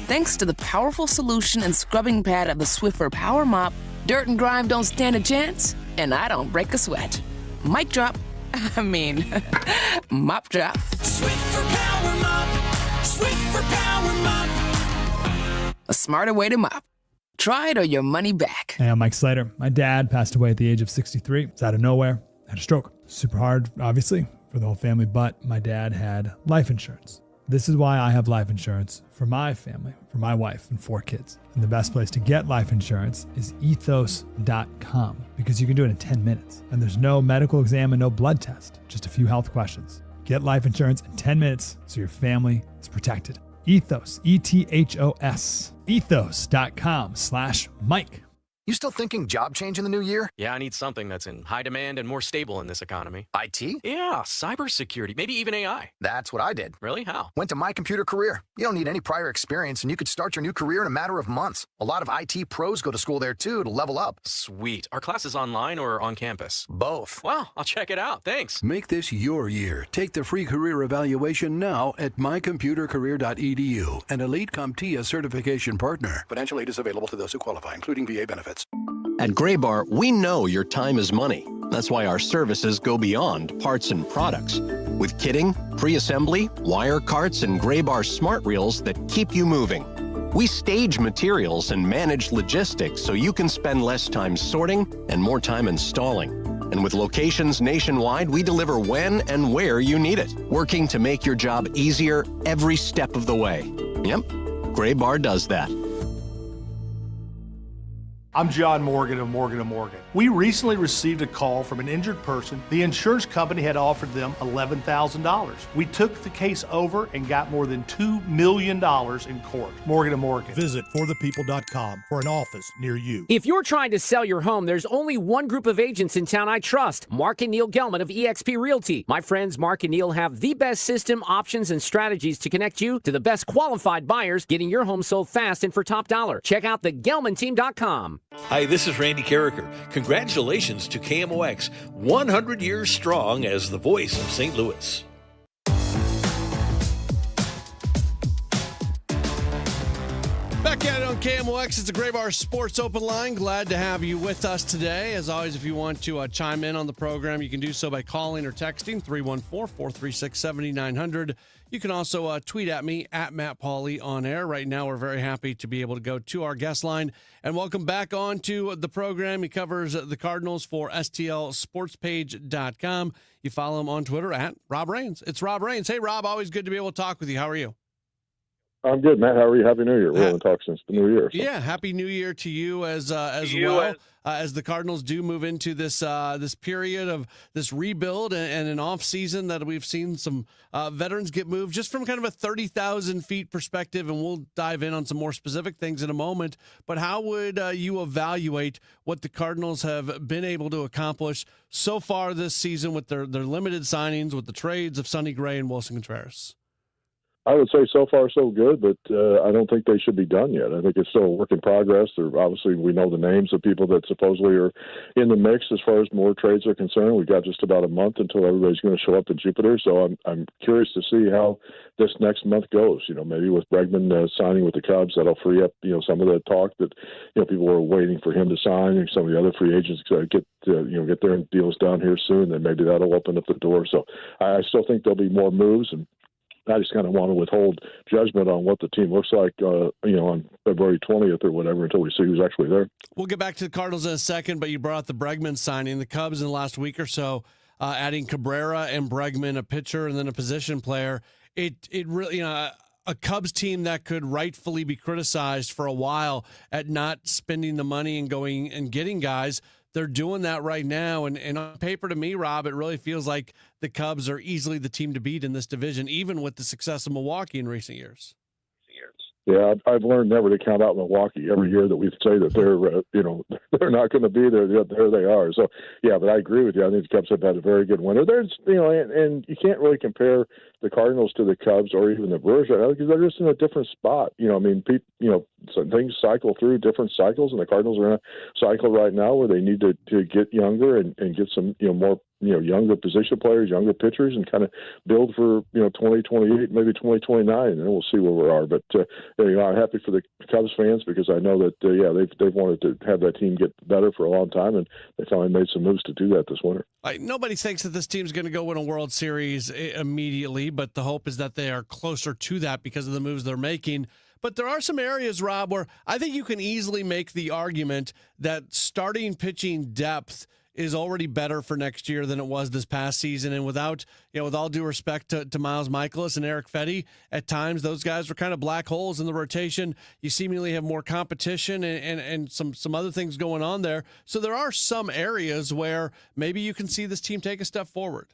S10: Thanks to the powerful solution and scrubbing pad of the Swiffer Power Mop, dirt and grime don't stand a chance, and I don't break a sweat. Mic drop. Mop drop.
S9: Swiffer Power Mop. Swiffer Power Mop.
S10: A smarter way to mop. Try it or your money back.
S11: Hey, I'm Mike Slater. My dad passed away at the age of 63. It's out of nowhere. Had a stroke. Super hard, obviously, for the whole family, but my dad had life insurance. This is why I have life insurance for my family, for my wife and 4 kids. And the best place to get life insurance is ethos.com, because you can do it in 10 minutes. And there's no medical exam and no blood test, just a few health questions. Get life insurance in 10 minutes so your family is protected. Ethos, ETHOS, ethos.com/Mike.
S12: You still thinking job change in the new year?
S13: Yeah, I need something that's in high demand and more stable in this economy.
S12: IT?
S13: Yeah, cybersecurity, maybe even AI.
S12: That's what I did.
S13: Really? How?
S12: Went to My Computer Career. You don't need any prior experience, and you could start your new career in a matter of months. A lot of IT pros go to school there, too, to level up.
S13: Sweet. Are classes online or on campus?
S12: Both.
S13: Wow, I'll check it out. Thanks.
S14: Make this your year. Take the free career evaluation now at mycomputercareer.edu, an elite CompTIA certification partner.
S12: Financial aid is available to those who qualify, including VA benefits.
S19: At Graybar, we know your time is money. That's why our services go beyond parts and products. With kitting, pre-assembly, wire carts, and Graybar smart reels that keep you moving. We stage materials and manage logistics so you can spend less time sorting and more time installing. And with locations nationwide, we deliver when and where you need it, working to make your job easier every step of the way. Yep, Graybar does that.
S20: I'm John Morgan of Morgan & Morgan. We recently received a call from an injured person. The insurance company had offered them $11,000. We took the case over and got more than $2 million in court. Morgan & Morgan.
S21: Visit forthepeople.com for an office near you.
S22: If you're trying to sell your home, there's only one group of agents in town I trust. Mark and Neil Gelman of eXp Realty. My friends Mark and Neil have the best system, options, and strategies to connect you to the best qualified buyers, getting your home sold fast and for top dollar. Check out thegelmanteam.com.
S23: Hi, this is Randy Carricker. Congratulations to KMOX, 100 years strong as the voice of St. Louis.
S18: Back at it on KMOX, it's the Graybar Sports Open Line. Glad to have you with us today. As always, if you want to chime in on the program, you can do so by calling or texting 314-436-7900. You can also tweet at me, at Matt Pauley on air. Right now, we're very happy to be able to go to our guest line. And welcome back on to the program. He covers the Cardinals for STLSportsPage.com. You follow him on Twitter at Rob Rains. It's Rob Rains. Hey, Rob, always good to be able to talk with you. How are you?
S24: I'm good, Matt. How are you? Happy New Year. We haven't talked since the New Year. So.
S18: Yeah, Happy New Year to you as the Cardinals do move into this this period of this rebuild and an off season that we've seen some veterans get moved just from kind of a 30,000 feet perspective, and we'll dive in on some more specific things in a moment. But how would you evaluate what the Cardinals have been able to accomplish so far this season with their limited signings, with the trades of Sonny Gray and Wilson Contreras?
S24: I would say so far so good, but I don't think they should be done yet. I think it's still a work in progress. Obviously, we know the names of people that supposedly are in the mix as far as more trades are concerned. We've got just about a month until everybody's going to show up in Jupiter, so I'm curious to see how this next month goes. You know, maybe with Bregman signing with the Cubs, that'll free up some of the talk that people were waiting for him to sign, and some of the other free agents get their deals done here soon. Then maybe that'll open up the door. So I still think there'll be more moves, and I just kind of want to withhold judgment on what the team looks like, on February 20th or whatever until we see who's actually there.
S18: We'll get back to the Cardinals in a second, but you brought up the Bregman signing. The Cubs in the last week or so, adding Cabrera and Bregman, a pitcher and then a position player. It really, a Cubs team that could rightfully be criticized for a while at not spending the money and going and getting guys. They're doing that right now. And on paper, to me, Rob, it really feels like the Cubs are easily the team to beat in this division, even with the success of Milwaukee in recent years.
S24: Yeah, I've learned never to count out Milwaukee. Every year that we say that they're not going to be there, there they are. So, yeah, but I agree with you. I think the Cubs have had a very good winter. There's, and you can't really compare the Cardinals to the Cubs or even the Brewers right now because they're just in a different spot. So things cycle through different cycles, and the Cardinals are in a cycle right now where they need to get younger and get some, more younger position players, younger pitchers, and kind of build for 2028, maybe 2029, and then we'll see where we are. But I'm happy for the Cubs fans because I know that they've wanted to have that team get better for a long time, and they finally made some moves to do that this winter.
S18: Nobody thinks that this team's going to go win a World Series immediately, but the hope is that they are closer to that because of the moves they're making. But there are some areas, Rob, where I think you can easily make the argument that starting pitching depth is already better for next year than it was this past season. And with all due respect to Miles Mikolas and Eric Fedde, at times those guys were kind of black holes in the rotation. You seemingly have more competition and some other things going on there. So there are some areas where maybe you can see this team take a step forward.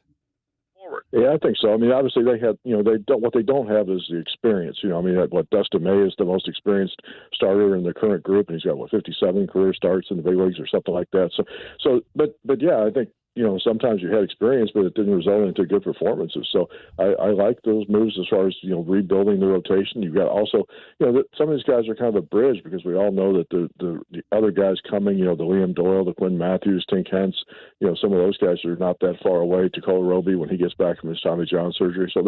S24: Yeah, I think so. I mean, obviously they have, what they don't have is the experience. I mean, Dustin May is the most experienced starter in the current group, and he's got 57 career starts in the big leagues or something like that. But yeah, I think sometimes you had experience, but it didn't result into good performances. So I like those moves as far as, rebuilding the rotation. You've got also, some of these guys are kind of a bridge because we all know that the other guys coming, the Liam Doyle, the Quinn Matthews, Tink Hence, some of those guys are not that far away. Tacola Roby when he gets back from his Tommy John surgery. So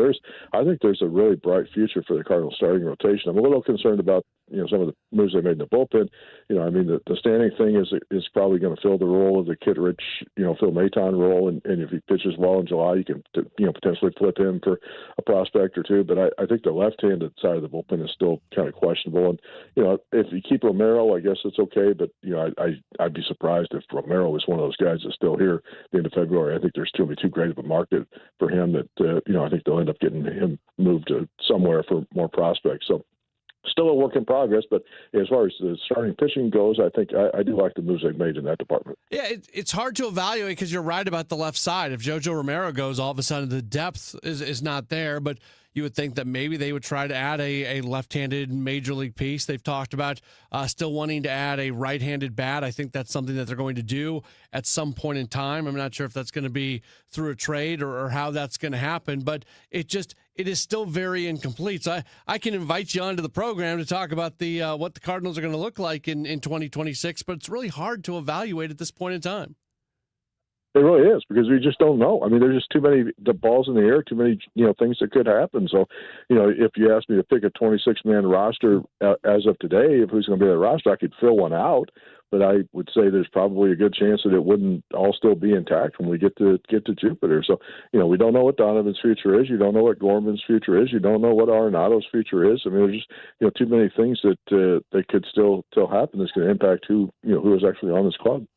S24: I think there's a really bright future for the Cardinals starting rotation. I'm a little concerned about, some of the moves they made in the bullpen. I mean, the standing thing is probably going to fill the role of the Kittredge, Phil Maton role. And if he pitches well in July, you can, potentially flip him for a prospect or two. But I think the left-handed side of the bullpen is still kind of questionable. And, if you keep Romero, I guess it's okay. But, I'd be surprised if Romero was one of those guys that's still here at the end of February. I think there's still be too great of a market for him that, I think they'll end up getting him moved to somewhere for more prospects. So, still a work in progress, but as far as the starting pitching goes, I think I do like the moves they've made in that department.
S18: Yeah, it's hard to evaluate because you're right about the left side. If JoJo Romero goes, all of a sudden the depth is not there, but you would think that maybe they would try to add a left-handed major league piece. They've talked about still wanting to add a right-handed bat. I think that's something that they're going to do at some point in time. I'm not sure if that's going to be through a trade or how that's going to happen, but it is still very incomplete. So I can invite you onto the program to talk about the what the Cardinals are going to look like in 2026, but it's really hard to evaluate at this point in time.
S24: It really is because we just don't know. I mean, there's just too many the balls in the air, too many things that could happen. So, if you ask me to pick a 26-man roster as of today, if who's going to be that roster, I could fill one out. But I would say there's probably a good chance that it wouldn't all still be intact when we get to Jupiter. So, we don't know what Donovan's future is. You don't know what Gorman's future is. You don't know what Arenado's future is. I mean, there's just too many things that could still happen that's going to impact who is actually on this club.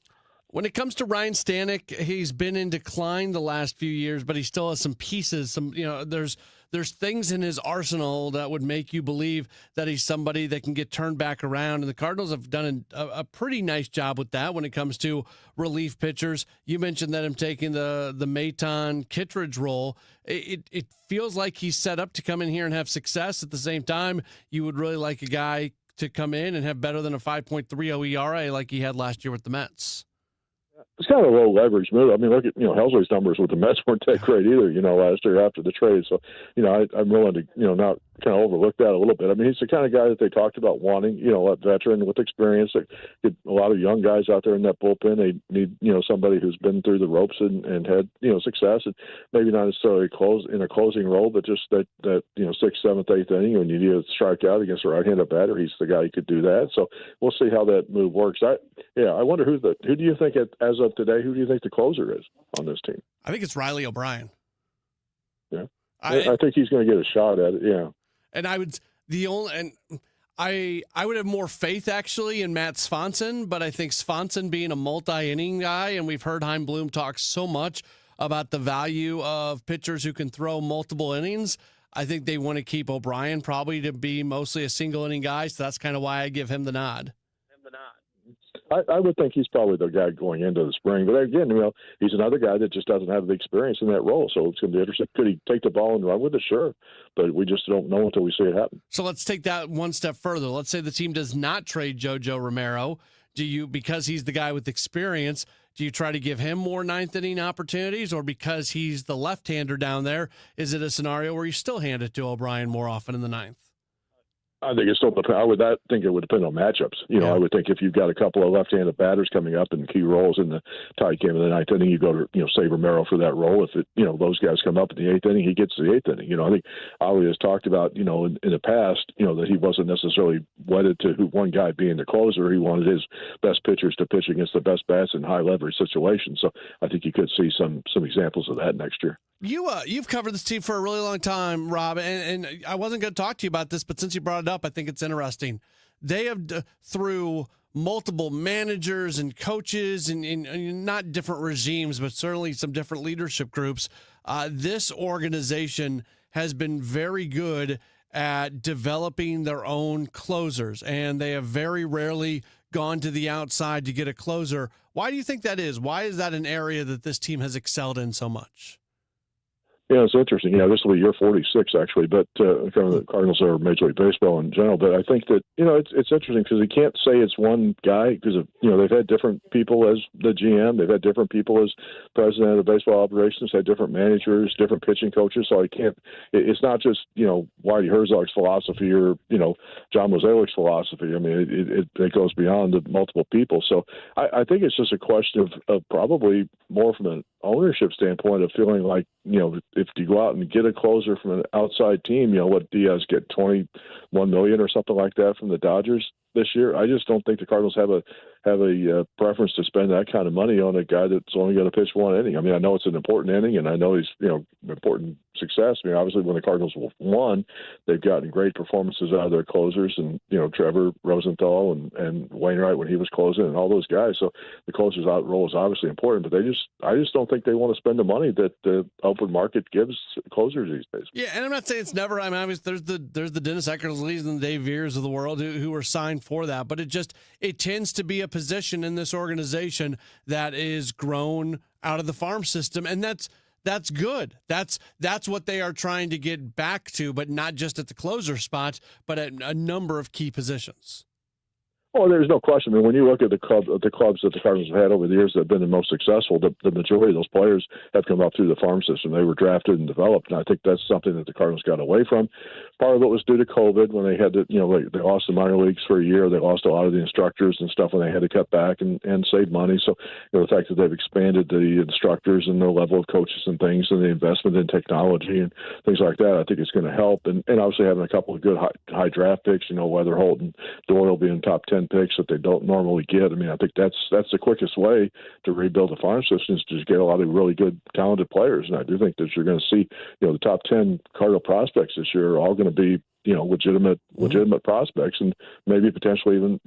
S18: When it comes to Ryan Stanek, he's been in decline the last few years, but he still has some pieces. There's things in his arsenal that would make you believe that he's somebody that can get turned back around. And the Cardinals have done a pretty nice job with that when it comes to relief pitchers. You mentioned that him taking the Maton Kittredge role. It feels like he's set up to come in here and have success. At the same time, you would really like a guy to come in and have better than a 5.30 ERA like he had last year with the Mets.
S24: It's kind of a low leverage move. I mean, look at, Helsley's numbers with the Mets weren't that great either, last year after the trade. So, I'm willing to, not kind of overlook that a little bit. I mean, he's the kind of guy that they talked about wanting, a veteran with experience. A lot of young guys out there in that bullpen. They need, somebody who's been through the ropes and had, success, and maybe not necessarily in a closing role, but just that 6th, 7th, 8th inning when you need to strike out against a right-handed batter. He's the guy who could do that. So we'll see how that move works. I wonder who do you think as of today, who do you think the closer is on this team?
S18: I think it's Riley O'Brien.
S24: Yeah. I think he's going to get a shot at it. Yeah.
S18: And I would have more faith actually in Matt Swanson, but I think Swanson being a multi-inning guy, and we've heard Chaim Bloom talk so much about the value of pitchers who can throw multiple innings. I think they want to keep O'Brien probably to be mostly a single inning guy, so that's kind of why I give him the nod.
S24: I would think he's probably the guy going into the spring. But again, he's another guy that just doesn't have the experience in that role. So it's going to be interesting. Could he take the ball and run with it? Sure. But we just don't know until we see it happen.
S18: So let's take that one step further. Let's say the team does not trade JoJo Romero. Because he's the guy with experience, do you try to give him more ninth inning opportunities? Or because he's the left-hander down there, is it a scenario where you still hand it to O'Brien more often in the ninth?
S24: I think it still depends. I think it would depend on matchups. I would think if you've got a couple of left-handed batters coming up in key roles in the tie game of the ninth inning, you go to say Romero for that role. If those guys come up in the eighth inning, he gets to the eighth inning. I think Ali has talked about in the past that he wasn't necessarily wedded to one guy being the closer. He wanted his best pitchers to pitch against the best bats in high leverage situations. So I think you could see some examples of that next year.
S18: You've covered this team for a really long time, Rob, and I wasn't going to talk to you about this, but since you brought it up, I think it's interesting. They have, through multiple managers and coaches and not different regimes, but certainly some different leadership groups, this organization has been very good at developing their own closers, and they have very rarely gone to the outside to get a closer. Why do you think that is? Why is that an area that this team has excelled in so much?
S24: Yeah, it's interesting. Yeah, this will be year 46 actually, but kind of the Cardinals are Major League Baseball in general. But I think that it's interesting because you can't say it's one guy because they've had different people as the GM, they've had different people as president of the baseball operations, had different managers, different pitching coaches. So I can't. It's not just Whitey Herzog's philosophy or John Mosalic's philosophy. I mean, it goes beyond the multiple people. So I think it's just a question of probably more from an ownership standpoint of feeling like if you go out and get a closer from an outside team, what Diaz get $21 million or something like that from the Dodgers this year. I just don't think the Cardinals have a preference to spend that kind of money on a guy that's only going to pitch one inning. I mean, I know it's an important inning, and I know he's important success. I mean, obviously, when the Cardinals won, they've gotten great performances out of their closers, and Trevor Rosenthal and Wainwright when he was closing, and all those guys. So the closer's out role is obviously important, but I just don't think they want to spend the money that the open market gives closers these days.
S18: Yeah, and I'm not saying it's never. I mean, obviously, there's the Dennis Eckersley's and the Dave Veers of the world who are signed for that, but it tends to be a position in this organization that is grown out of the farm system, and that's good. That's what they are trying to get back to, but not just at the closer spot, but at a number of key positions.
S24: Oh, there's no question. I mean, when you look at the clubs that the Cardinals have had over the years that have been the most successful, the majority of those players have come up through the farm system. They were drafted and developed, and I think that's something that the Cardinals got away from. Part of it was due to COVID when they had to, they lost the minor leagues for a year. They lost a lot of the instructors and stuff when they had to cut back and save money. So, the fact that they've expanded the instructors and the level of coaches and things and the investment in technology and things like that, I think it's going to help. And obviously having a couple of good high draft picks, Weatherholt and Doyle being top 10 picks that they don't normally get. I mean, I think that's the quickest way to rebuild the farm system is to just get a lot of really good, talented players. And I do think that you're going to see, the top 10 Cardinal prospects this year are all going to be, legitimate prospects, and maybe potentially even,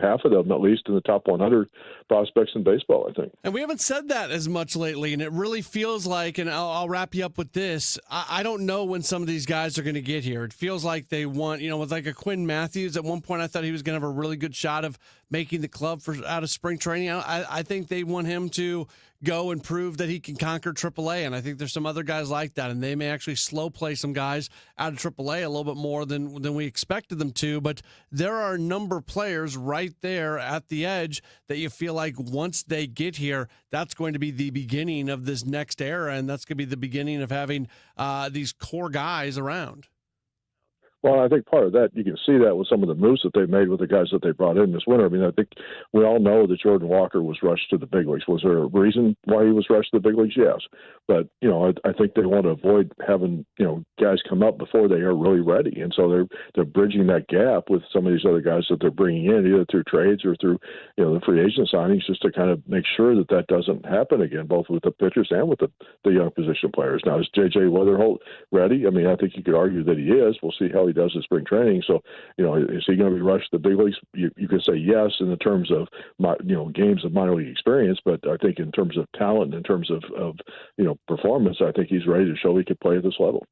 S24: half of them at least in the top 100 prospects in baseball, I think.
S18: And we haven't said that as much lately, and it really feels like, and I'll wrap you up with this, I don't know when some of these guys are going to get here. It feels like they want, with like a Quinn Matthews, at one point I thought he was going to have a really good shot of making the club out of spring training. I think they want him to go and prove that he can conquer AAA, and I think there's some other guys like that, and they may actually slow play some guys out of AAA a little bit more than we expected them to, but there are a number of players right there at the edge that you feel like once they get here, that's going to be the beginning of this next era, and that's going to be the beginning of having these core guys around.
S24: Well, I think part of that, you can see that with some of the moves that they've made with the guys that they brought in this winter. I mean, I think we all know that Jordan Walker was rushed to the big leagues. Was there a reason why he was rushed to the big leagues? Yes. But, I think they want to avoid having, guys come up before they are really ready. And so they're bridging that gap with some of these other guys that they're bringing in, either through trades or through, the free agent signings, just to kind of make sure that doesn't happen again, both with the pitchers and with the young position players. Now, is J.J. Weatherholt ready? I mean, I think you could argue that he is. We'll see how he does in spring training. So, is he going to be rushed to the big leagues? You could say yes in the terms of, games of minor league experience, but I think in terms of talent, in terms of performance, I think he's ready to show he could play at this level.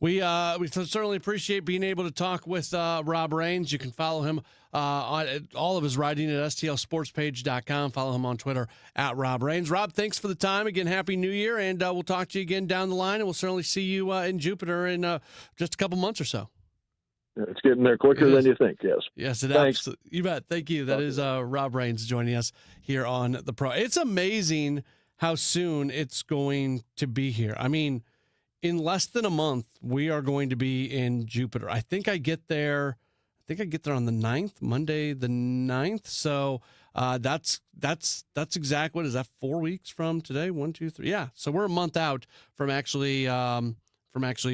S18: We certainly appreciate being able to talk with Rob Rains. You can follow him on all of his writing at stlsportspage.com. Follow him on Twitter at Rob Rains. Rob, thanks for the time. Again, Happy New Year, and we'll talk to you again down the line, and we'll certainly see you in Jupiter in just a couple months or so.
S24: It's getting there quicker than you think, yes.
S18: Yes, it
S24: Thanks.
S18: You bet. Thank you. That is Rob Rains joining us here on The Pro. It's amazing how soon it's going to be here. I mean, in less than a month, we are going to be in Jupiter. I think I get there on the 9th, Monday the 9th. So that's exactly, what is that, 4 weeks from today? 1, 2, 3. Yeah. So we're a month out from actually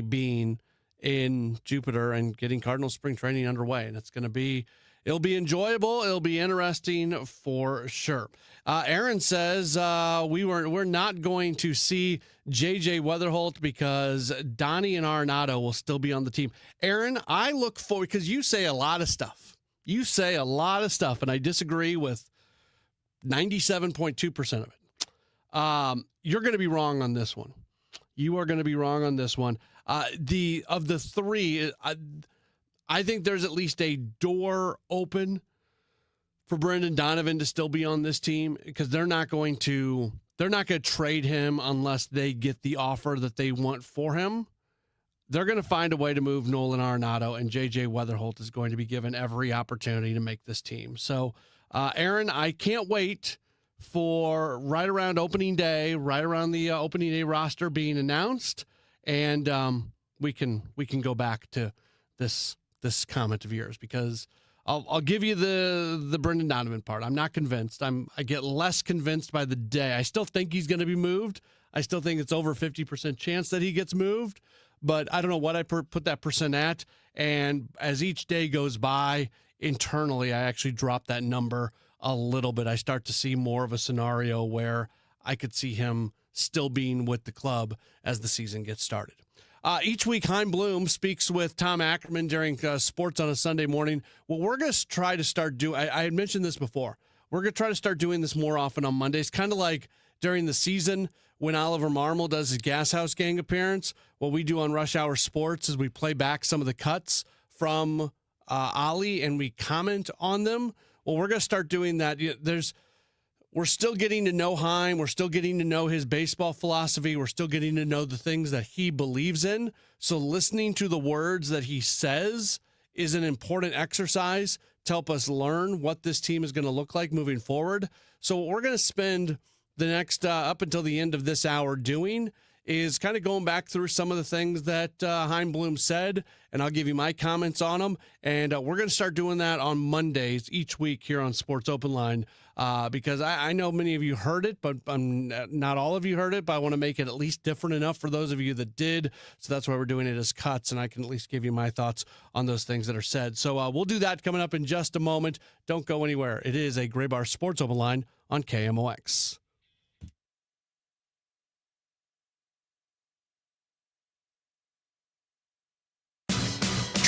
S18: being in Jupiter and getting Cardinal spring training underway. And it'll be enjoyable. It'll be interesting for sure. Aaron says we're not going to see J.J. Weatherholt because Donnie and Arenado will still be on the team. Aaron, I look forward, because you say a lot of stuff. And I disagree with 97.2% of it. You're going to be wrong on this one. You are going to be wrong on this one. Of the three, I think there's at least a door open for Brendan Donovan to still be on this team, because they're not going to they're not going to trade him unless they get the offer that they want for him. They're going to find a way to move Nolan Arenado, and J.J. Weatherholt is going to be given every opportunity to make this team. So, Aaron, I can't wait for right around opening day, right around the opening day roster being announced, and we can go back to this comment of yours, because I'll give you the Brendan Donovan part. I'm not convinced. I get less convinced by the day. I still think he's going to be moved. I still think it's over 50% chance that he gets moved. But I don't know what I put that percent at. And as each day goes by, internally, I actually drop that number a little bit. I start to see more of a scenario where I could see him still being with the club as the season gets started. Each week, Chaim Bloom speaks with Tom Ackerman during Sports on a Sunday morning. What we're going to try to start doing, I had mentioned this before, we're going to try to start doing this more often on Mondays, kind of like during the season when Oliver Marmol does his Gas House Gang appearance. What we do on Rush Hour Sports is we play back some of the cuts from Ollie and we comment on them. Well, we're going to start doing that. We're still getting to know Chaim. We're still getting to know his baseball philosophy. We're still getting to know the things that he believes in. So listening to the words that he says is an important exercise to help us learn what this team is going to look like moving forward. So what we're going to spend the next up until the end of this hour doing is kind of going back through some of the things that Chaim Bloom said, and I'll give you my comments on them. And we're going to start doing that on Mondays each week here on Sports Open Line, because I know many of you heard it, but not all of you heard it, but I want to make it at least different enough for those of you that did. So that's why we're doing it as cuts, and I can at least give you my thoughts on those things that are said. So we'll do that coming up in just a moment. Don't go anywhere. It is a Gray Bar Sports Open Line on KMOX.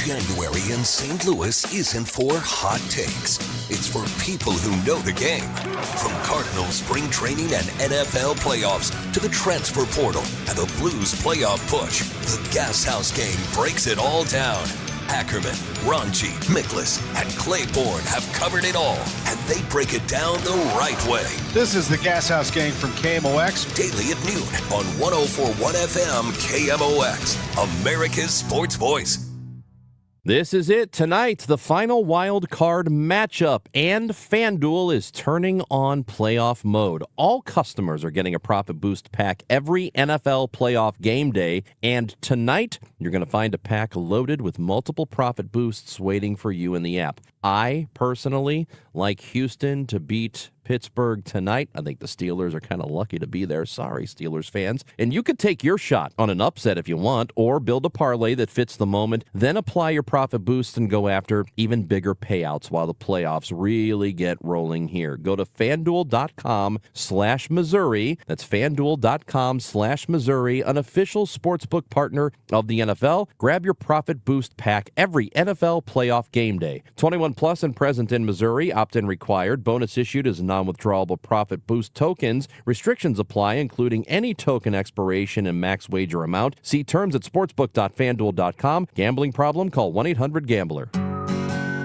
S4: January in St. Louis isn't for hot takes. It's for people who know the game. From Cardinals spring training and NFL playoffs to the transfer portal and the Blues playoff push, the Gas House Gang breaks it all down. Ackerman, Ranchi, Miklas, and Claiborne have covered it all, and they break it down the right way.
S2: This is the Gas House Gang from KMOX.
S4: Daily at noon on 104.1 FM KMOX, America's sports voice.
S3: This is it. Tonight, the final wild card matchup, and FanDuel is turning on playoff mode. All customers are getting a Profit Boost pack every NFL playoff game day, and tonight, you're going to find a pack loaded with multiple Profit Boosts waiting for you in the app. I personally like Houston to beat Pittsburgh tonight. I think the Steelers are kind of lucky to be there. Sorry, Steelers fans. And you could take your shot on an upset if you want, or build a parlay that fits the moment, then apply your Profit Boost and go after even bigger payouts while the playoffs really get rolling here. Go to FanDuel.com/Missouri. That's FanDuel.com/Missouri, an official sportsbook partner of the NFL. Grab your Profit Boost pack every NFL playoff game day. 21 plus and present in Missouri. Opt-in required. Bonus issued as non-withdrawable Profit Boost tokens. Restrictions apply, including any token expiration and max wager amount. See terms at sportsbook.fanduel.com. Gambling problem? Call 1-800-GAMBLER.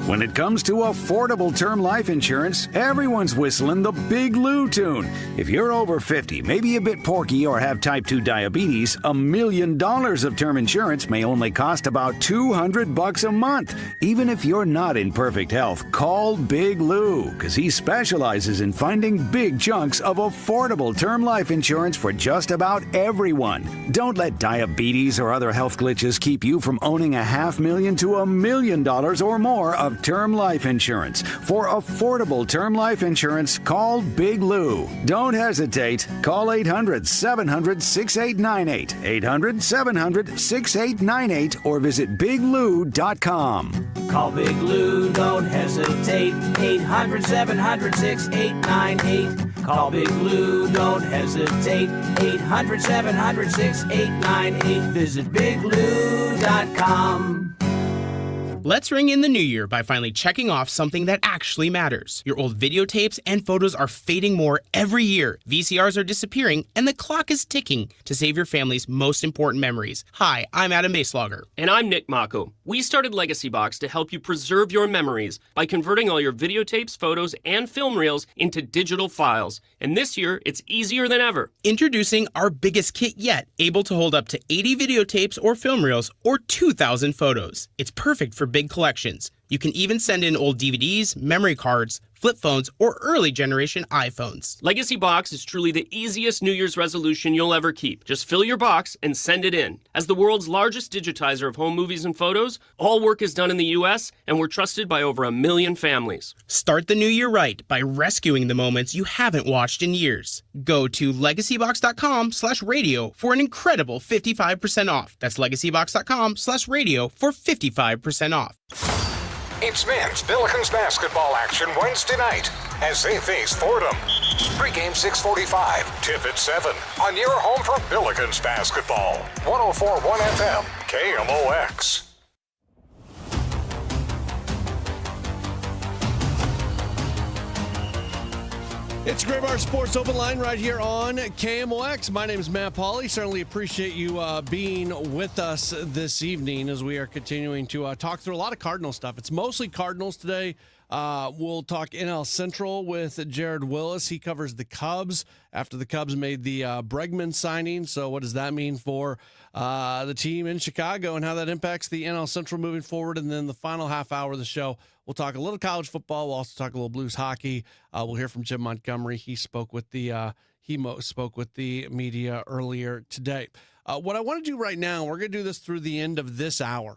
S5: When it comes to affordable term life insurance, everyone's whistling the Big Lou tune. If you're over 50, maybe a bit porky, or have type 2 diabetes, $1 million of term insurance may only cost about $200 a month. Even if you're not in perfect health, call Big Lou, because he specializes in finding big chunks of affordable term life insurance for just about everyone. Don't let diabetes or other health glitches keep you from owning $500,000 to $1 million or more of term life insurance. For affordable term life insurance, call Big Lou. Don't hesitate. Call 800-700-6898, 800-700-6898, or visit biglou.com.
S6: Call Big Lou, don't hesitate, 800-700-6898. Call Big Lou, don't hesitate, 800-700-6898. Visit biglou.com.
S7: Let's ring in the new year by finally checking off something that actually matters. Your old videotapes and photos are fading more every year. VCRs are disappearing, and the clock is ticking to save your family's most important memories. Hi, I'm Adam Baselogger.
S26: And I'm Nick Mako.
S1: We started Legacy Box to help you preserve your memories by converting all your videotapes, photos, and film reels into digital files. And this year, it's easier than ever.
S7: Introducing our biggest kit yet, able to hold up to 80 videotapes or film reels or 2,000 photos. It's perfect for big collections. You can even send in old DVDs, memory cards, flip phones, or early generation iPhones.
S1: Legacy Box is truly the easiest New Year's resolution you'll ever keep. Just fill your box and send it in. As the world's largest digitizer of home movies and photos, all work is done in the U.S., and we're trusted by over 1 million families.
S7: Start the new year right by rescuing the moments you haven't watched in years. Go to legacybox.com/radio for an incredible 55% off. That's legacybox.com/radio for 55% off.
S15: It's men's Billikens basketball action Wednesday night as they face Fordham. Pre-game 6:45, tip at 7 on your home for Billikens basketball. 104.1 FM, KMOX.
S18: It's Graybar Sports Open Line right here on KMOX. My name is Matt Pauley. Certainly appreciate you being with us this evening as we are continuing to talk through a lot of Cardinal stuff. It's mostly Cardinals today. We'll talk NL Central with Jared Willis. He covers the Cubs after the Cubs made the Bregman signing. So what does that mean for the team in Chicago and how that impacts the NL Central moving forward? And then the final half hour of the show, we'll talk a little college football. We'll also talk a little Blues hockey. We'll hear from Jim Montgomery. He spoke with the spoke with the media earlier today. What I want to do right now, we're going to do this through the end of this hour.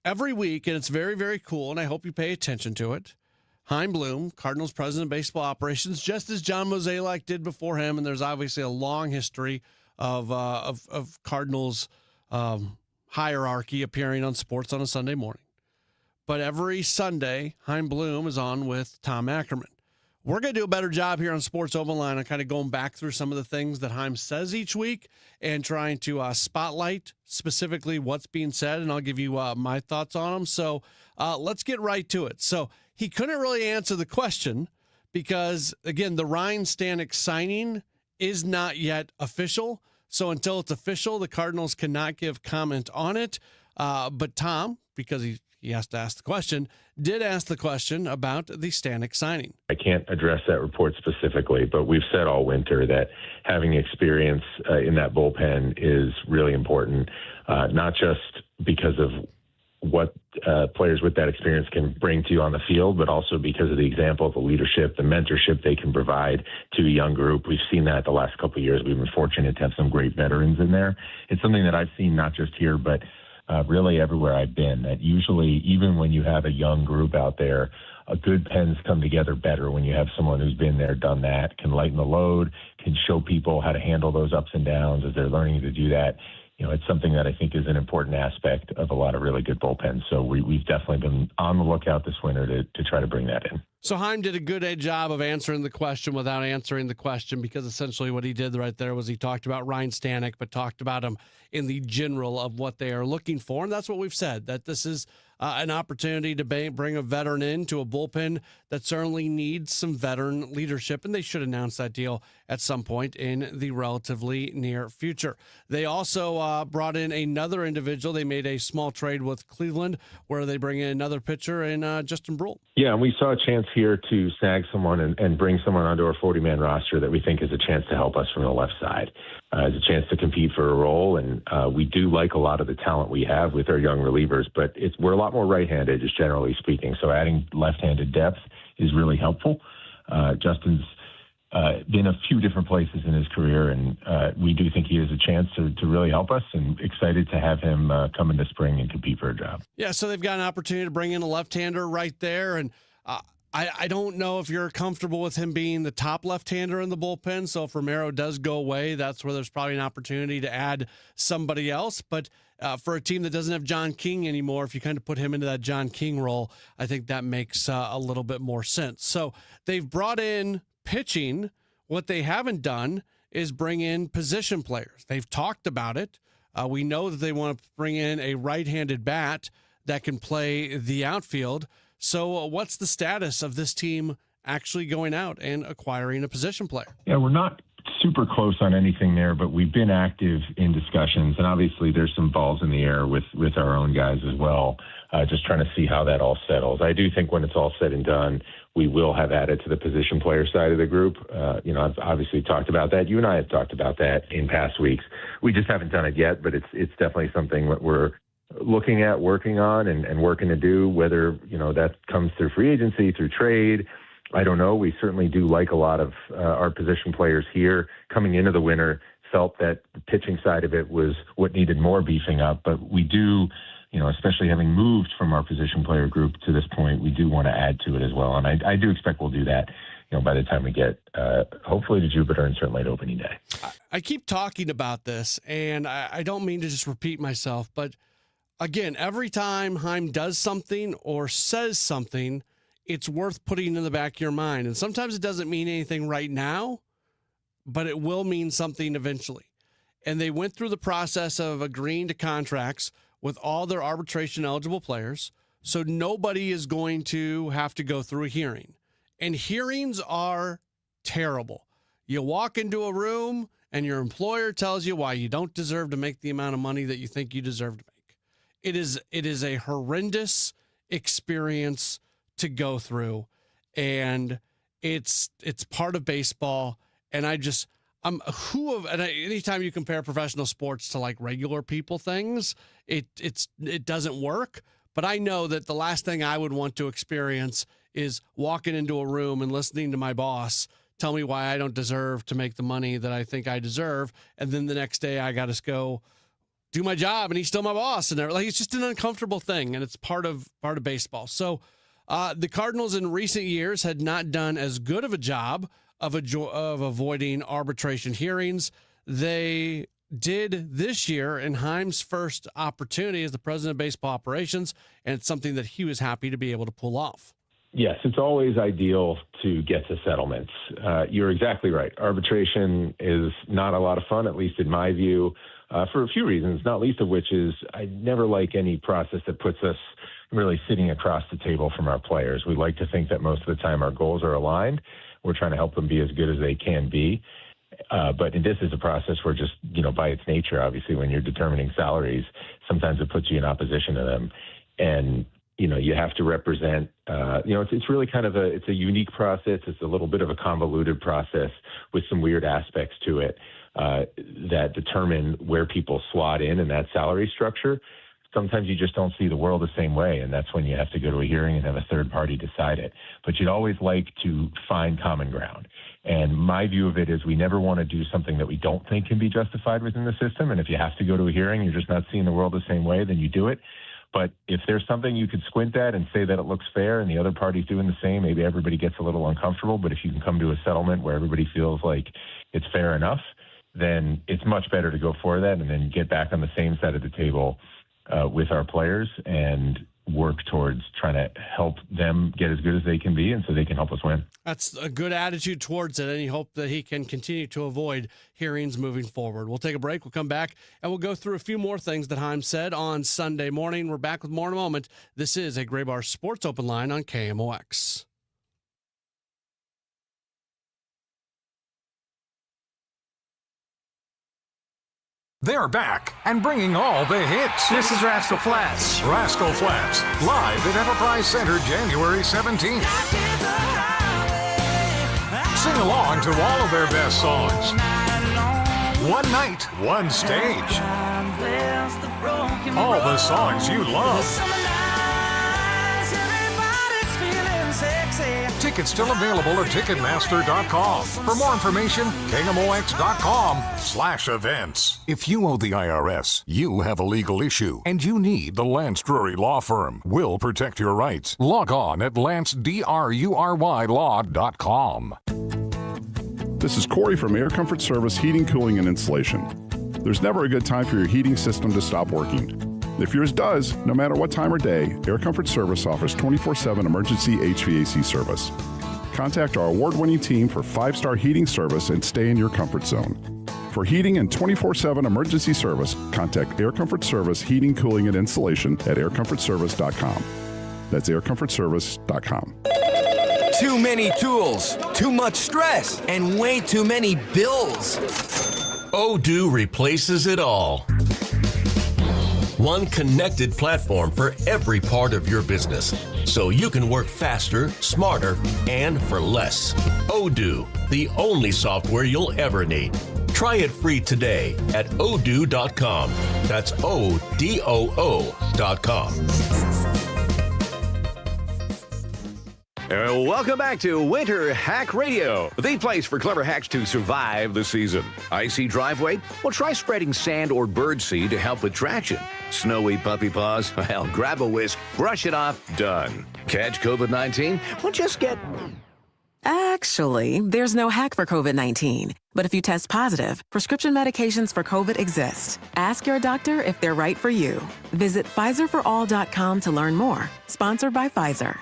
S18: Every week, and it's very, very cool, and I hope you pay attention to it. Chaim Bloom, Cardinals president of baseball operations, just as John Mozeliak did before him, and there's obviously a long history of Cardinals hierarchy appearing on sports on a Sunday morning. But every Sunday, Chaim Bloom is on with Tom Ackerman. We're going to do a better job here on Sports Open Line on kind of going back through some of the things that Chaim says each week and trying to spotlight specifically what's being said, and I'll give you my thoughts on them. So let's get right to it. So he couldn't really answer the question because, again, the Ryan Stanek signing is not yet official. So until it's official, the Cardinals cannot give comment on it. But Tom, because he has to ask the question, did ask the question about the Stanek signing.
S16: I can't address that report specifically, but we've said all winter that having experience in that bullpen is really important, not just because of what players with that experience can bring to you on the field, but also because of the example, the leadership, the mentorship they can provide to a young group. We've seen that the last couple of years. We've been fortunate to have some great veterans in there. It's something that I've seen not just here, but really everywhere I've been, that usually even when you have a young group out there, good pens come together better when you have someone who's been there, done that, can lighten the load, can show people how to handle those ups and downs as they're learning to do that. You know, it's something that I think is an important aspect of a lot of really good bullpens. So we've definitely been on the lookout this winter to try to bring that in.
S18: So Chaim did a good job of answering the question without answering the question, because essentially what he did right there was he talked about Ryan Stanek, but talked about him in the general of what they are looking for. And that's what we've said, that this is an opportunity to bring a veteran into a bullpen that certainly needs some veteran leadership, and they should announce that deal at some point in the relatively near future. They also brought in another individual. They made a small trade with Cleveland where they bring in another pitcher in Justin Bruihl.
S16: Yeah, and we saw a chance here to snag someone and bring someone onto our 40-man roster that we think is a chance to help us from the left side. As a chance to compete for a role, and we do like a lot of the talent we have with our young relievers, but we're a lot more right-handed, just generally speaking. So adding left-handed depth is really helpful. Justin's been a few different places in his career, and we do think he has a chance to really help us, and excited to have him come into spring and compete for a job.
S18: Yeah, so they've got an opportunity to bring in a left-hander right there, and I don't know if you're comfortable with him being the top left-hander in the bullpen. So if Romero does go away, that's where there's probably an opportunity to add somebody else. But for a team that doesn't have John King anymore, if you kind of put him into that John King role, I think that makes a little bit more sense. So they've brought in pitching. What they haven't done is bring in position players. They've talked about it. We know that they want to bring in a right-handed bat that can play the outfield. So what's the status of this team actually going out and acquiring a position player?
S16: Yeah, we're not super close on anything there, but we've been active in discussions, and obviously there's some balls in the air with our own guys as well, just trying to see how that all settles. I do think when it's all said and done, we will have added to the position player side of the group. I've obviously talked about that. You and I have talked about that in past weeks. We just haven't done it yet, but it's definitely something that we're looking at, working on, and working to do, whether, that comes through free agency, through trade. I don't know. We certainly do like a lot of our position players here. Coming into the winter, felt that the pitching side of it was what needed more beefing up. But we do, especially having moved from our position player group to this point, we do want to add to it as well. And I do expect we'll do that, by the time we get hopefully to Jupiter and certainly to opening day.
S18: I keep talking about this, and I don't mean to just repeat myself, but again, every time Chaim does something or says something, it's worth putting in the back of your mind. And sometimes it doesn't mean anything right now, but it will mean something eventually. And they went through the process of agreeing to contracts with all their arbitration eligible players. So nobody is going to have to go through a hearing. And hearings are terrible. You walk into a room and your employer tells you why you don't deserve to make the amount of money that you think you deserve to make. It is a horrendous experience to go through, and it's part of baseball. And anytime you compare professional sports to like regular people things, it doesn't work. But I know that the last thing I would want to experience is walking into a room and listening to my boss tell me why I don't deserve to make the money that I think I deserve, and then the next day I got to go do my job and he's still my boss, and it's just an uncomfortable thing, and it's part of baseball. So the Cardinals in recent years had not done as good of a job of avoiding arbitration hearings. They did this year in Chaim's first opportunity as the president of baseball operations, and it's something that he was happy to be able to pull off.
S16: Yes, it's always ideal to get to settlements. You're exactly right. Arbitration is not a lot of fun, at least in my view, for a few reasons, not least of which is I never like any process that puts us really sitting across the table from our players. We like to think that most of the time our goals are aligned. We're trying to help them be as good as they can be. But this is a process where just, by its nature, obviously, when you're determining salaries, sometimes it puts you in opposition to them. And, you have to represent, it's really kind of it's a unique process. It's a little bit of a convoluted process with some weird aspects to it that determine where people slot in that salary structure. Sometimes you just don't see the world the same way, and that's when you have to go to a hearing and have a third party decide it. But you'd always like to find common ground. And my view of it is we never want to do something that we don't think can be justified within the system. And if you have to go to a hearing, you're just not seeing the world the same way, then you do it. But if there's something you could squint at and say that it looks fair and the other party's doing the same, maybe everybody gets a little uncomfortable. But if you can come to a settlement where everybody feels like it's fair enough, then it's much better to go for that and then get back on the same side of the table with our players and work towards trying to help them get as good as they can be, and so they can help us win.
S18: That's a good attitude towards it, and you hope that he can continue to avoid hearings moving forward. We'll take a break. We'll come back, and we'll go through a few more things that Chaim said on Sunday morning. We're back with more in a moment. This is a Graybar Sports Open Line on KMOX.
S15: They're back and bringing all the hits.
S6: This is Rascal Flatts.
S15: Rascal Flatts, live at Enterprise Center January 17th. Sing along to all of their best songs. One night, one stage. All the songs you love. Tickets still available at Ticketmaster.com. For more information, KMOX.com/events. If you owe the IRS, you have a legal issue, and you need the Lance Drury Law Firm. We'll protect your rights. Log on at LanceDruryLaw.com.
S8: This is Corey from Air Comfort Service Heating, Cooling, and Insulation. There's never a good time for your heating system to stop working. If yours does, no matter what time or day, Air Comfort Service offers 24/7 emergency HVAC service. Contact our award-winning team for 5-star heating service and stay in your comfort zone. For heating and 24/7 emergency service, contact Air Comfort Service Heating, Cooling, and Insulation at aircomfortservice.com. That's aircomfortservice.com.
S6: Too many tools, too much stress, and way too many bills.
S4: Odoo replaces it all. One connected platform for every part of your business, so you can work faster, smarter, and for less. Odoo, the only software you'll ever need. Try it free today at odoo.com. That's ODOO.com.
S5: Welcome back to Winter Hack Radio, the place for clever hacks to survive the season. Icy driveway? Well, try spreading sand or birdseed to help with traction. Snowy puppy paws? Well, grab a whisk, brush it off, done. Catch COVID-19? Well, just get...
S9: Actually, there's no hack for COVID-19. But if you test positive, prescription medications for COVID exist. Ask your doctor if they're right for you. Visit PfizerForAll.com to learn more. Sponsored by Pfizer.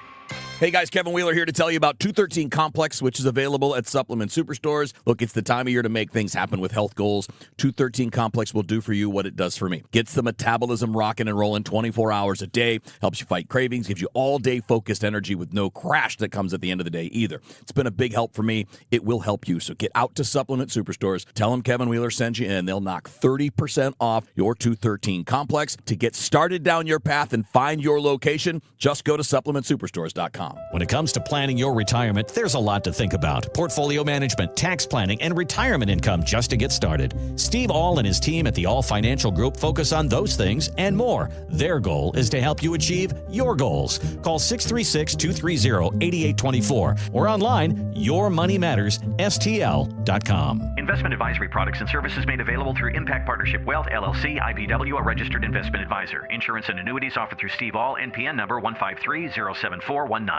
S10: Hey guys, Kevin Wheeler here to tell you about 213 Complex, which is available at supplement superstores. Look, it's the time of year to make things happen with health goals. 213 Complex will do for you what it does for me. Gets the metabolism rocking and rolling 24 hours a day, helps you fight cravings, gives you all-day focused energy with no crash that comes at the end of the day either. It's been a big help for me. It will help you. So get out to supplement superstores. Tell them Kevin Wheeler sent you in. They'll knock 30% off your 213 Complex. To get started down your path and find your location, just go to supplementsuperstores.com.
S11: When it comes to planning your retirement, there's a lot to think about. Portfolio management, tax planning, and retirement income just to get started. Steve All and his team at the All Financial Group focus on those things and more. Their goal is to help you achieve your goals. Call 636-230-8824 or online, yourmoneymattersstl.com.
S17: Investment advisory products and services made available through Impact Partnership Wealth, LLC, IPW, a registered investment advisor. Insurance and annuities offered through Steve All, NPN number 153-07419.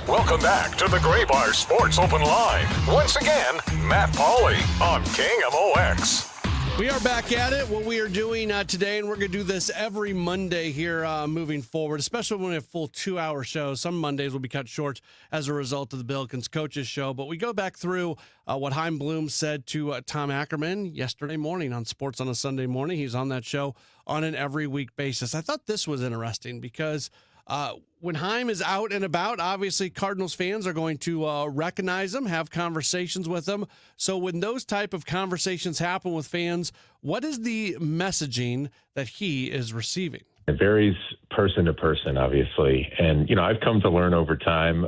S15: Welcome back to the Gray Bar Sports Open Line. Once again, Matt Pauley on KMOX.
S18: We are back at it. What we are doing today, and we're going to do this every Monday here moving forward, especially when we have full 2-hour shows. Some Mondays will be cut short as a result of the Billikens Coaches Show. But we go back through what Chaim Bloom said to Tom Ackerman yesterday morning on Sports on a Sunday Morning. He's on that show on an every week basis. I thought this was interesting because when Chaim is out and about, obviously Cardinals fans are going to recognize him, have conversations with him. So when those type of conversations happen with fans, what is the messaging that he is receiving?
S16: It varies person to person, obviously. And, I've come to learn over time,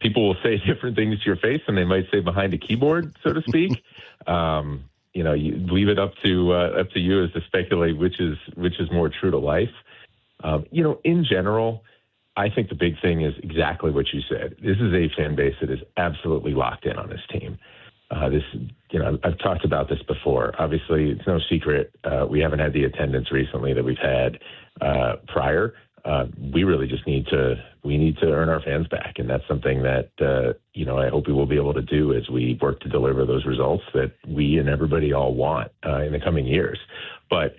S16: people will say different things to your face than they might say behind a keyboard, so to speak. You leave it up to you as to speculate which is more true to life. In general, I think the big thing is exactly what you said. This is a fan base that is absolutely locked in on this team. I've talked about this before. Obviously, it's no secret. We haven't had the attendance recently that we've had prior. We really just need to earn our fans back. And that's something that, I hope we will be able to do as we work to deliver those results that we and everybody all want in the coming years. But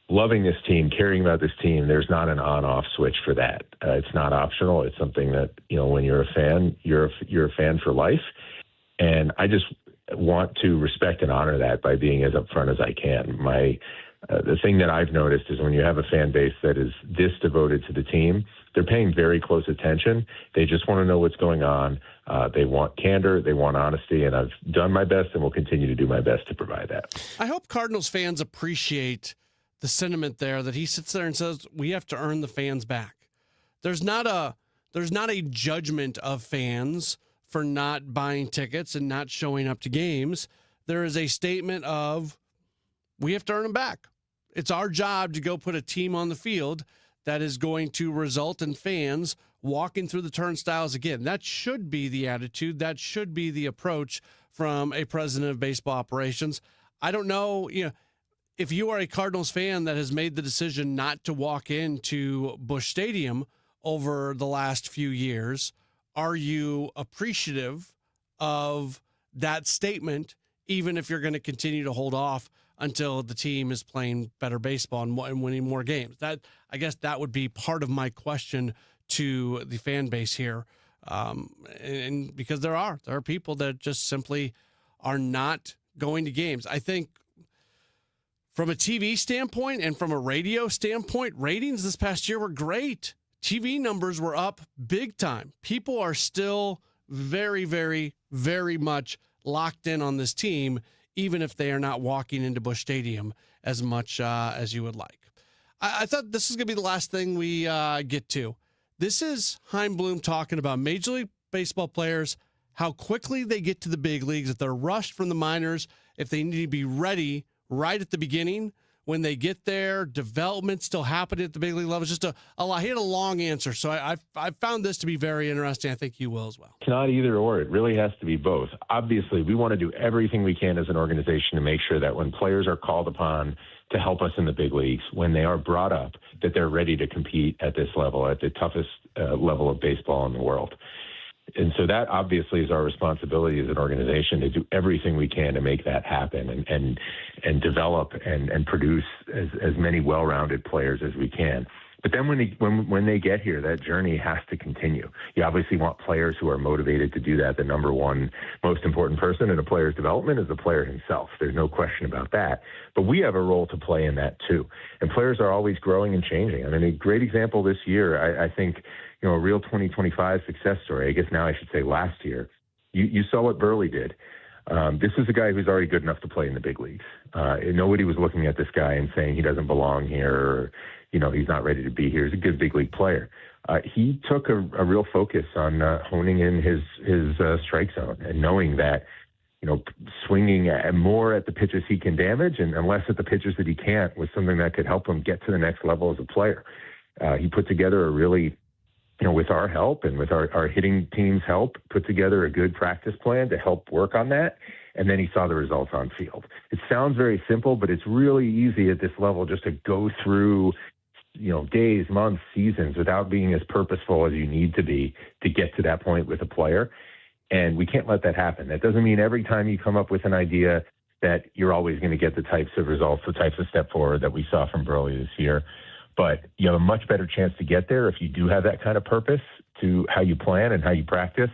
S16: loving this team, caring about this team, there's not an on-off switch for that. It's not optional. It's something that, when you're a fan, you're a fan for life. And I just want to respect and honor that by being as upfront as I can. The thing that I've noticed is when you have a fan base that is this devoted to the team, they're paying very close attention. They just want to know what's going on. They want candor. They want honesty. And I've done my best and will continue to do my best to provide that.
S18: I hope Cardinals fans appreciate the sentiment there that he sits there and says, we have to earn the fans back. There's not a judgment of fans for not buying tickets and not showing up to games. There is a statement of, we have to earn them back. It's our job to go put a team on the field that is going to result in fans walking through the turnstiles again. That should be the attitude. That should be the approach from a president of baseball operations. I don't know, if you are a Cardinals fan that has made the decision not to walk into Busch Stadium over the last few years, are you appreciative of that statement, even if you're going to continue to hold off until the team is playing better baseball and winning more games? I guess that would be part of my question to the fan base here. And because there are people that just simply are not going to games. I think from a TV standpoint and from a radio standpoint, ratings this past year were great. TV numbers were up big time. People are still very, very, very much locked in on this team, even if they are not walking into Busch Stadium as much as you would like. I thought this is going to be the last thing we get to. This is Chaim Bloom talking about Major League Baseball players, how quickly they get to the big leagues, if they're rushed from the minors, if they need to be ready right at the beginning. When they get there, development still happening at the big league level. It's just a lot. He had a long answer, so I found this to be very interesting. I think you will as well.
S16: It's not either or. It really has to be both. Obviously, we want to do everything we can as an organization to make sure that when players are called upon to help us in the big leagues, when they are brought up, that they're ready to compete at this level, at the toughest level of baseball in the world. And so that obviously is our responsibility as an organization to do everything we can to make that happen and develop and produce as many well-rounded players as we can. But then when they get here, that journey has to continue. You obviously want players who are motivated to do that. The number one most important person in a player's development is the player himself. There's no question about that. But we have a role to play in that too. And players are always growing and changing. I mean, a great example this year, I think, a real 2025 success story. I guess now I should say last year. You saw what Burley did. This is a guy who's already good enough to play in the big leagues. Nobody was looking at this guy and saying he doesn't belong here or, he's not ready to be here. He's a good big league player. He took a real focus on honing in his strike zone and knowing that, swinging more at the pitches he can damage and less at the pitches that he can't was something that could help him get to the next level as a player. He put together a really, with our help and with our hitting team's help, put together a good practice plan to help work on that. And then he saw the results on field. It sounds very simple, but it's really easy at this level just to go through, days, months, seasons without being as purposeful as you need to be to get to that point with a player. And we can't let that happen. That doesn't mean every time you come up with an idea that you're always going to get the types of results, the types of step forward that we saw from Burley this year. But you have a much better chance to get there if you do have that kind of purpose to how you plan and how you practice.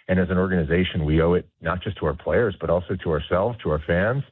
S16: And as an organization, we owe it not just to our players, but also to ourselves, to our fans,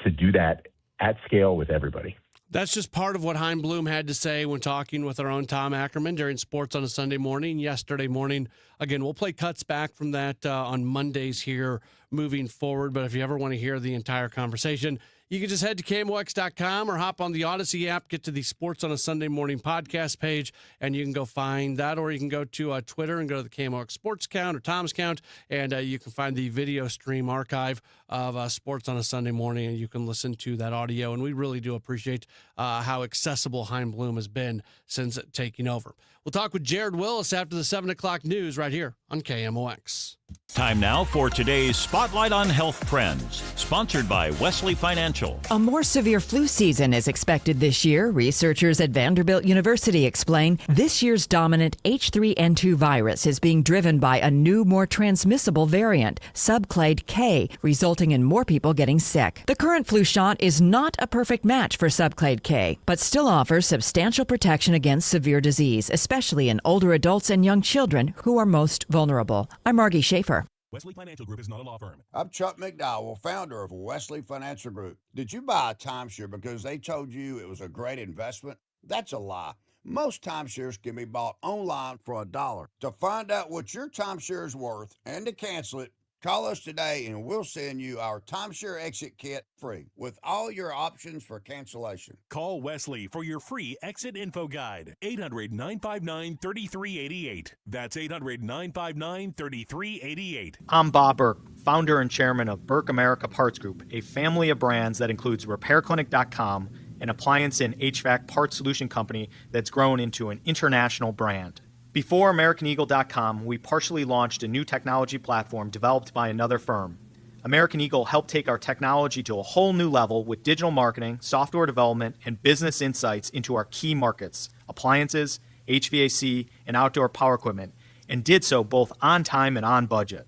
S16: to do that at scale with everybody.
S18: That's just part of what Chaim Bloom had to say when talking with our own Tom Ackerman during Sports on a Sunday morning, yesterday morning. Again, we'll play cuts back from that on Mondays here moving forward. But if you ever want to hear the entire conversation, you can just head to KMOX.com or hop on the Odyssey app, get to the Sports on a Sunday Morning podcast page, and you can go find that. Or you can go to Twitter and go to the KMOX Sports account or Tom's account, and you can find the video stream archive of Sports on a Sunday Morning, and you can listen to that audio. And we really do appreciate how accessible Chaim Bloom has been since taking over. We'll talk with Jared Willis after the 7 o'clock news right here on KMOX.
S12: Time now for today's Spotlight on Health Trends, sponsored by Wesley Financial.
S13: A more severe flu season is expected this year. Researchers at Vanderbilt University explain this year's dominant H3N2 virus is being driven by a new, more transmissible variant, subclade K, resulting in more people getting sick. The current flu shot is not a perfect match for subclade K, but still offers substantial protection against severe disease, especially in older adults and young children who are most vulnerable. I'm Margie Schaefer.
S14: Wesley Financial Group is not a law firm.
S19: I'm Chuck McDowell, founder of Wesley Financial Group. Did you buy a timeshare because they told you it was a great investment? That's a lie. Most timeshares can be bought online for $1. To find out what your timeshare is worth and to cancel it, call us today and we'll send you our timeshare exit kit free with all your options for cancellation.
S14: Call Wesley for your free exit info guide. 800-959-3388. That's 800-959-3388.
S25: I'm Bob Burke, founder and chairman of Burke America Parts Group, a family of brands that includes RepairClinic.com, an appliance and HVAC parts solution company that's grown into an international brand. Before AmericanEagle.com, we partially launched a new technology platform developed by another firm. American Eagle helped take our technology to a whole new level with digital marketing, software development, and business insights into our key markets, appliances, HVAC, and outdoor power equipment, and did so both on time and on budget.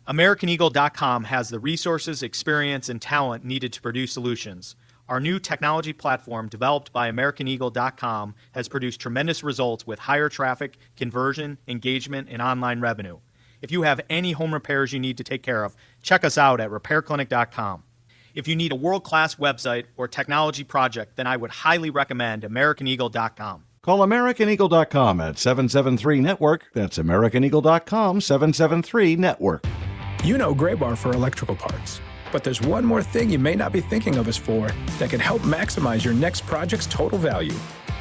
S25: AmericanEagle.com has the resources, experience, and talent needed to produce solutions. Our new technology platform, developed by AmericanEagle.com, has produced tremendous results with higher traffic, conversion, engagement, and online revenue. If you have any home repairs you need to take care of, check us out at RepairClinic.com. If you need a world-class website or technology project, then I would highly recommend AmericanEagle.com.
S20: Call AmericanEagle.com at 773-NETWORK. That's AmericanEagle.com, 773-NETWORK.
S21: You know Graybar for electrical parts. But there's one more thing you may not be thinking of us for that can help maximize your next project's total value.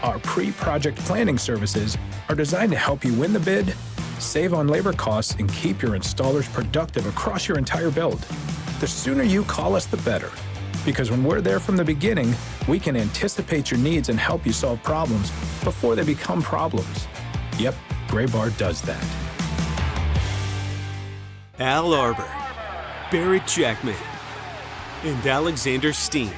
S21: Our pre-project planning services are designed to help you win the bid, save on labor costs, and keep your installers productive across your entire build. The sooner you call us, the better. Because when we're there from the beginning, we can anticipate your needs and help you solve problems before they become problems. Yep, Graybar does that.
S22: Al Arbor, Barrett Jackman, and Alexander Steen.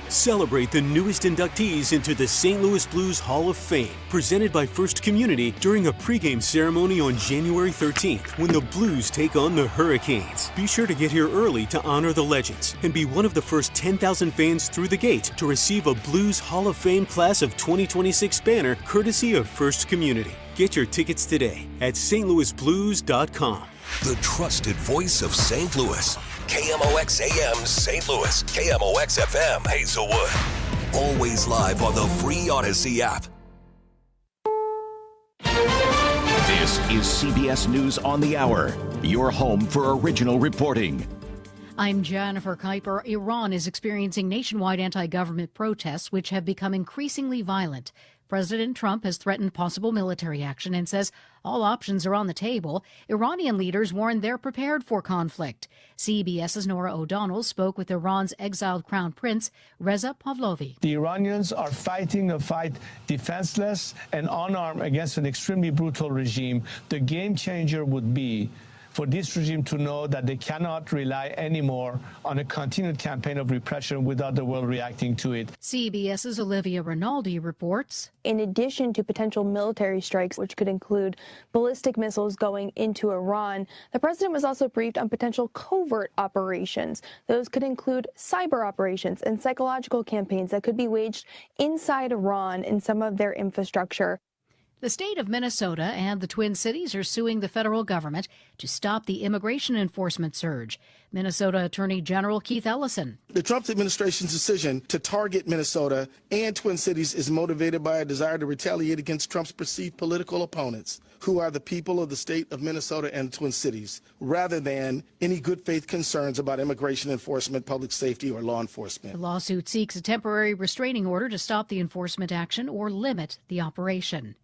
S22: Celebrate the newest inductees into the St. Louis Blues Hall of Fame, presented by First Community during a pregame ceremony on January 13th when the Blues take on the Hurricanes. Be sure to get here early to honor the legends and be one of the first 10,000 fans through the gate to receive a Blues Hall of Fame Class of 2026 banner courtesy of First Community. Get your tickets today at stlouisblues.com.
S4: The trusted voice of St. Louis. KMOX AM St. Louis. KMOX FM Hazelwood. Always live on the free Odyssey app.
S23: This is CBS News on the Hour, your home for original reporting.
S24: I'm Jennifer Kuiper. Iran is experiencing nationwide anti-government protests, which have become increasingly violent. President Trump has threatened possible military action and says all options are on the table. Iranian leaders warn they're prepared for conflict. CBS's Nora O'Donnell spoke with Iran's exiled crown prince, Reza Pahlavi.
S26: The Iranians are fighting a fight defenseless and unarmed against an extremely brutal regime. The game changer would be for this regime to know that they cannot rely anymore on a continued campaign of repression without the world reacting to it.
S24: CBS's Olivia Rinaldi reports.
S27: In addition to potential military strikes, which could include ballistic missiles going into Iran, the president was also briefed on potential covert operations. Those could include cyber operations and psychological campaigns that could be waged inside Iran in some of their infrastructure.
S24: The state of Minnesota and the Twin Cities are suing the federal government to stop the immigration enforcement surge. Minnesota Attorney General Keith Ellison.
S28: The Trump administration's decision to target Minnesota and Twin Cities is motivated by a desire to retaliate against Trump's perceived political opponents, who are the people of the state of Minnesota and the Twin Cities, rather than any good faith concerns about immigration enforcement, public safety, or law enforcement.
S24: The lawsuit seeks a temporary restraining order to stop the enforcement action or limit the operation.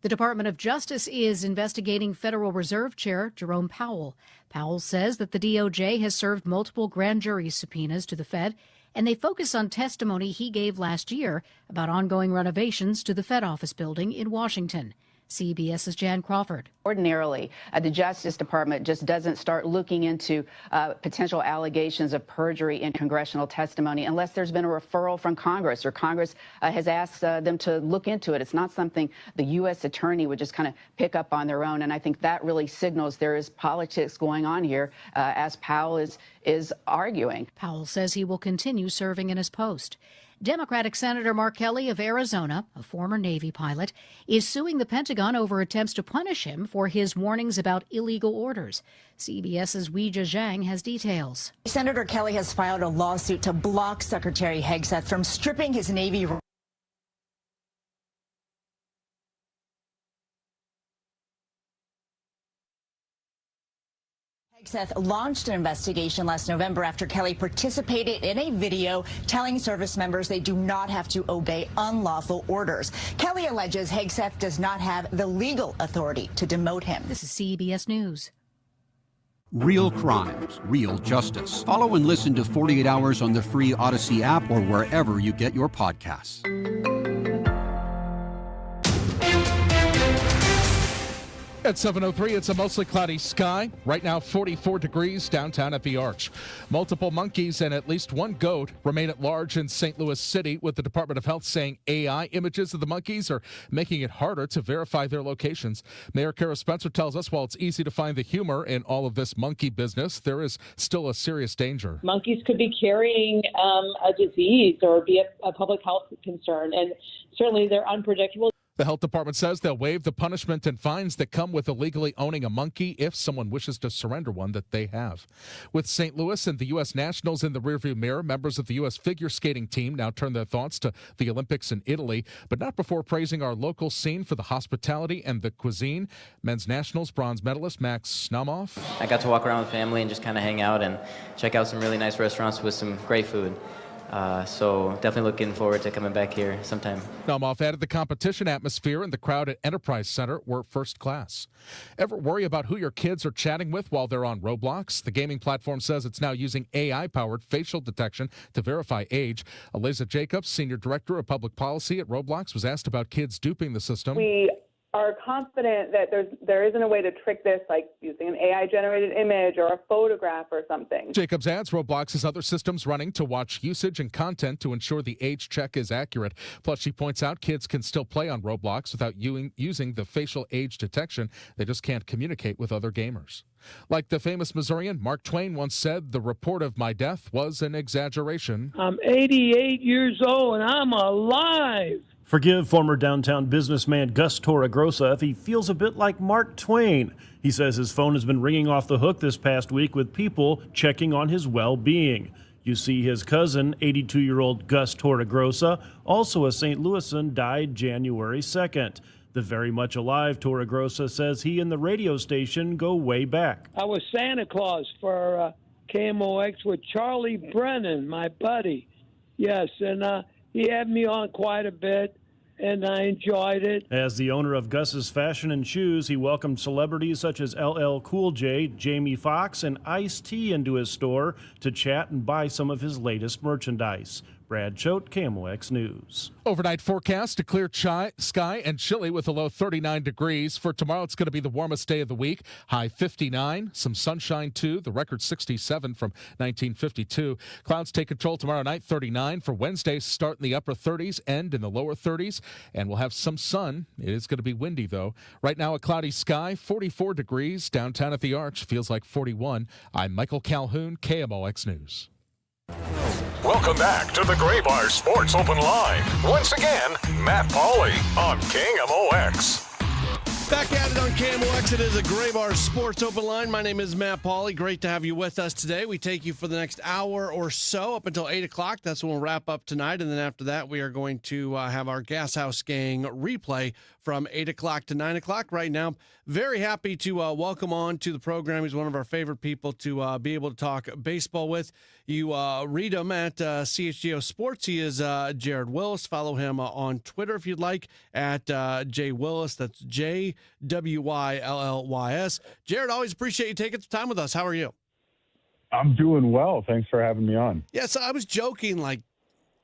S24: The Department of Justice is investigating Federal Reserve Chair Jerome Powell. Powell says that the DOJ has served multiple grand jury subpoenas to the Fed, and they focus on testimony he gave last year about ongoing renovations to the Fed office building in Washington. CBS's Jan Crawford.
S29: Ordinarily, the Justice Department just doesn't start looking into potential allegations of perjury in congressional testimony unless there's been a referral from Congress or Congress has asked them to look into it. It's not something the U.S. attorney would just kind of pick up on their own. And I think that really signals there is politics going on here, as Powell is arguing.
S24: Powell says he will continue serving in his post. Democratic Senator Mark Kelly of Arizona, a former Navy pilot, is suing the Pentagon over attempts to punish him for his warnings about illegal orders. CBS's Weijia Zhang has details.
S30: Senator Kelly has filed a lawsuit to block Secretary Hegseth from stripping his Navy Hegseth launched an investigation last November after Kelly participated in a video telling service members they do not have to obey unlawful orders. Kelly alleges Hegseth does not have the legal authority to demote him.
S24: This is CBS News.
S31: Real crimes, real justice. Follow and listen to 48 Hours on the free Odyssey app or wherever you get your podcasts.
S32: At 7:03, it's a mostly cloudy sky. Right now, 44 degrees downtown at the Arch. Multiple monkeys and at least one goat remain at large in St. Louis City, with the Department of Health saying AI images of the monkeys are making it harder to verify their locations. Mayor Kara Spencer tells us while it's easy to find the humor in all of this monkey business, there is still a serious danger.
S33: Monkeys could be carrying a disease or be a public health concern, and certainly they're unpredictable.
S32: The health department says they'll waive the punishment and fines that come with illegally owning a monkey if someone wishes to surrender one that they have. With St. Louis and the U.S. Nationals in the rearview mirror, members of the U.S. figure skating team now turn their thoughts to the Olympics in Italy, but not before praising our local scene for the hospitality and the cuisine. Men's Nationals bronze medalist Max Naumoff.
S1: I got to walk around with family and just kind of hang out and check out some really nice restaurants with some great food. So definitely looking forward to coming back here sometime.
S32: Naumoff added the competition atmosphere and the crowd at Enterprise Center were first class. Ever worry about who your kids are chatting with while they're on Roblox? The gaming platform says it's now using AI-powered facial detection to verify age. Eliza Jacobs, Senior Director of Public Policy at Roblox, was asked about kids duping the system.
S2: We are confident that there isn't a way to trick this, like using an AI-generated image or a photograph or something.
S32: Jacobs adds Roblox has other systems running to watch usage and content to ensure the age check is accurate. Plus, she points out kids can still play on Roblox without using the facial age detection. They just can't communicate with other gamers. Like the famous Missourian, Mark Twain once said, the report of my death was an exaggeration.
S3: I'm 88 years old and I'm alive. Forgive former downtown businessman Gus Torregrossa if he feels a bit like Mark Twain. He says his phone has been ringing off the hook this past week with people checking on his well-being. You see, his cousin, 82-year-old Gus Torregrossa, also a St. Louisan, died January 2nd. The very much alive Torregrossa says he and the radio station go way back. I was Santa Claus for KMOX with Charlie Brennan, my buddy. Yes, and he had me on quite a bit, and I enjoyed it. As the owner of Gus's Fashion and Shoes, he welcomed celebrities such as LL Cool J, Jamie Foxx, and Ice-T into his store to chat and buy some of his latest merchandise. Brad Choate, KMOX News.
S32: Overnight forecast, a clear sky and chilly with a low 39 degrees. For tomorrow, it's going to be the warmest day of the week. High 59, some sunshine too. The record 67 from 1952. Clouds take control tomorrow night, 39. For Wednesday, start in the upper 30s, end in the lower 30s. And we'll have some sun. It is going to be windy, though. Right now, a cloudy sky, 44 degrees. Downtown at the Arch feels like 41. I'm Michael Calhoun, KMOX News.
S5: Welcome back to the Gray Bar Sports Open Line. Once again, Matt Pauley on KMOX.
S18: Back at it on KMOX. It is a Gray Bar Sports Open Line. My name is Matt Pauley. Great to have you with us today. We take you for the next hour or so up until 8 o'clock. That's when we'll wrap up tonight. And then after that, we are going to have our Gas House Gang replay from 8 o'clock to 9 o'clock. Right now, very happy to welcome on to the program. He's one of our favorite people to be able to talk baseball with. You read him at CHGO Sports. He is Jared Willis. Follow him on Twitter if you'd like at Jay Willis. That's JWYLLYS. Jared, always appreciate you taking the time with us. How are you?
S6: I'm doing well. Thanks for having me on.
S18: Yes, I was joking like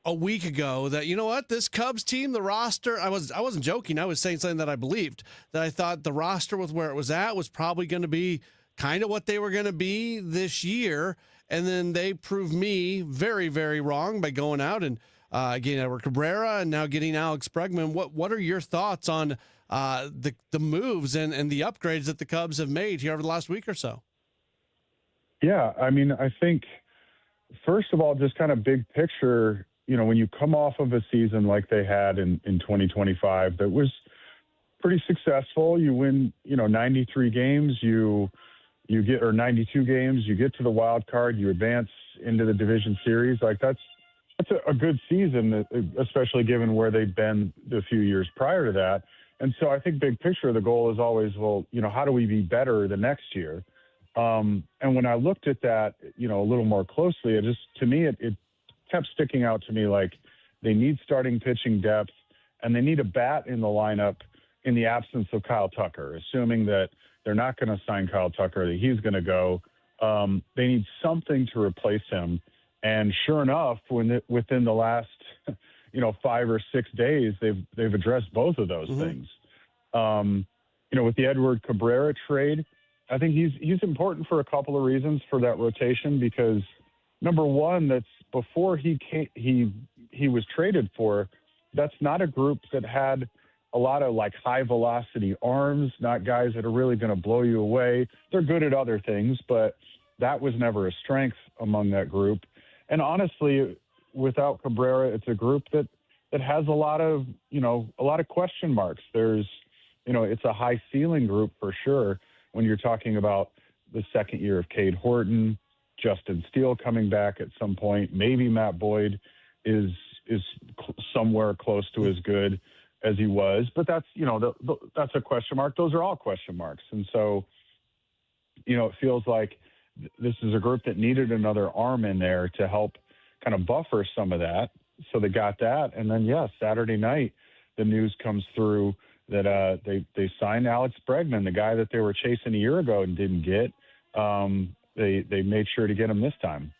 S18: a week ago that, you know what, this Cubs team, the roster, I wasn't joking. I was saying something that I believed, that I thought the roster with where it was at was probably going to be kind of what they were going to be this year. And then they proved me very, very wrong by going out and getting Edward Cabrera and now getting Alex Bregman. What are your thoughts on the moves and the upgrades that the Cubs have made here over the last week or so?
S6: Yeah, I mean, I think, first of all, just kind of big picture, you know, when you come off of a season like they had in 2025 that was pretty successful, you win, 93 games, you get, or 92 games, you get to the wild card, you advance into the division series. Like that's a good season, especially given where they've been the few years prior to that. And so I think big picture, the goal is always, well, how do we be better the next year? And when I looked at that, a little more closely, to me, it kept sticking out to me like they need starting pitching depth and they need a bat in the lineup in the absence of Kyle Tucker, assuming that they're not going to sign Kyle Tucker, that he's going to go. They need something to replace him. And sure enough, within the last, 5 or 6 days, they've addressed both of those things. With the Edward Cabrera trade, I think he's important for a couple of reasons for that rotation, because number one, that's before he was traded for, that's not a group that had a lot of like high velocity arms, not guys that are really going to blow you away. They're good at other things, but that was never a strength among that group. And honestly, without Cabrera, it's a group that that has a lot of question marks. There's, it's a high ceiling group for sure when you're talking about the second year of Cade Horton, Justin Steele coming back at some point. Maybe Matt Boyd is somewhere close to as good as he was, but that's, that's a question mark. Those are all question marks. And so, it feels like this is a group that needed another arm in there to help kind of buffer some of that. So they got that. And then, Saturday night, the news comes through that they signed Alex Bregman, the guy that they were chasing a year ago and didn't get. They made sure to get him this time.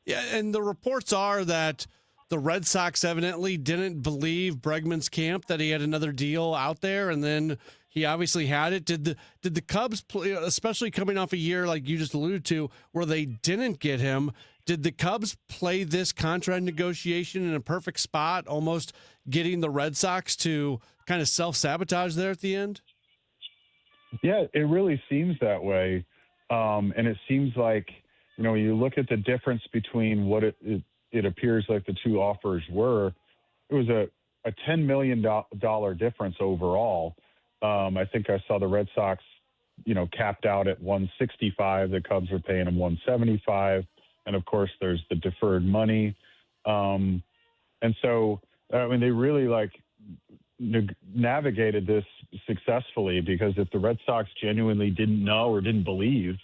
S18: Yeah, and the reports are that the Red Sox evidently didn't believe Bregman's camp that he had another deal out there, and then he obviously had it. Did the Cubs play, especially coming off a year like you just alluded to, where they didn't get him? Did the Cubs play this contract negotiation in a perfect spot, almost getting the Red Sox to kind of self-sabotage there at the end?
S6: Yeah, it really seems that way. And it seems like, when you look at the difference between what it appears like the two offers were, it was a $10 million difference overall. I think I saw the Red Sox, capped out at $165. The Cubs are paying them $175. And of course, there's the deferred money. And so, they really navigated this successfully, because if the Red Sox genuinely didn't know or didn't believe,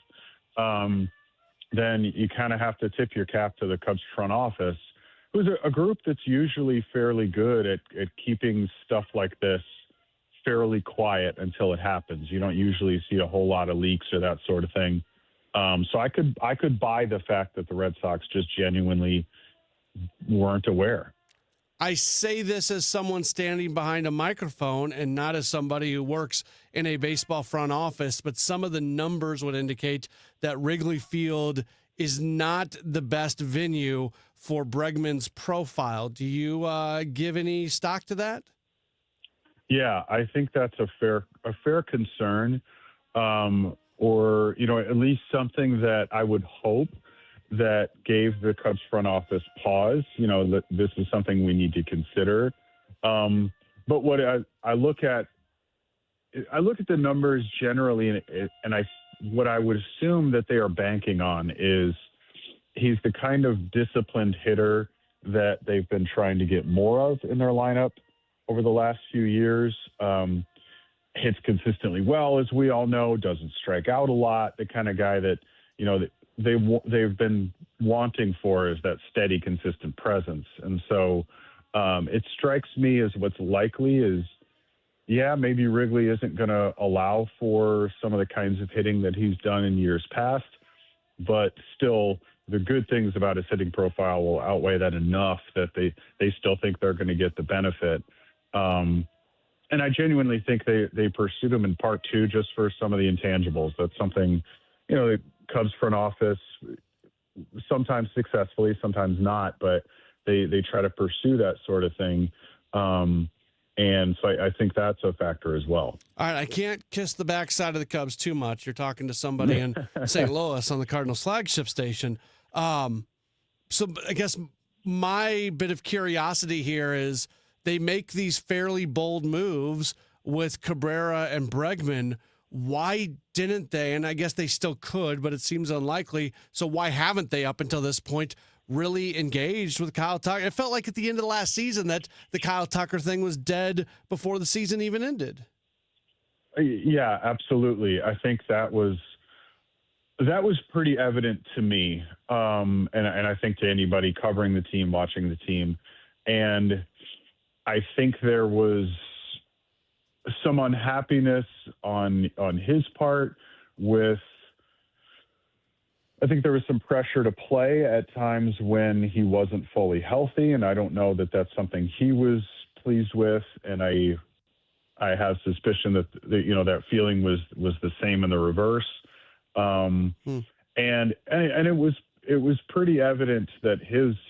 S6: then you kind of have to tip your cap to the Cubs front office, who's a group that's usually fairly good at keeping stuff like this fairly quiet until it happens. You don't usually see a whole lot of leaks or that sort of thing. So I could buy the fact that the Red Sox just genuinely weren't aware.
S18: I say this as someone standing behind a microphone and not as somebody who works in a baseball front office, but some of the numbers would indicate that Wrigley Field is not the best venue for Bregman's profile. Do you give any stock to that?
S6: Yeah, I think that's a fair concern, or at least something that I would hope that gave the Cubs front office pause. That this is something we need to consider. But what I look at the numbers generally, and what I would assume that they are banking on is he's the kind of disciplined hitter that they've been trying to get more of in their lineup over the last few years. Hits consistently well, as we all know, doesn't strike out a lot. The kind of guy that, they've been wanting for is that steady, consistent presence. And so it strikes me as what's likely is, maybe Wrigley isn't going to allow for some of the kinds of hitting that he's done in years past, but still the good things about his hitting profile will outweigh that enough that they still think they're going to get the benefit. And I genuinely think they pursued him in part two just for some of the intangibles. That's something, the Cubs front office, sometimes successfully, sometimes not, but they try to pursue that sort of thing. And so I think that's a factor as well.
S18: All right, I can't kiss the backside of the Cubs too much. You're talking to somebody in St. Louis on the Cardinals flagship station. So I guess my bit of curiosity here is they make these fairly bold moves with Cabrera and Bregman. Why didn't they? And I guess they still could, but it seems unlikely. So why haven't they up until this point really engaged with Kyle Tucker? It felt like at the end of the last season that the Kyle Tucker thing was dead before the season even ended.
S6: Yeah, absolutely. I think that was pretty evident to me. And I think to anybody covering the team, watching the team. And I think there was some unhappiness on his part with, I think there was some pressure to play at times when he wasn't fully healthy. And I don't know that that's something he was pleased with. And I have suspicion that that feeling was the same in the reverse. And it was pretty evident that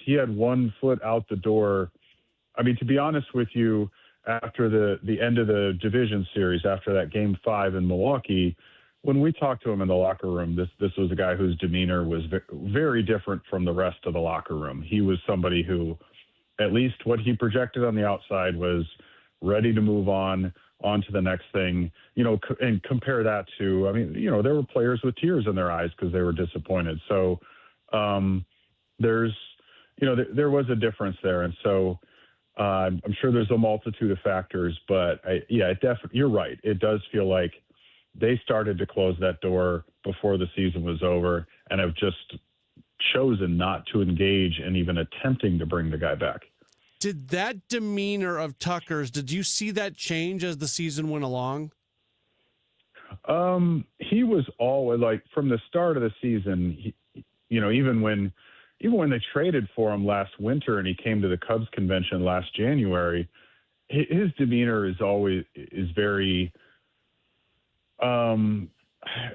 S6: he had one foot out the door. I mean, to be honest with you, after the end of the division series, after that Game 5 in Milwaukee, when we talked to him in the locker room, this was a guy whose demeanor was very different from the rest of the locker room. He was somebody who at least what he projected on the outside was ready to move on to the next thing, and compare that to, there were players with tears in their eyes because they were disappointed. So there was a difference there. And so I'm sure there's a multitude of factors, but you're right. It does feel like they started to close that door before the season was over and have just chosen not to engage in even attempting to bring the guy back.
S18: Did that demeanor of Tucker's, did you see that change as the season went along?
S6: He was always, like, from the start of the season, even when they traded for him last winter and he came to the Cubs convention last January, his demeanor is very, I don't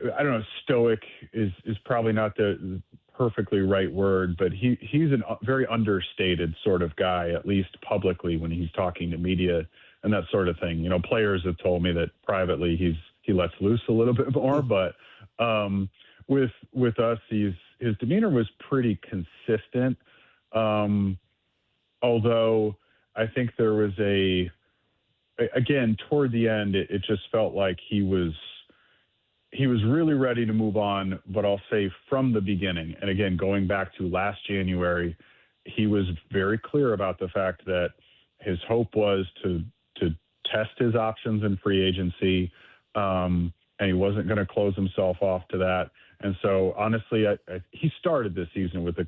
S6: know, stoic is probably not the perfectly right word, but he's a very understated sort of guy, at least publicly when he's talking to media and that sort of thing. Players have told me that privately he lets loose a little bit more, but with us, his demeanor was pretty consistent. Although I think there was again, toward the end, it just felt like he was really ready to move on, but I'll say from the beginning, and again, going back to last January, he was very clear about the fact that his hope was to test his options in free agency, and he wasn't going to close himself off to that. And so, honestly, he started this season with the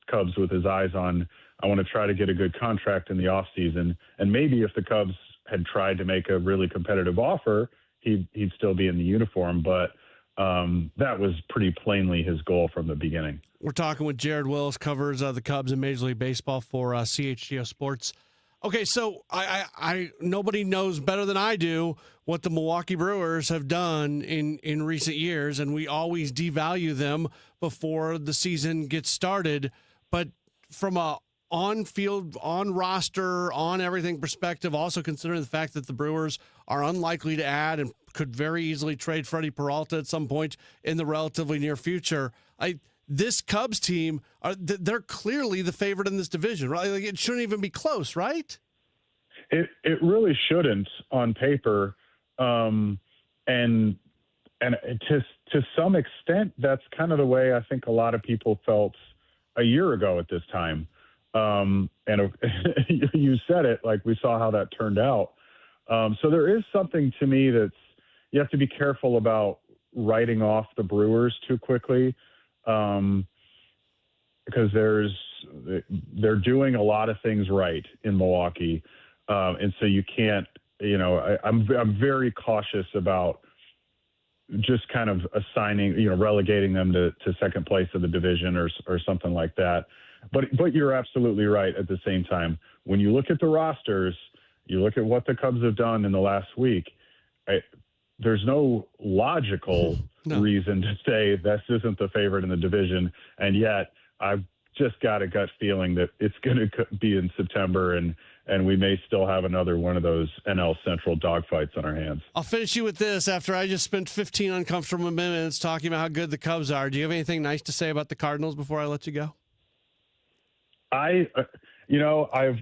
S6: Cubs with his eyes on, I want to try to get a good contract in the offseason, and maybe if the Cubs had tried to make a really competitive offer, he'd still be in the uniform, but that was pretty plainly his goal from the beginning.
S18: We're talking with Jared Willis, covers the Cubs in Major League Baseball for CHGO Sports. Okay, so I nobody knows better than I do what the Milwaukee Brewers have done in recent years, and we always devalue them before the season gets started. But from a on-field, on-roster, on-everything perspective, also considering the fact that the Brewers are unlikely to add and could very easily trade Freddie Peralta at some point in the relatively near future, this Cubs team, they're clearly the favorite in this division, right? Like, it shouldn't even be close, right?
S6: It really shouldn't on paper. And to some extent, that's kind of the way I think a lot of people felt a year ago at this time. And you said it, like, we saw how that turned out. So there is something to me that's, you have to be careful about writing off the Brewers too quickly, because they're doing a lot of things right in Milwaukee. And so you can't, I'm very cautious about just kind of assigning, relegating them to second place of the division or something like that. But you're absolutely right at the same time. When you look at the rosters, you look at what the Cubs have done in the last week, there's no logical reason to say this isn't the favorite in the division. And yet I've just got a gut feeling that it's going to be in September, and we may still have another one of those NL Central dogfights on our hands.
S18: I'll finish you with this. After I just spent 15 uncomfortable minutes talking about how good the Cubs are, do you have anything nice to say about the Cardinals before I let you go?
S6: I've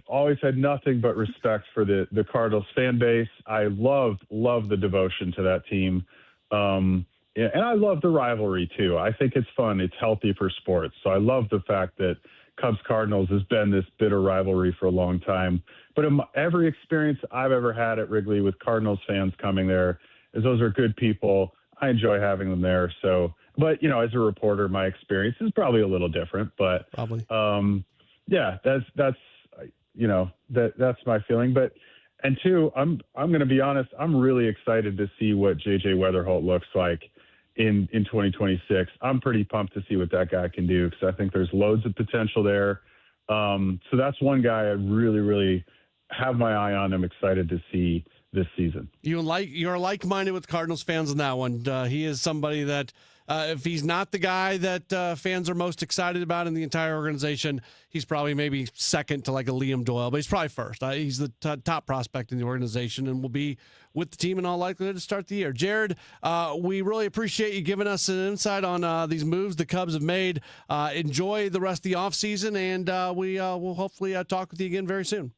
S6: always had nothing but respect for the Cardinals fan base. I love the devotion to that team. And I love the rivalry too. I think it's fun. It's healthy for sports. So I love the fact that Cubs Cardinals has been this bitter rivalry for a long time. But in every experience I've ever had at Wrigley with Cardinals fans coming there, is those are good people. I enjoy having them there. So, but as a reporter, my experience is probably a little different, but
S18: probably.
S6: Yeah, that's my feeling. But, and two, I'm going to be honest, I'm really excited to see what JJ Weatherholt looks like in 2026. I'm pretty pumped to see what that guy can do, because I think there's loads of potential there. So that's one guy I really, really have my eye on. I'm excited to see this season.
S18: You're like-minded with Cardinals fans on that one. He is somebody that if he's not the guy that fans are most excited about in the entire organization, he's probably maybe second to like a Liam Doyle, but he's probably first. He's the top prospect in the organization and will be with the team in all likelihood to start the year. Jared, we really appreciate you giving us an insight on these moves the Cubs have made. Enjoy the rest of the offseason, and we will hopefully talk with you again very soon.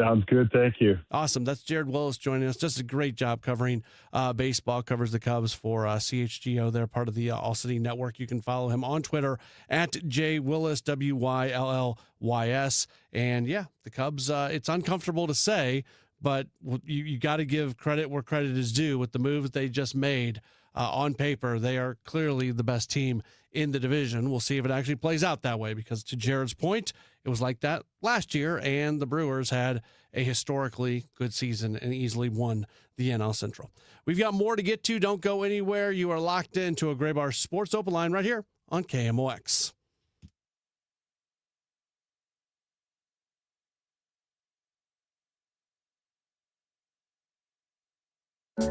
S6: Sounds good. Thank you.
S18: Awesome. That's Jared Willis joining us. Just a great job covering baseball, covers the Cubs for CHGO. They're part of the All City Network. You can follow him on Twitter at JWillis, WYLLYS. And yeah, the Cubs, it's uncomfortable to say, but you got to give credit where credit is due with the moves they just made. On paper, they are clearly the best team in the division. We'll see if it actually plays out that way, because to Jared's point, it was like that last year, and the Brewers had a historically good season and easily won the NL Central. We've got more to get to. Don't go anywhere. You are locked into a Gray Bar Sports Open Line right here on KMOX.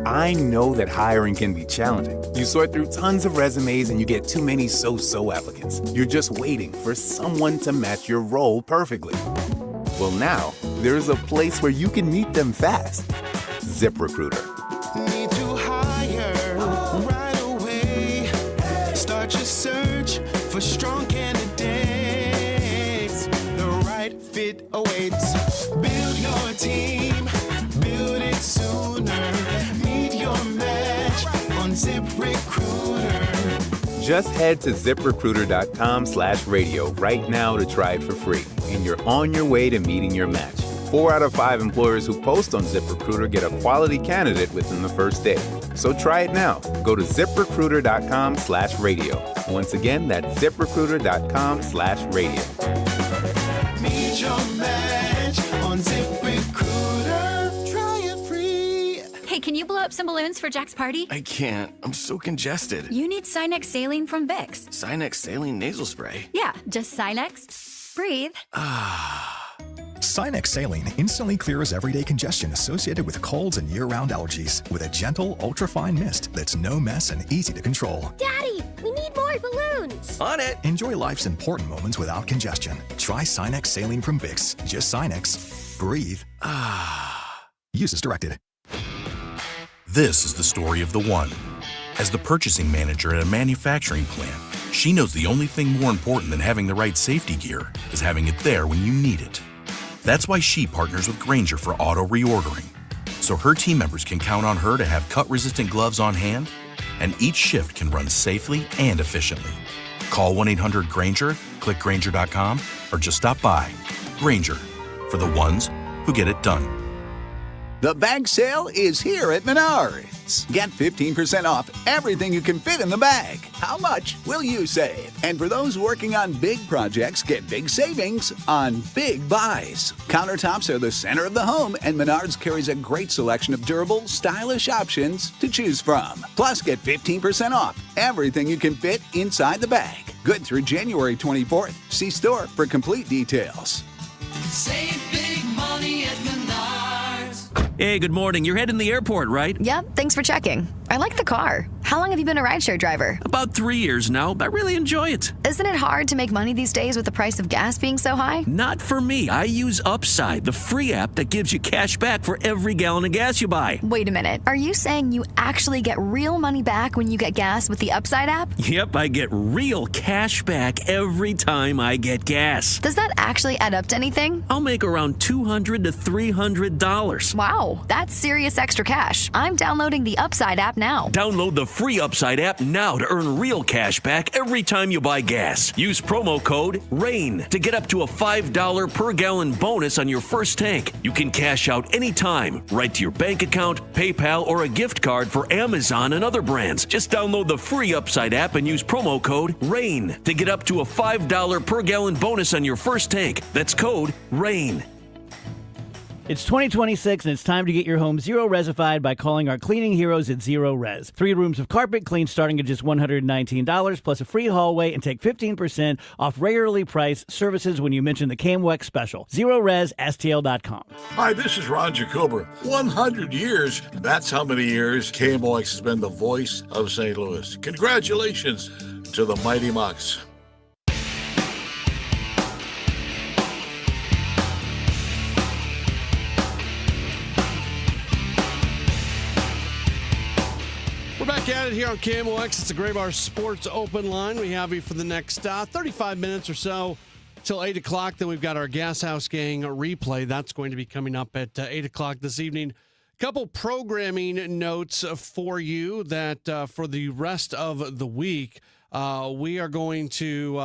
S7: I know that hiring can be challenging. You sort through tons of resumes and you get too many so-so applicants. You're just waiting for someone to match your role perfectly. Well, now, there's a place where you can meet them fast. ZipRecruiter.
S8: Need to hire right away. Start your search for strong candidates. The right fit awaits. Build your team. Build it sooner. Meet your match on ZipRecruiter.
S7: Just head to ZipRecruiter.com/radio right now to try it for free. And you're on your way to meeting your match. 4 out of 5 employers who post on ZipRecruiter get a quality candidate within the first day. So try it now. Go to ZipRecruiter.com/radio. Once again, that's ZipRecruiter.com/radio.
S8: Meet your match on ZipRecruiter. Try it free.
S9: Hey, can you blow up some balloons for Jack's party?
S10: I can't. I'm so congested.
S9: You need Sinex Saline from Vicks.
S10: Sinex Saline Nasal Spray?
S9: Yeah, just Sinex. Breathe.
S11: Sinex Saline instantly clears everyday congestion associated with colds and year-round allergies with a gentle, ultra-fine mist that's no mess and easy to control.
S12: Daddy, we need more balloons.
S10: On it.
S11: Enjoy life's important moments without congestion. Try Sinex Saline from Vicks. Just Sinex. Breathe. Use as directed.
S13: This is the story of the one. As the purchasing manager at a manufacturing plant, she knows the only thing more important than having the right safety gear is having it there when you need it. That's why she partners with Grainger for auto reordering, so her team members can count on her to have cut-resistant gloves on hand, and each shift can run safely and efficiently. Call 1-800-GRAINGER, click Grainger.com, or just stop by. Grainger, for the ones who get it done.
S14: The bag sale is here at Menards. Get 15% off everything you can fit in the bag. How much will you save? And for those working on big projects, get big savings on big buys. Countertops are the center of the home, and Menards carries a great selection of durable, stylish options to choose from. Plus, get 15% off everything you can fit inside the bag. Good through January 24th. See store for complete details.
S8: Save big money at Menards.
S15: Hey, good morning. You're heading to the airport, right?
S16: Yep, thanks for checking. I like the car. How long have you been a rideshare driver?
S15: About 3 years now. I really enjoy it.
S16: Isn't it hard to make money these days with the price of gas being so high?
S15: Not for me. I use Upside, the free app that gives you cash back for every gallon of gas you buy.
S16: Wait a minute. Are you saying you actually get real money back when you get gas with the Upside app?
S15: Yep, I get real cash back every time I get gas.
S16: Does that actually add up to anything?
S15: I'll make around $200 to $300.
S16: Wow, that's serious extra cash. I'm downloading the Upside app now.
S15: Download the free Upside app now to earn real cash back every time you buy gas. Use promo code RAIN to get up to a $5 per gallon bonus on your first tank. You can cash out anytime, right to your bank account, PayPal, or a gift card for Amazon and other brands. Just download the free Upside app and use promo code RAIN to get up to a $5 per gallon bonus on your first tank. That's code RAIN.
S4: It's 2026 and it's time to get your home zero resified by calling our cleaning heroes at Zero Res. 3 rooms of carpet cleaned starting at just $119 plus a free hallway, and take 15% off regularly priced services when you mention the KMOX special. ZeroResSTL.com.
S17: Hi, this is Ron Jacobra. 100 years. That's how many years KMOX has been the voice of St. Louis. Congratulations to the Mighty Mocs.
S18: We're back at it here on KMOX. It's the Gray Bar Sports Open Line. We have you for the next 35 minutes or so till 8 o'clock. Then we've got our Gas House Gang replay. That's going to be coming up at 8 o'clock this evening. Couple programming notes for you that for the rest of the week, we are going to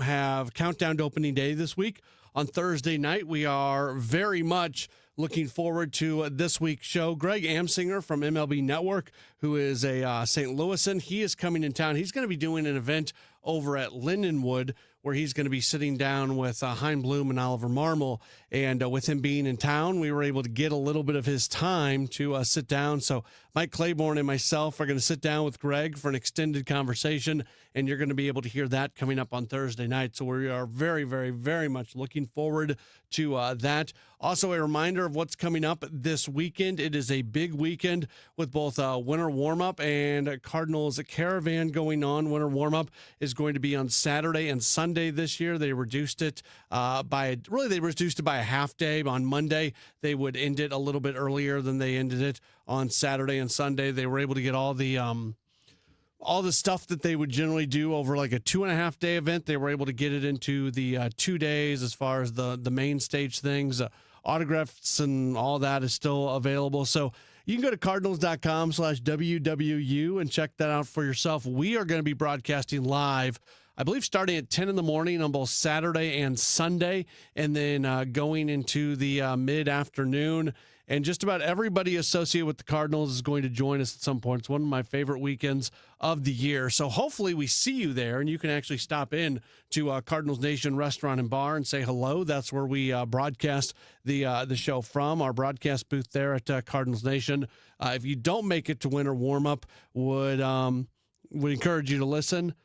S18: have Countdown to Opening Day this week. On Thursday night, we are very much looking forward to this week's show. Greg Amsinger from MLB Network, who is a St. Louisan, he is coming in town. He's going to be doing an event over at Lindenwood where he's going to be sitting down with Hein Bloom and Oliver Marmol. And with him being in town, we were able to get a little bit of his time to sit down. So Mike Claiborne and myself are going to sit down with Greg for an extended conversation, and you're going to be able to hear that coming up on Thursday night. So we are very, very, very much looking forward to that. Also, a reminder of what's coming up this weekend. It is a big weekend with both winter warm-up and Cardinals Caravan going on. Winter warm-up is going to be on Saturday and Sunday this year. They reduced it by a half day. On Monday, they would end it a little bit earlier than they ended it on Saturday and Sunday. They were able to get all the stuff that they would generally do over like a 2.5 day event. They were able to get it into the 2 days as far as the main stage things. Autographs and all that is still available. So you can go to cardinals.com/WWU and check that out for yourself. We are going to be broadcasting live, I believe, starting at 10 in the morning on both Saturday and Sunday, and then going into the mid-afternoon. And just about everybody associated with the Cardinals is going to join us at some point. It's one of my favorite weekends of the year. So hopefully we see you there, and you can actually stop in to Cardinals Nation Restaurant and Bar and say hello. That's where we broadcast the show from, our broadcast booth there at Cardinals Nation. If you don't make it to winter warm-up, would encourage you to listen.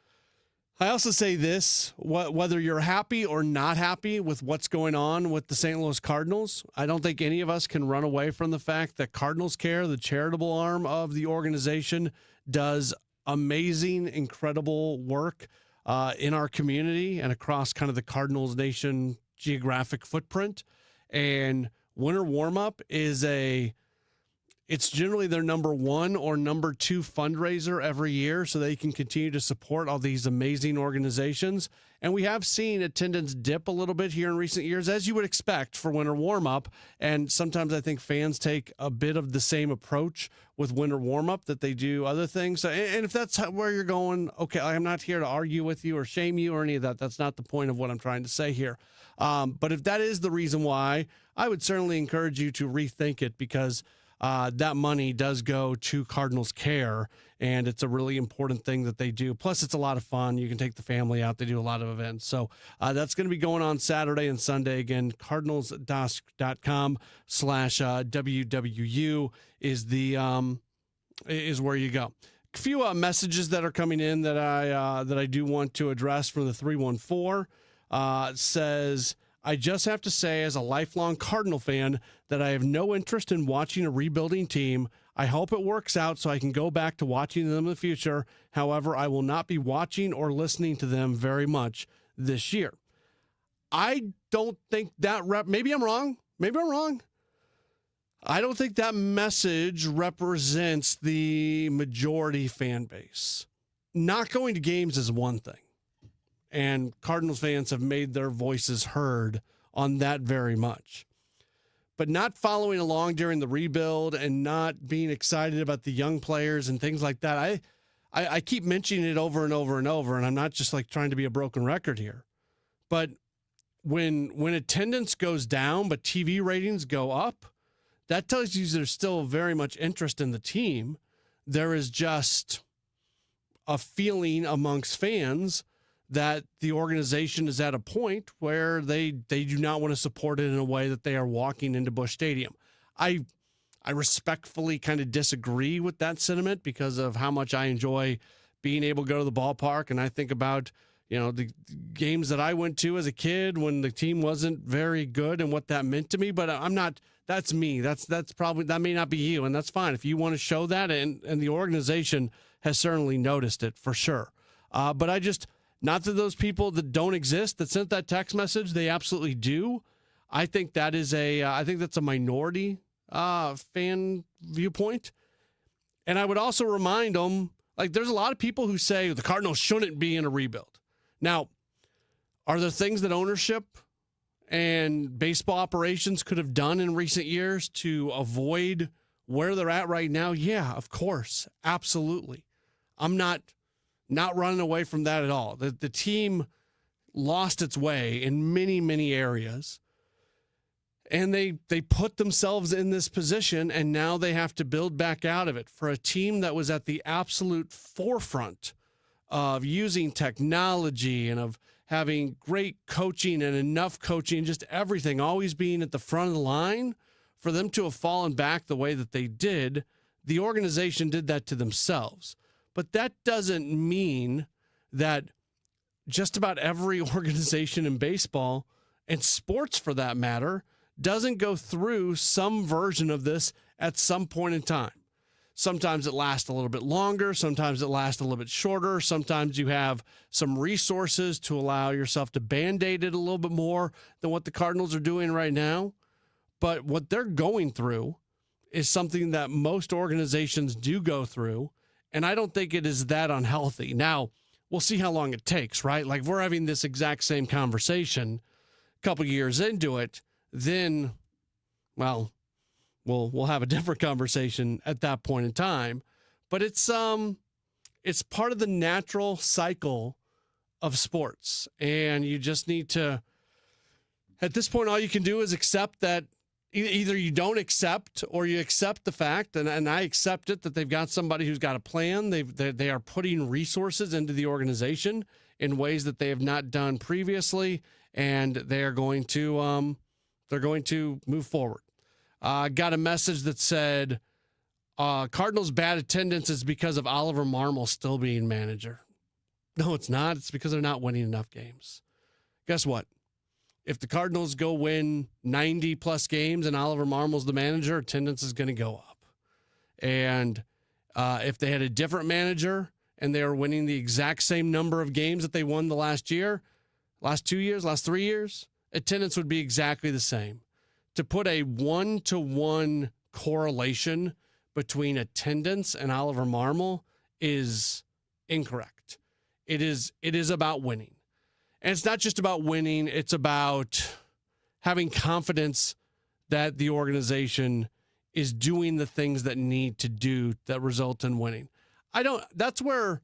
S18: I also say this, whether you're happy or not happy with what's going on with the St. Louis Cardinals, I don't think any of us can run away from the fact that Cardinals Care, the charitable arm of the organization, does amazing, incredible work in our community and across kind of the Cardinals Nation geographic footprint. And winter warm-up it's generally their number 1 or number 2 fundraiser every year, so they can continue to support all these amazing organizations. And we have seen attendance dip a little bit here in recent years, as you would expect for winter warm-up. And sometimes I think fans take a bit of the same approach with winter warm-up that they do other things. And if that's where you're going, okay, I'm not here to argue with you or shame you or any of that. That's not the point of what I'm trying to say here. But if that is the reason why, I would certainly encourage you to rethink it, because that money does go to Cardinals Care, and it's a really important thing that they do. Plus, it's a lot of fun. You can take the family out. They do a lot of events. So that's going to be going on Saturday and Sunday. Again, cardinals.com/WWU is where you go. A few messages that are coming in that I do want to address from the 314. Says, I just have to say, as a lifelong Cardinal fan, that I have no interest in watching a rebuilding team. I hope it works out so I can go back to watching them in the future. However, I will not be watching or listening to them very much this year. I don't think that maybe I'm wrong. I don't think that message represents the majority fan base. Not going to games is one thing, and Cardinals fans have made their voices heard on that very much. But not following along during the rebuild and not being excited about the young players and things like that, I keep mentioning it over and over and over, and I'm not just like trying to be a broken record here. But when attendance goes down but TV ratings go up, that tells you there's still very much interest in the team. There is just a feeling amongst fans that the organization is at a point where they do not want to support it in a way that they are walking into Busch Stadium. I respectfully kind of disagree with that sentiment because of how much I enjoy being able to go to the ballpark. And I think about, the games that I went to as a kid when the team wasn't very good and what that meant to me. But I'm not, that's me. That's probably, that may not be you. And that's fine. If you want to show that, and the organization has certainly noticed it for sure. But not that those people that don't exist that sent that text message, they absolutely do. I think that is I think that's a minority fan viewpoint. And I would also remind them, there's a lot of people who say the Cardinals shouldn't be in a rebuild. Now, are there things that ownership and baseball operations could have done in recent years to avoid where they're at right now? Yeah, of course. Absolutely. I'm not running away from that at all. The team lost its way in many, many areas. And they put themselves in this position, and now they have to build back out of it for a team that was at the absolute forefront of using technology and of having great coaching and enough coaching, just everything, always being at the front of the line. For them to have fallen back the way that they did, the organization did that to themselves. But that doesn't mean that just about every organization in baseball, and sports for that matter, doesn't go through some version of this at some point in time. Sometimes it lasts a little bit longer. Sometimes it lasts a little bit shorter. Sometimes you have some resources to allow yourself to Band-Aid it a little bit more than what the Cardinals are doing right now. But what they're going through is something that most organizations do go through, and I don't think it is that unhealthy. Now, we'll see how long it takes, right? Like, if we're having this exact same conversation a couple years into it, then, well, we'll have a different conversation at that point in time. But it's part of the natural cycle of sports, and you just need to, at this point, all you can do is accept that either you don't accept or you accept the fact, and I accept it, that they've got somebody who's got a plan. They are putting resources into the organization in ways that they have not done previously, and they're going to move forward. Got a message that said, Cardinals' bad attendance is because of Oliver Marmol still being manager. No, it's not. It's because they're not winning enough games. Guess what? If the Cardinals go win 90-plus games and Oliver Marmol's the manager, attendance is going to go up. And if they had a different manager and they were winning the exact same number of games that they won the last year, last 2 years, last 3 years, attendance would be exactly the same. To put a 1-to-1 correlation between attendance and Oliver Marmol is incorrect. It is about winning. And it's not just about winning, it's about having confidence that the organization is doing the things that need to do that result in winning. That's where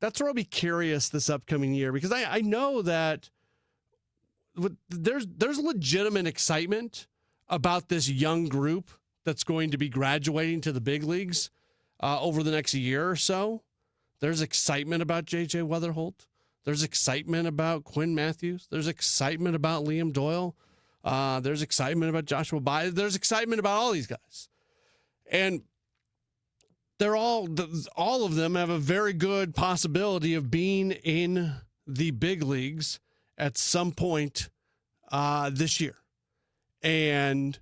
S18: I'll be curious this upcoming year, because I know that there's legitimate excitement about this young group that's going to be graduating to the big leagues over the next year or so. There's excitement about J.J. Weatherholt. There's excitement about Quinn Matthews. There's excitement about Liam Doyle. There's excitement about Joshua Baez. There's excitement about all these guys. And they're all of them have a very good possibility of being in the big leagues at some point this year. And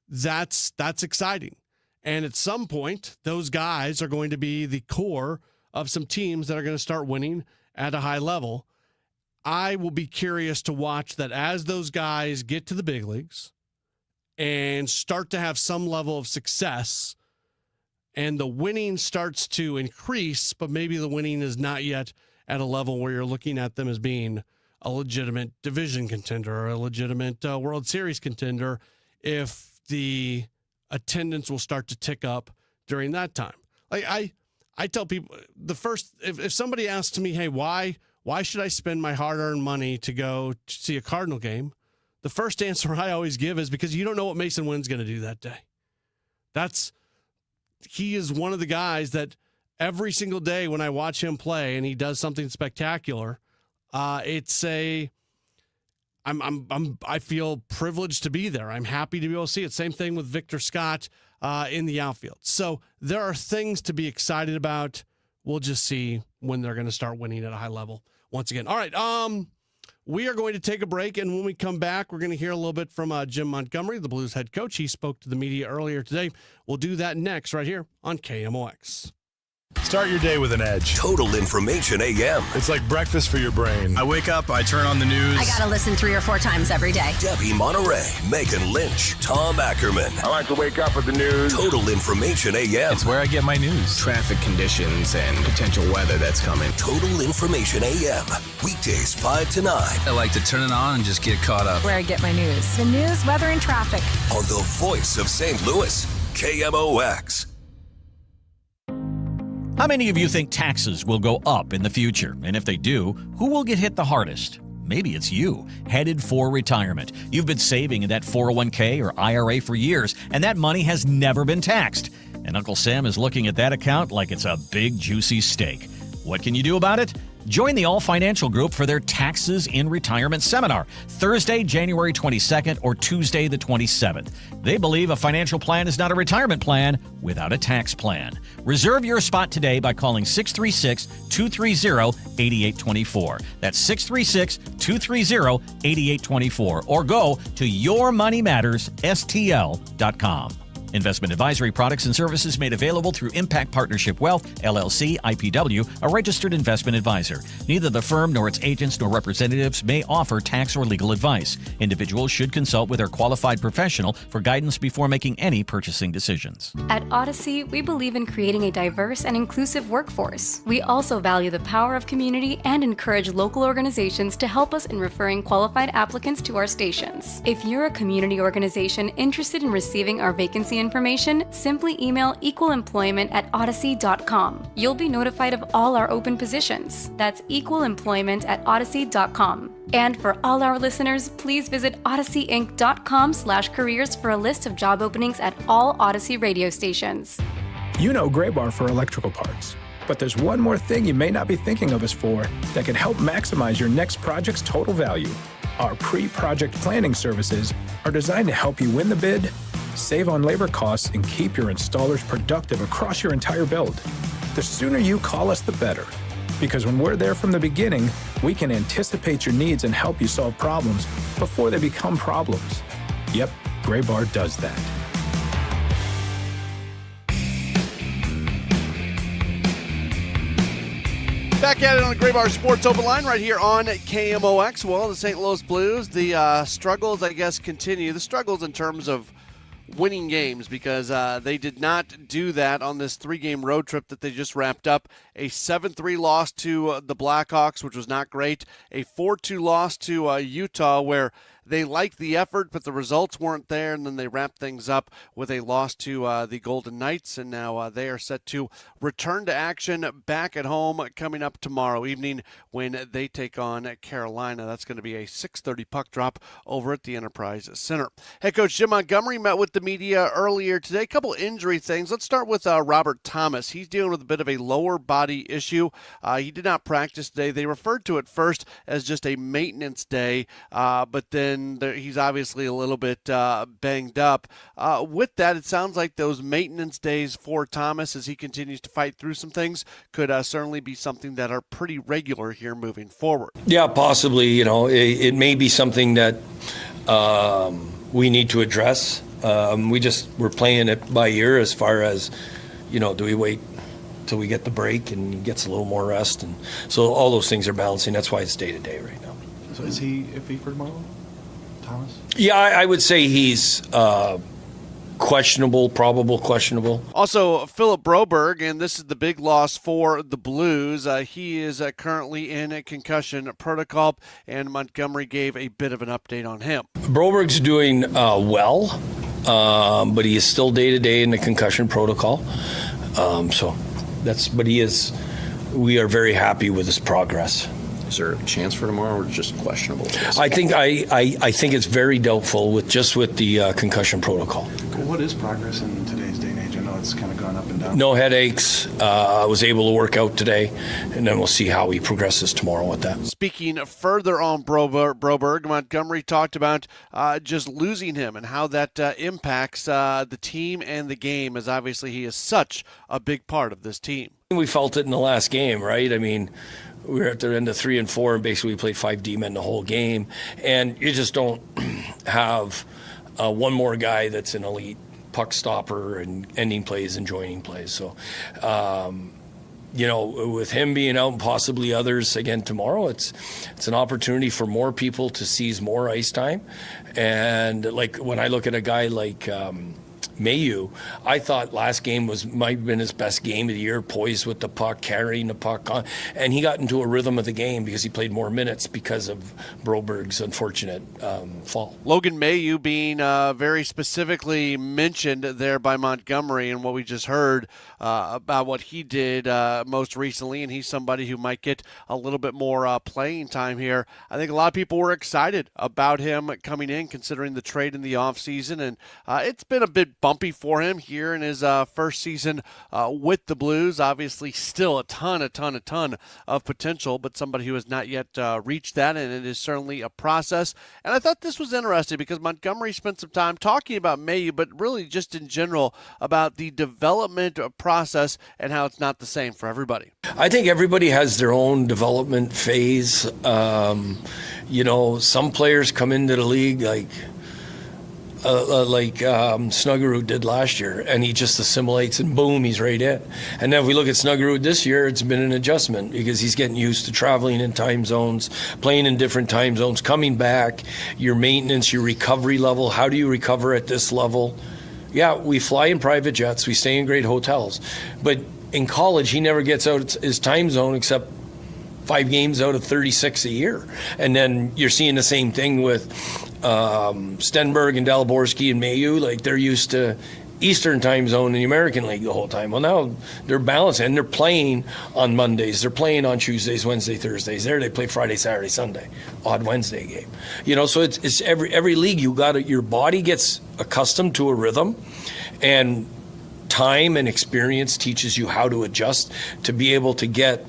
S18: that's exciting. And at some point, those guys are going to be the core of some teams that are going to start winning at a high level. I will be curious to watch that as those guys get to the big leagues and start to have some level of success and the winning starts to increase, but maybe the winning is not yet at a level where you're looking at them as being a legitimate division contender or a legitimate World Series contender, if the attendance will start to tick up during that time. Like I tell people, if somebody asks me, hey, why should I spend my hard-earned money to go to see a Cardinal game? The first answer I always give is because you don't know what Mason Wynn's going to do that day. He is one of the guys that every single day when I watch him play and he does something spectacular, I feel privileged to be there. I'm happy to be able to see it. Same thing with Victor Scott in the outfield. So there are things to be excited about. We'll just see when they're going to start winning at a high level once again. All right. We are going to take a break, and when we come back, we're going to hear a little bit from Jim Montgomery, the Blues head coach. He spoke to the media earlier today. We'll do that next right here on KMOX.
S19: Start your day with an edge.
S20: Total Information AM.
S19: It's like breakfast for your brain.
S21: I wake up, I turn on the news.
S22: I gotta listen 3 or 4 times every day.
S20: Debbie Monterey, Megan Lynch, Tom Ackerman.
S21: I like to wake up with the news.
S20: Total Information AM.
S21: It's where I get my news. Traffic conditions and potential weather that's coming.
S20: Total Information AM. Weekdays 5 to 9.
S21: I like to turn it on and just get caught up.
S22: Where I get my news. The news, weather, and traffic.
S20: On the voice of St. Louis, KMOX.
S19: How many of you think taxes will go up in the future? And if they do, who will get hit the hardest? Maybe it's you, headed for retirement. You've been saving in that 401k or IRA for years, and that money has never been taxed. And Uncle Sam is looking at that account like it's a big, juicy steak. What can you do about it? Join the All Financial Group for their Taxes in Retirement Seminar, Thursday, January 22nd or Tuesday the 27th. They believe a financial plan is not a retirement plan without a tax plan. Reserve your spot today by calling 636-230-8824. That's 636-230-8824. Or go to yourmoneymattersstl.com. Investment advisory products and services made available through Impact Partnership Wealth, LLC, IPW, a registered investment advisor. Neither the firm nor its agents nor representatives may offer tax or legal advice. Individuals should consult with their qualified professional for guidance before making any purchasing decisions.
S23: At Odyssey, we believe in creating a diverse and inclusive workforce. We also value the power of community and encourage local organizations to help us in referring qualified applicants to our stations. If you're a community organization interested in receiving our vacancy information, simply email equalemployment@odyssey.com. You'll be notified of all our open positions. That's equalemployment@odyssey.com. And for all our listeners, please visit odysseyinc.com/careers for a list of job openings at all Odyssey radio stations.
S24: You know Graybar for electrical parts, but there's one more thing you may not be thinking of us for that can help maximize your next project's total value. Our pre-project planning services are designed to help you win the bid, save on labor costs, and keep your installers productive across your entire build. The sooner you call us, the better. Because when we're there from the beginning, we can anticipate your needs and help you solve problems before they become problems. Yep, Graybar does that.
S18: Back at it on the Graybar Sports Open Line right here on KMOX. Well, the St. Louis Blues, the struggles, I guess, continue. The struggles in terms of winning games, because they did not do that on this 3-game road trip that they just wrapped up. A 7-3 loss to the Blackhawks, which was not great. A 4-2 loss to Utah, where they liked the effort, but the results weren't there, and then they wrapped things up with a loss to the Golden Knights, and now they are set to return to action back at home coming up tomorrow evening when they take on Carolina. That's going to be a 6:30 puck drop over at the Enterprise Center. Head coach Jim Montgomery met with the media earlier today. A couple injury things. Let's start with Robert Thomas. He's dealing with a bit of a lower body issue. He did not practice today. They referred to it first as just a maintenance day, but then he's obviously a little bit banged up. With that, it sounds like those maintenance days for Thomas, as he continues to fight through some things, could certainly be something that are pretty regular here moving forward.
S25: Yeah, possibly. You know, it may be something that we need to address. We're playing it by ear as far as, you know, do we wait till we get the break and he gets a little more rest? And so all those things are balancing. That's why it's day to day right now.
S26: So is he iffy for tomorrow, Thomas?
S25: Yeah, I would say he's questionable, probable questionable.
S18: Also, Philip Broberg, and this is the big loss for the Blues. He is currently in a concussion protocol, and Montgomery gave a bit of an update on him.
S25: Broberg's doing well, but he is still day-to-day in the concussion protocol. We are very happy with his progress.
S21: Is there a chance for tomorrow, or just questionable?
S25: I think it's very doubtful with the concussion protocol.
S26: What is progress in today's day and age? I know know it's kind of gone up and down.
S25: No headaches. I was able to work out today, and then we'll see how he progresses tomorrow with that.
S18: Speaking further on Broberg, Montgomery talked about just losing him and how that impacts the team and the game, as obviously he is such a big part of this team.
S25: We felt it in the last game, right? I mean, we were at the end of 3 and 4, and basically we played 5 D-men the whole game, and you just don't have one more guy that's an elite puck stopper and ending plays and joining plays. So, with him being out and possibly others again tomorrow, it's an opportunity for more people to seize more ice time. And like when I look at a guy like Mayu, I thought last game might have been his best game of the year, poised with the puck, carrying the puck on, and he got into a rhythm of the game because he played more minutes because of Broberg's unfortunate fall.
S18: Logan Mayu being very specifically mentioned there by Montgomery, and what we just heard about what he did most recently, and he's somebody who might get a little bit more playing time here. I think a lot of people were excited about him coming in, considering the trade in the offseason, and it's been a bit bumpy for him here in his first season with the Blues. Obviously still a ton of potential, but somebody who has not yet reached that, and it is certainly a process. And I thought this was interesting because Montgomery spent some time talking about Mayu, but really just in general about the development process and how it's not the same for everybody.
S25: I think everybody has their own development phase. Some players come into the league like Snuggerud did last year, and he just assimilates and boom, he's right in. And then if we look at Snuggerud this year, it's been an adjustment because he's getting used to traveling in time zones, playing in different time zones, coming back, your maintenance, your recovery level. How do you recover at this level? Yeah, we fly in private jets, we stay in great hotels, but in college he never gets out his time zone except 5 games out of 36 a year. And then you're seeing the same thing with Stenberg and Dalborski and Mayu. Like, they're used to Eastern time zone in the American League the whole time. Well, now they're balanced, and they're playing on Mondays. They're playing on Tuesdays, Wednesdays, Thursdays. There they play Friday, Saturday, Sunday. Odd Wednesday game. So it's every league your body gets accustomed to a rhythm, and time and experience teaches you how to adjust to be able to get.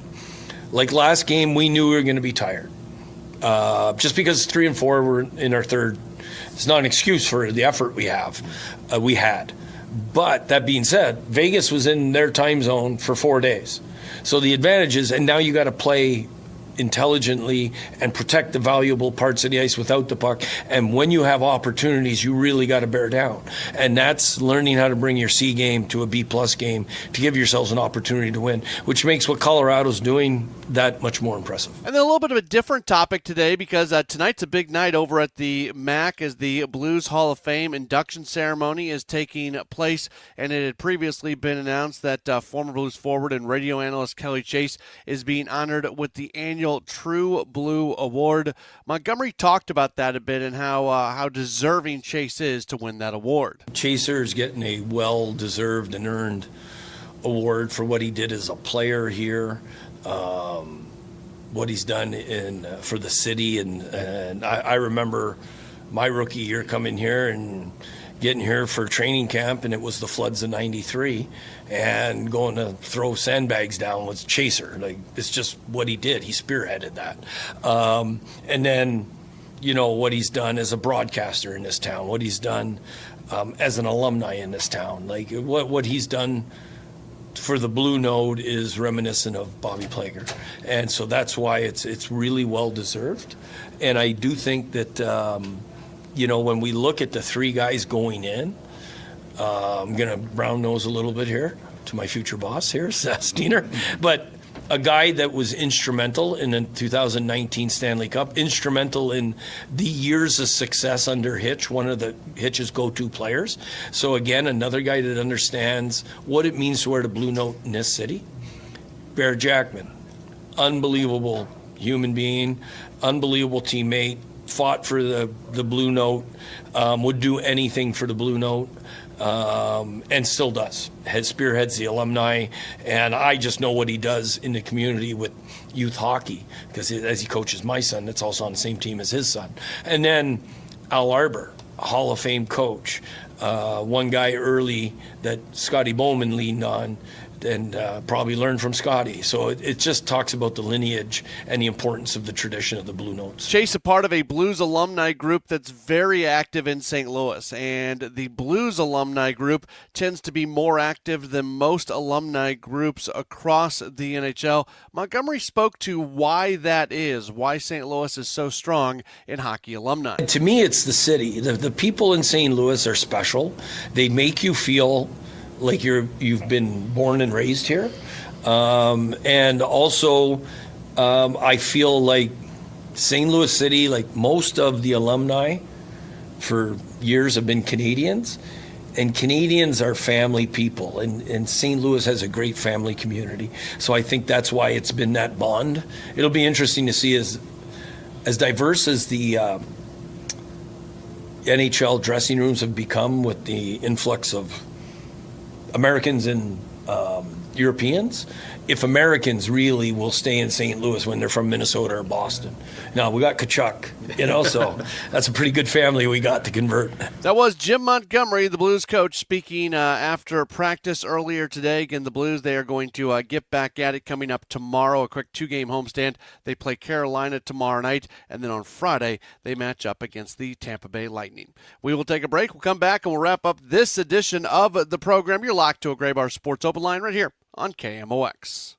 S25: Like last game, we knew we were going to be tired. Just because 3 and 4 were in our third, it's not an excuse for the effort we had. But that being said, Vegas was in their time zone for 4 days. So the advantage is, and now you got to play intelligently and protect the valuable parts of the ice without the puck. And when you have opportunities, you really got to bear down. And that's learning how to bring your C game to a B+ game to give yourselves an opportunity to win, which makes what Colorado's doing that much more impressive.
S18: And then a little bit of a different topic today, because tonight's a big night over at the MAC as the Blues Hall of Fame induction ceremony is taking place. And it had previously been announced that former Blues forward and radio analyst Kelly Chase is being honored with the annual True Blue Award. Montgomery talked about that a bit and how deserving Chase is to win that award.
S25: Chaser is getting a well-deserved and earned award for what he did as a player here, what he's done for the city, and I remember my rookie year coming here and getting here for training camp, and it was the floods of '93, and going to throw sandbags down was Chaser. Like, it's just what he did. He spearheaded that. And then, what he's done as a broadcaster in this town, what he's done as an alumni in this town, like what he's done for the Blue Node is reminiscent of Bobby Plager. And so that's why it's really well deserved. And I do think that when we look at the 3 guys going in, I'm going to brown nose a little bit here to my future boss here, Steiner, but a guy that was instrumental in the 2019 Stanley Cup, instrumental in the years of success under Hitch, one of the Hitch's go-to players. So again, another guy that understands what it means to wear the Blue Note in this city. Bear Jackman, unbelievable human being, unbelievable teammate, fought for the Blue Note, would do anything for the Blue Note, and still does. Spearheads the alumni, and I just know what he does in the community with youth hockey, because as he coaches my son, that's also on the same team as his son. And then Al Arbour, Hall of Fame coach, one guy early that Scotty Bowman leaned on, and probably learned from Scotty. So it just talks about the lineage and the importance of the tradition of the Blue Notes.
S18: Chase, a part of a Blues alumni group that's very active in St. Louis, and the Blues alumni group tends to be more active than most alumni groups across the NHL. Montgomery spoke to why that is, why St. Louis is so strong in hockey alumni.
S25: To me, it's the city. The people in St. Louis are special. They make you feel like you've been born and raised here. And also, I feel like St. Louis City, like most of the alumni for years have been Canadians, and Canadians are family people, and St. Louis has a great family community. So I think that's why it's been that bond. It'll be interesting to see as diverse as the NHL dressing rooms have become with the influx of Americans and Europeans, if Americans really will stay in St. Louis when they're from Minnesota or Boston. Now, we got Tkachuk, so that's a pretty good family we got to convert.
S18: That was Jim Montgomery, the Blues coach, speaking after practice earlier today. Again, the Blues, they are going to get back at it coming up tomorrow, a quick 2-game homestand. They play Carolina tomorrow night, and then on Friday, they match up against the Tampa Bay Lightning. We will take a break. We'll come back, and we'll wrap up this edition of the program. You're locked to a Gray Bar Sports Open Line right here on KMOX.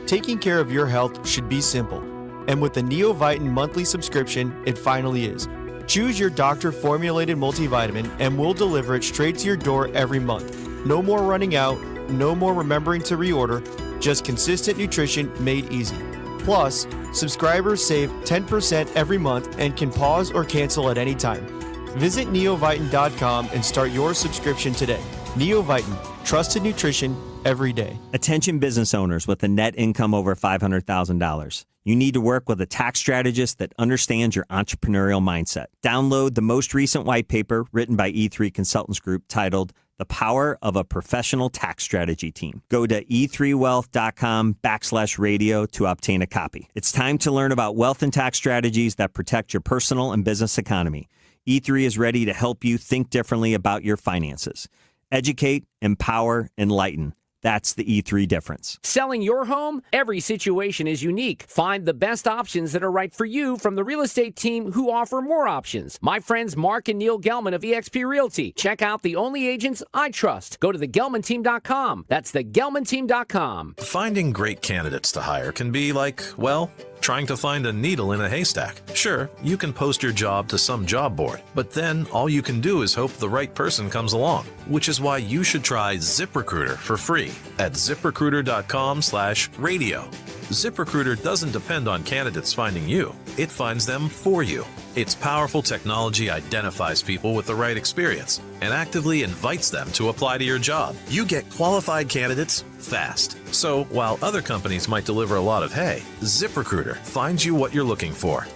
S1: Taking care of your health should be simple. And with the Neovitin monthly subscription, it finally is. Choose your doctor-formulated multivitamin and we'll deliver it straight to your door every month. No more running out, no more remembering to reorder, just consistent nutrition made easy. Plus, subscribers save 10% every month and can pause or cancel at any time. Visit neovitin.com and start your subscription today. Neovitin, trusted nutrition every day.
S2: Attention business owners with a net income over $500,000. You need to work with a tax strategist that understands your entrepreneurial mindset. Download the most recent white paper written by E3 Consultants Group titled The Power of a Professional Tax Strategy Team. Go to e3wealth.com/radio to obtain a copy. It's time to learn about wealth and tax strategies that protect your personal and business economy. E3 is ready to help you think differently about your finances. Educate, empower, enlighten. That's the E3 difference.
S3: Selling your home? Every situation is unique. Find the best options that are right for you from the real estate team who offer more options. My friends Mark and Neil Gelman of eXp Realty. Check out the only agents I trust. Go to thegelmanteam.com. That's thegelmanteam.com.
S5: Finding great candidates to hire can be like, well, trying to find a needle in a haystack. Sure, you can post your job to some job board, but then all you can do is hope the right person comes along, which is why you should try ZipRecruiter for free at ZipRecruiter.com/radio. ZipRecruiter doesn't depend on candidates finding you. It finds them for you. Its powerful technology identifies people with the right experience and actively invites them to apply to your job. You get qualified candidates fast. So while other companies might deliver a lot of hay, ZipRecruiter finds you what you're looking for.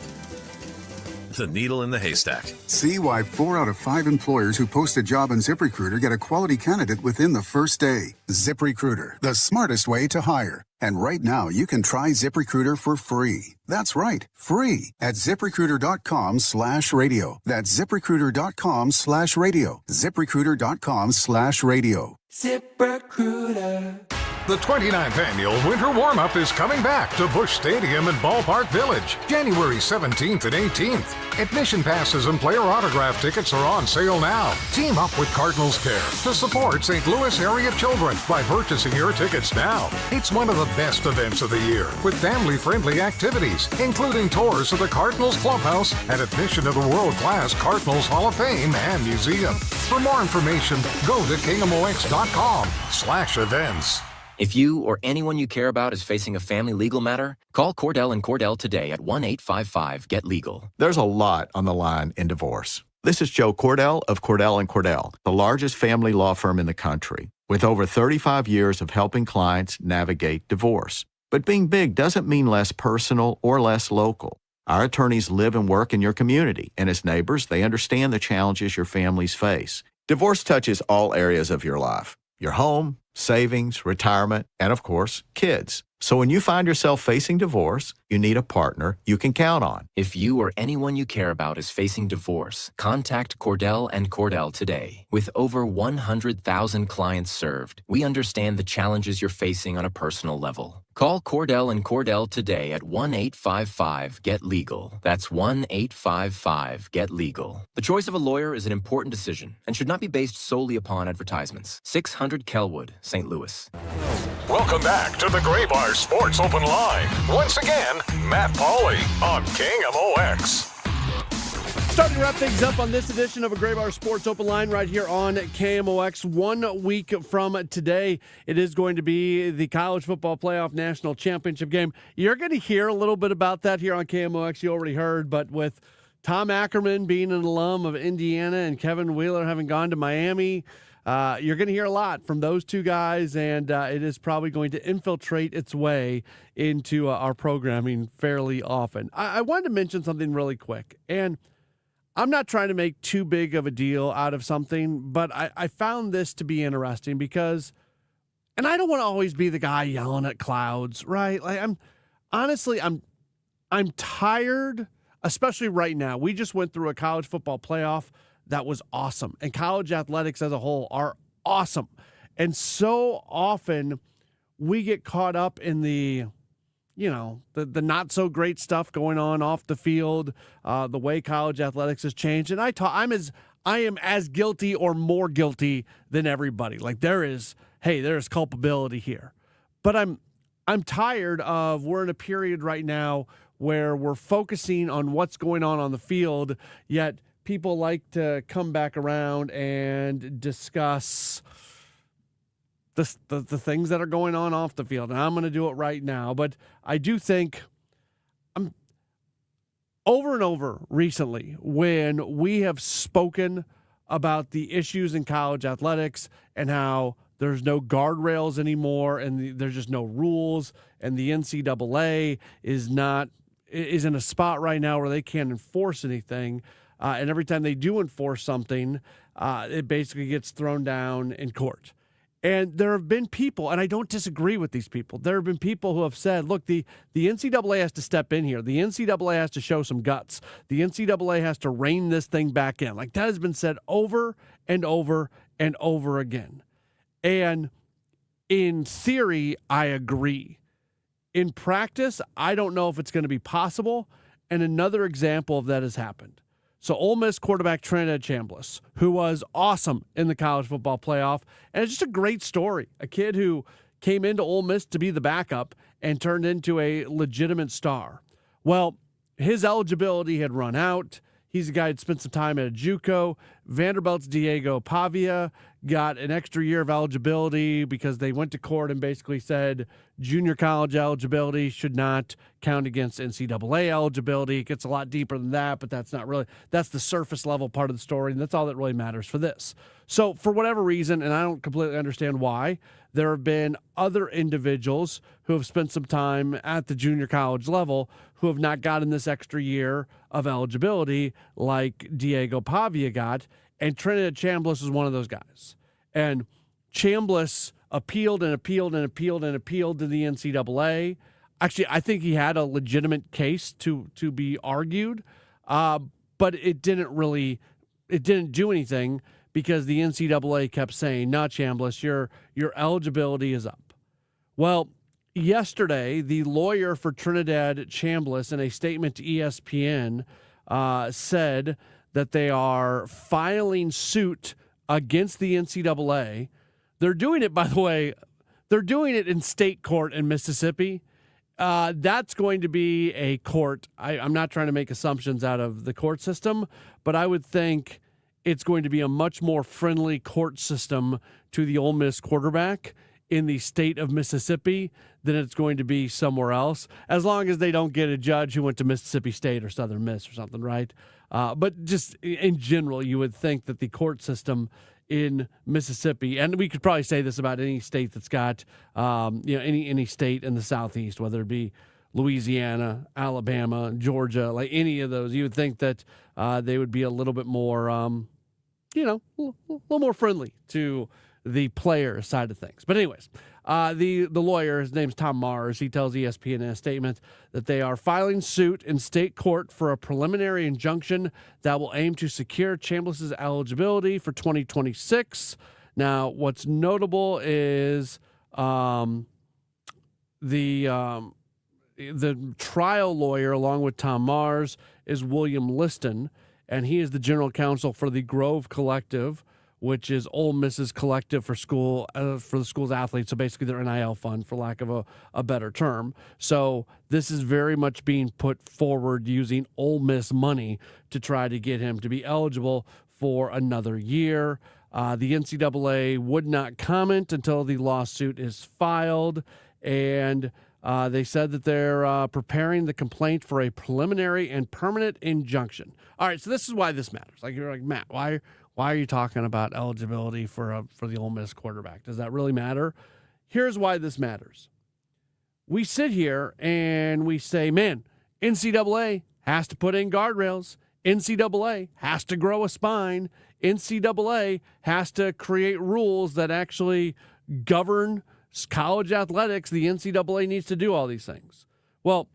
S5: The needle in the haystack.
S6: See why 4 out of 5 employers who post a job on ZipRecruiter get a quality candidate within the first day. ZipRecruiter, the smartest way to hire. And right now, you can try ZipRecruiter for free. That's right, free at ZipRecruiter.com/radio. That's ZipRecruiter.com/radio. ZipRecruiter.com/radio.
S7: ZipRecruiter. The 29th annual Winter Warm-Up is coming back to Busch Stadium in Ballpark Village, January 17th and 18th. Admission passes and player autograph tickets are on sale now. Team up with Cardinals Care to support St. Louis area children by purchasing your tickets now. It's one of the best events of the year with family-friendly activities, including tours of the Cardinals Clubhouse and admission to the world-class Cardinals Hall of Fame and Museum. For more information, go to KMOX.com/events.
S27: If you or anyone you care about is facing a family legal matter, call Cordell & Cordell today at 1-855-GET-LEGAL.
S28: There's a lot on the line in divorce. This is Joe Cordell of Cordell & Cordell, the largest family law firm in the country, with over 35 years of helping clients navigate divorce. But being big doesn't mean less personal or less local. Our attorneys live and work in your community, and as neighbors, they understand the challenges your families face. Divorce touches all areas of your life. your home, savings, retirement, and of course, kids. So when you find yourself facing divorce, you need a partner you can count on.
S27: If you or anyone you care about is facing divorce, contact Cordell and Cordell today. With over 100,000 clients served, we understand the challenges you're facing on a personal level. Call Cordell and Cordell today at 1-855-GET-LEGAL. That's 1-855-GET-LEGAL. The choice of a lawyer is an important decision and should not be based solely upon advertisements. 600 Kelwood, St. Louis.
S7: Welcome back to the Gray Bar Sports Open Line. Once again, Matt Pauley on KMOX.
S18: Starting to wrap things up on this edition of a Gray Bar Sports Open Line right here on KMOX. 1 week from today, it is going to be the College Football Playoff National Championship game. You're going to hear a little bit about that here on KMOX. You already heard, but with Tom Ackerman being an alum of Indiana and Kevin Wheeler having gone to Miami, you're going to hear a lot from those two guys, and it is probably going to infiltrate its way into our programming fairly often. I wanted to mention something really quick, and I'm not trying to make too big of a deal out of something, but I found this to be interesting because, and I don't want to always be the guy yelling at clouds, right? Like I'm tired, especially right now. We just went through a college football playoff that was awesome, and college athletics as a whole are awesome. And so often we get caught up in the not so great stuff going on off the field, the way college athletics has changed. And I am as guilty or more guilty than everybody. Like there is culpability here. But I'm tired of, we're in a period right now where we're focusing on what's going on the field, yet people like to come back around and discuss the things that are going on off the field. And I'm going to do it right now. But I do think over and over recently when we have spoken about the issues in college athletics and how there's no guardrails anymore and there's just no rules, and the NCAA is in a spot right now where they can't enforce anything. And every time they do enforce something, it basically gets thrown down in court. And there have been people, and I don't disagree with these people, there have been people who have said, look, the NCAA has to step in here. The NCAA has to show some guts. The NCAA has to rein this thing back in. Like that has been said over and over and over again. And in theory, I agree. In practice, I don't know if it's going to be possible. And another example of that has happened. So Ole Miss quarterback Trinidad Chambliss, who was awesome in the college football playoff, and it's just a great story. A kid who came into Ole Miss to be the backup and turned into a legitimate star. Well, his eligibility had run out. He's a guy who'd spent some time at a JUCO. Vanderbilt's Diego Pavia got an extra year of eligibility because they went to court and basically said junior college eligibility should not count against NCAA eligibility. It gets a lot deeper than that, but that's the surface level part of the story, and that's all that really matters for this. So for whatever reason, and I don't completely understand why, there have been other individuals who have spent some time at the junior college level who have not gotten this extra year of eligibility like Diego Pavia got, and Trinidad Chambliss is one of those guys. And Chambliss appealed and appealed and appealed and appealed to the NCAA. Actually, I think he had a legitimate case to be argued, but it didn't do anything because the NCAA kept saying, "No, Chambliss, your eligibility is up." Well, yesterday, the lawyer for Trinidad Chambliss, in a statement to ESPN, said that they are filing suit against the NCAA. They're doing it, by the way, they're doing it in state court in Mississippi. That's going to be a court. I'm not trying to make assumptions out of the court system, but I would think it's going to be a much more friendly court system to the Ole Miss quarterback in the state of Mississippi than it's going to be somewhere else, as long as they don't get a judge who went to Mississippi State or Southern Miss or something, right? But just in general, you would think that the court system in Mississippi, and we could probably say this about any state that's got, any state in the Southeast, whether it be Louisiana, Alabama, Georgia, like any of those, you would think that they would be a little bit more, a little more friendly to the player side of things. But anyways, the lawyer, his name's Tom Mars, he tells ESPN in a statement that they are filing suit in state court for a preliminary injunction that will aim to secure Chambliss' eligibility for 2026. Now, what's notable is the trial lawyer, along with Tom Mars, is William Liston, and he is the general counsel for the Grove Collective, which is Ole Miss's collective for the school's athletes. So basically their NIL fund, for lack of a better term. So this is very much being put forward using Ole Miss money to try to get him to be eligible for another year. The NCAA would not comment until the lawsuit is filed, and they said that they're preparing the complaint for a preliminary and permanent injunction. All right, so this is why this matters. Like, you're like, Matt, why are you talking about eligibility for the Ole Miss quarterback? Does that really matter? Here's why this matters. We sit here and we say, man, NCAA has to put in guardrails. NCAA has to grow a spine. NCAA has to create rules that actually govern college athletics. The NCAA needs to do all these things. Well,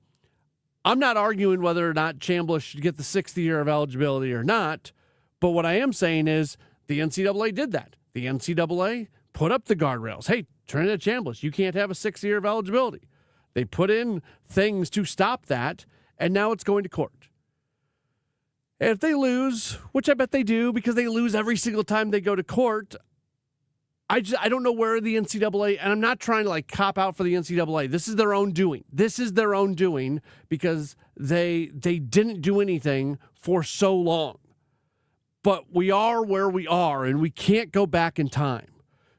S18: I'm not arguing whether or not Chambliss should get the 6th year of eligibility or not, but what I am saying is the NCAA did that. The NCAA put up the guardrails. Hey, Trinidad Chambliss, you can't have a 6th year of eligibility. They put in things to stop that, and now it's going to court. And if they lose, which I bet they do because they lose every single time they go to court, I don't know where the NCAA, and I'm not trying to like cop out for the NCAA. This is their own doing. This is their own doing because they didn't do anything for so long. But we are where we are, and we can't go back in time.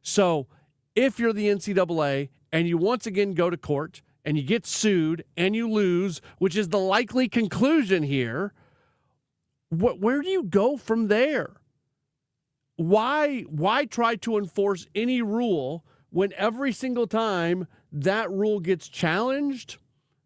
S18: So if you're the NCAA and you once again go to court and you get sued and you lose, which is the likely conclusion here, where do you go from there? Why try to enforce any rule when every single time that rule gets challenged,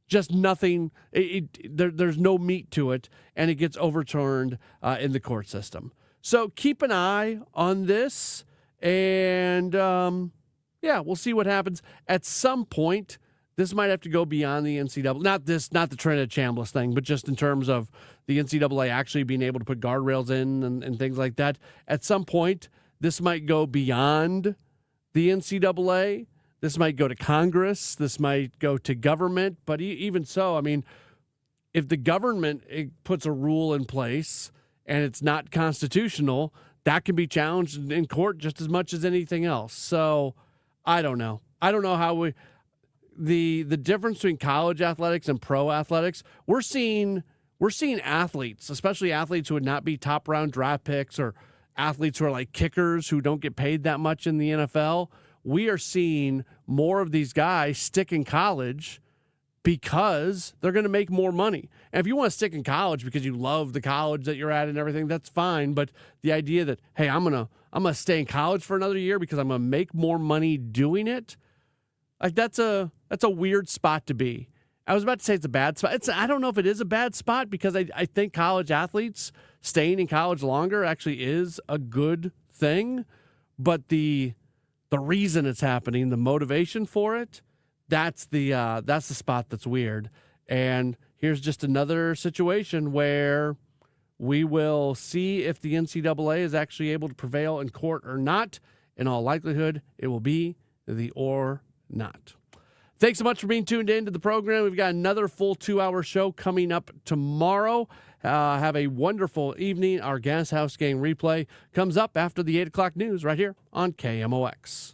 S18: just nothing, there's no meat to it, and it gets overturned in the court system. So keep an eye on this, and we'll see what happens. At some point, this might have to go beyond the NCAA. Not the Trinidad Chambliss thing, but just in terms of the NCAA actually being able to put guardrails in and things like that. At some point, this might go beyond the NCAA. This might go to Congress. This might go to government. But even so, I mean, if the government puts a rule in place and it's not constitutional, that can be challenged in court just as much as anything else. So I don't know. I don't know how the difference between college athletics and pro athletics. We're seeing athletes, especially athletes who would not be top round draft picks or athletes who are like kickers who don't get paid that much in the NFL. We are seeing more of these guys stick in college because they're going to make more money. And if you want to stick in college because you love the college that you're at and everything, that's fine. But the idea that, hey, I'm gonna stay in college for another year because I'm gonna make more money doing it, like that's a weird spot to be. I was about to say it's a bad spot. I don't know if it is a bad spot because I think college athletes staying in college longer actually is a good thing. But the reason it's happening, the motivation for it, that's the spot that's weird. And here's just another situation where we will see if the NCAA is actually able to prevail in court or not. In all likelihood, it will be the or not. Thanks so much for being tuned in to the program. We've got another full 2-hour show coming up tomorrow. Have a wonderful evening. Our Gas House Gang replay comes up after the 8 o'clock news right here on KMOX.